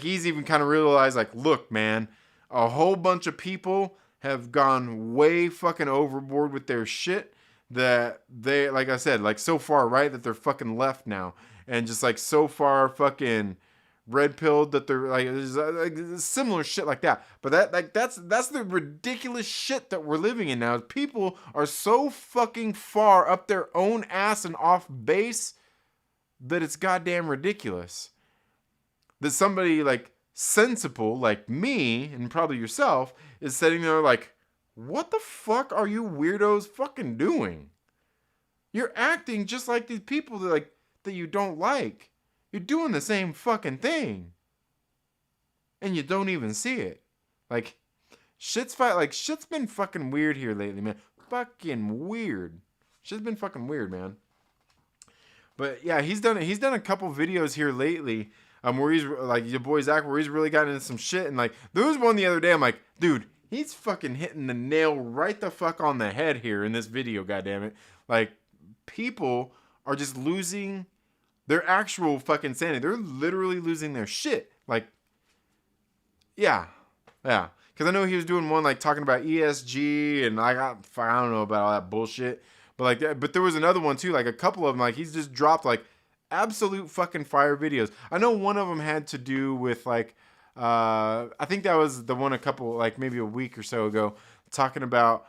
he's even kind of realized, like, look, man, a whole bunch of people have gone way fucking overboard with their shit that they, like I said, like so far right that they're fucking left now, and just like so far fucking red pilled that they're like similar shit like that. But that's the ridiculous shit that we're living in now. People are so fucking far up their own ass and off base that it's goddamn ridiculous. That somebody like sensible like me and probably yourself is sitting there like, what the fuck are you weirdos fucking doing? You're acting just like these people that you don't like. You're doing the same fucking thing. And you don't even see it. Like, shit's been fucking weird here lately, man. Fucking weird. Shit's been fucking weird, man. But yeah, he's done a couple videos here lately, where he's like your boy Zach, where he's really gotten into some shit. And like, there was one the other day, I'm like, dude, he's fucking hitting the nail right the fuck on the head here in this video, goddammit. Like, people are just losing their actual fucking sanity. They're literally losing their shit. Like, yeah. Because I know he was doing one like talking about ESG, and I don't know about all that bullshit. But there was another one too, like a couple of them. Like, he's just dropped like absolute fucking fire videos. I know one of them had to do with like, I think that was the one a couple, like maybe a week or so ago, talking about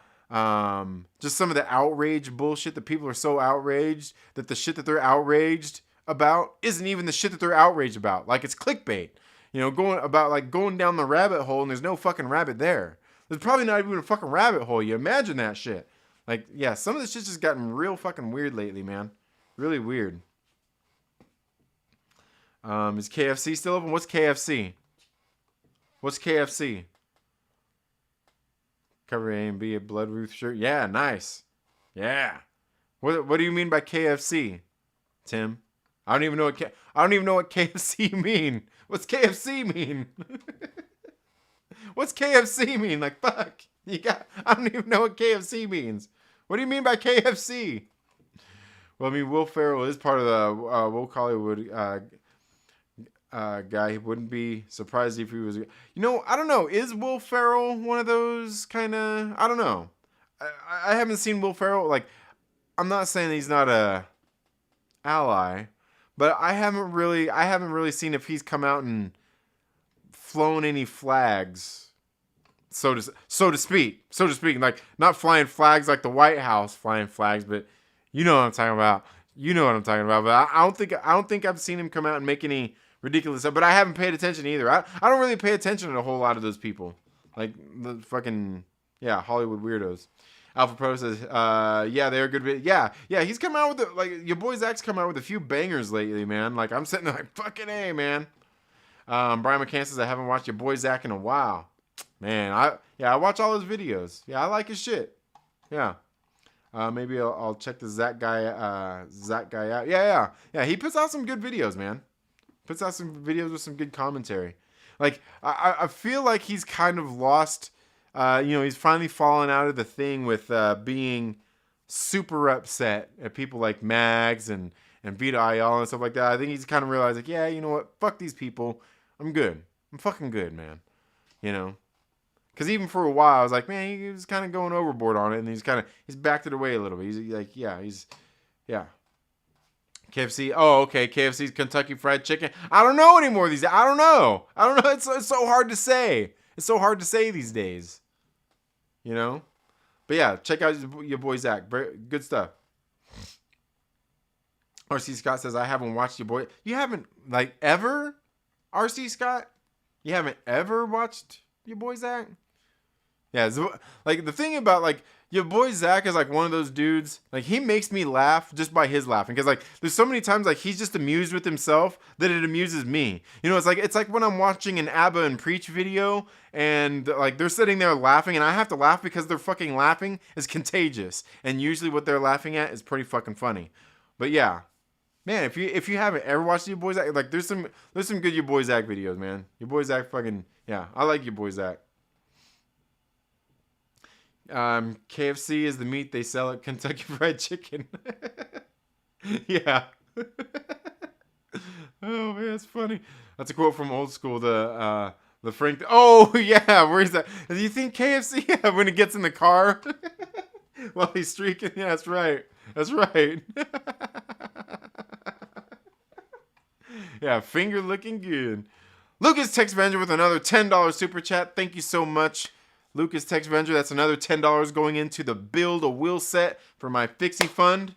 just some of the outrage bullshit that people are so outraged that the shit that they're outraged about isn't even the shit that they're outraged about. Like, it's clickbait. You know, going down the rabbit hole and there's no fucking rabbit there. There's probably not even a fucking rabbit hole. You imagine that shit. Like, yeah, some of this shit's just gotten real fucking weird lately, man. Really weird. Is KFC still open? What's KFC? Cover A and B a Blood Ruth shirt. Yeah, nice. Yeah. What do you mean by KFC, Tim? I don't even know what KFC mean. What's KFC mean? What's KFC mean? Like, fuck. I don't even know what KFC means. What do you mean by KFC? Well, I mean, Will Ferrell is part of the woke Hollywood guy. He wouldn't be surprised if he was. You know, I don't know. Is Will Ferrell one of those kind of? I don't know. I haven't seen Will Ferrell. Like, I'm not saying he's not a ally, but I haven't really seen if he's come out and flown any flags. So to speak, like not flying flags like the White House flying flags, but you know what I'm talking about. But I don't think I've seen him come out and make any ridiculous stuff. But I haven't paid attention either. I don't really pay attention to a whole lot of those people. Like the fucking, yeah, Hollywood weirdos. Alpha Pro says, yeah, they're good. Yeah, he's come out with, like, your boy Zach's come out with a few bangers lately, man. Like, I'm sitting there like, fucking A, man. Brian Mccann says, I haven't watched your boy Zach in a while. Man, I watch all his videos. Yeah, I like his shit. Yeah. Maybe I'll check the Zach guy out. Yeah. He puts out some good videos, man. Puts out some videos with some good commentary. Like, I feel like he's kind of lost, he's finally fallen out of the thing with being super upset at people like Mags and Veedo IL and stuff like that. I think he's kind of realized, like, yeah, you know what? Fuck these people. I'm good. I'm fucking good, man. You know? Because even for a while, I was like, man, he was kind of going overboard on it, and he's backed it away a little bit. He's like, yeah. KFC. Oh, okay. KFC's Kentucky Fried Chicken. I don't know anymore these days. I don't know. It's so hard to say. It's so hard to say these days. You know? But yeah, check out your boy Zach. Good stuff. RC Scott says, I haven't watched your boy. You haven't, like, ever? RC Scott? You haven't ever watched your boy Zach? Yeah, like, the thing about, like, your boy Zach is, like, one of those dudes, like, he makes me laugh just by his laughing, because, like, there's so many times, like, he's just amused with himself that it amuses me. You know, it's like when I'm watching an ABBA and Preach video, and, like, they're sitting there laughing, and I have to laugh because they're fucking laughing is contagious, and usually what they're laughing at is pretty fucking funny. But, yeah. Man, if you haven't ever watched your boy Zach, like, there's some good your boy Zach videos, man. Your boy Zach fucking, yeah, I like your boy Zach. KFC is the meat they sell at Kentucky Fried Chicken. Yeah. Oh man, that's funny. That's a quote from Old School. The Frank. Oh yeah, where's that? Do you think KFC? Yeah, when he gets in the car while he's streaking. Yeah, that's right. That's right. Yeah, finger looking good. Lucas Texvenger with another $10 super chat. Thank you so much. Lucas Texvenger, that's another $10 going into the Build a Will set for my Fixie Fund.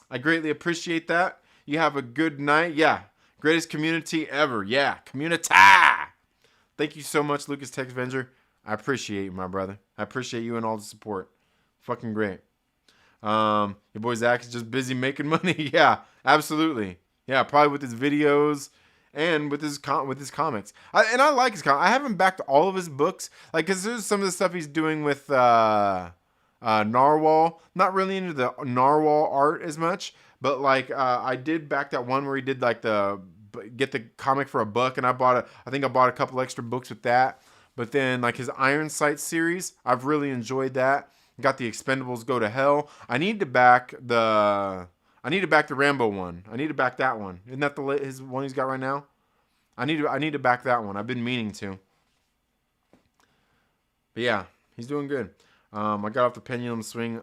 I greatly appreciate that. You have a good night. Yeah, greatest community ever. Yeah, community. Thank you so much, Lucas Texvenger. I appreciate you, my brother. I appreciate you and all the support. Fucking great. Your boy Zach is just busy making money. Yeah, absolutely. Yeah, probably with his videos. And with his comics, I like his comics. I haven't backed all of his books, like, because there's some of the stuff he's doing with Narwhal. Not really into the Narwhal art as much, but like I did back that one where he did like get the comic for $1, and I think I bought a couple extra books with that. But then like his Iron Sight series, I've really enjoyed that. Got the Expendables Go to Hell. I need to back the Rambo one. I need to back that one. Isn't that his one he's got right now? I need to back that one. I've been meaning to. But yeah, he's doing good. I got off the pendulum swing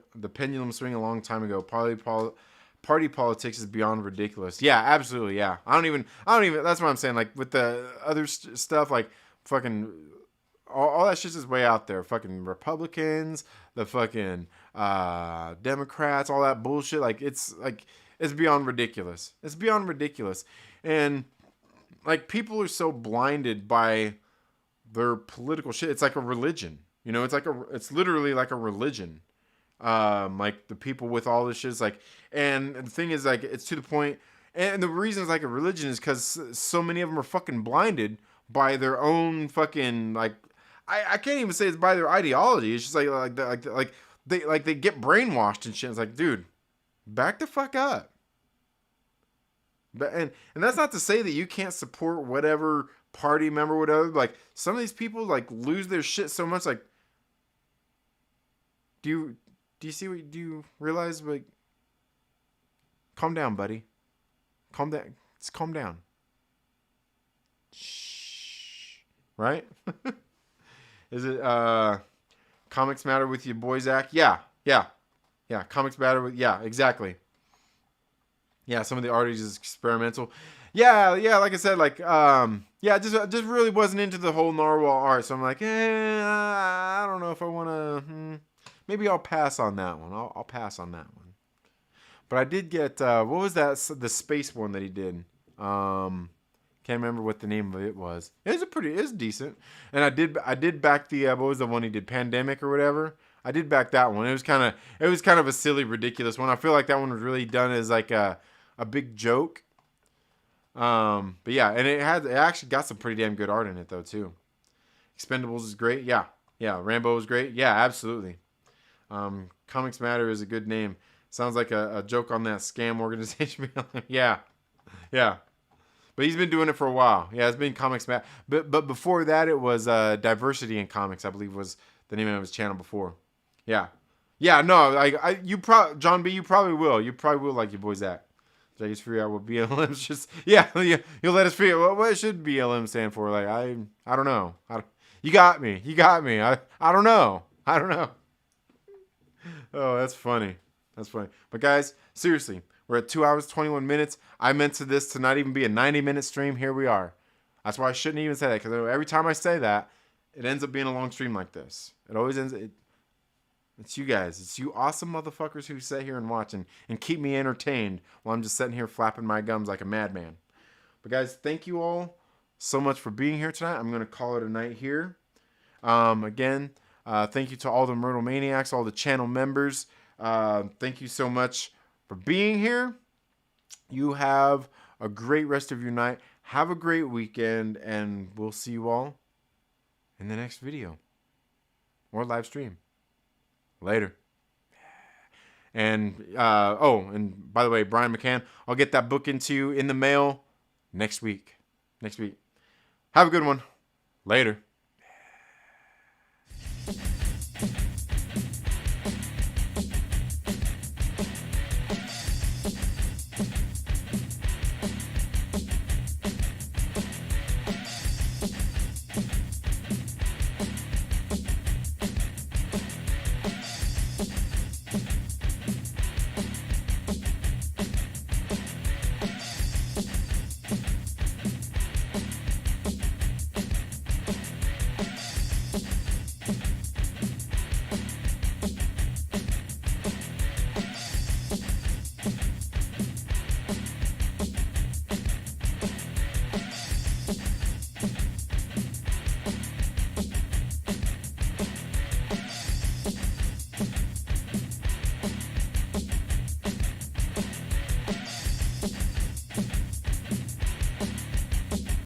a long time ago. Party politics is beyond ridiculous. Yeah, absolutely. Yeah, I don't even. That's what I'm saying. Like with the other stuff, like fucking. All that shit's just way out there. Fucking Republicans, the fucking Democrats, all that bullshit. Like it's beyond ridiculous. It's beyond ridiculous. And like people are so blinded by their political shit. It's like a religion. You know, it's literally like a religion. Like the people with all this shit is like, and the thing is like it's to the point. And the reason it's like a religion is because so many of them are fucking blinded by their own fucking like. I can't even say it's by their ideology. It's just like they get brainwashed and shit. It's like, dude, back the fuck up. But and that's not to say that you can't support whatever party member, whatever. Like some of these people like lose their shit so much. Like, do you realize like, calm down, buddy. Calm down. Just calm down. Shh. Right. Is it Comics Matter with your boy Zach? Yeah. Comics Matter with exactly. Yeah, some of the art is experimental. Yeah. Like I said, like just really wasn't into the whole Narwhal art. So I'm like, I don't know if I want to. Maybe I'll pass on that one. I'll pass on that one. But I did get what was that? The space one that he did. Can't remember what the name of it was. It's decent. And I did back the what was the one he did, Pandemic or whatever. I did back that one. It was kind of a silly, ridiculous one. I feel like that one was really done as like a big joke. But yeah, and it actually got some pretty damn good art in it though too. Expendables is great. Yeah. Rambo is great. Yeah, absolutely. Comics Matter is a good name. Sounds like a joke on that scam organization. Yeah. But he's been doing it for a while. Yeah, it's been Comics Matter. But before that, it was Diversity in Comics, I believe was the name of his channel before. Yeah. No, John B, you probably will. You probably will like your boy Zach. Did I just figure out what BLM's just? Yeah, you'll let us figure out what should BLM stand for. Like I don't know. You got me. I don't know. Oh, that's funny. But guys, seriously, we're at 2 hours 21 minutes. I meant this to not even be a 90-minute stream. Here we are. That's why I shouldn't even say that, because every time I say that, it ends up being a long stream like this. It always ends. It's you guys. It's you awesome motherfuckers who sit here and watch and keep me entertained while I'm just sitting here flapping my gums like a madman. But guys, thank you all so much for being here tonight. I'm going to call it a night here. Again, thank you to all the Myrtle Maniacs, all the channel members. Thank you so much for being here. You have a great rest of your night. Have a great weekend, and we'll see you all in the next video or live stream. Later. And and by the way, Brian Mccann, I'll get that book into you in the mail next week. Have a good one. Later.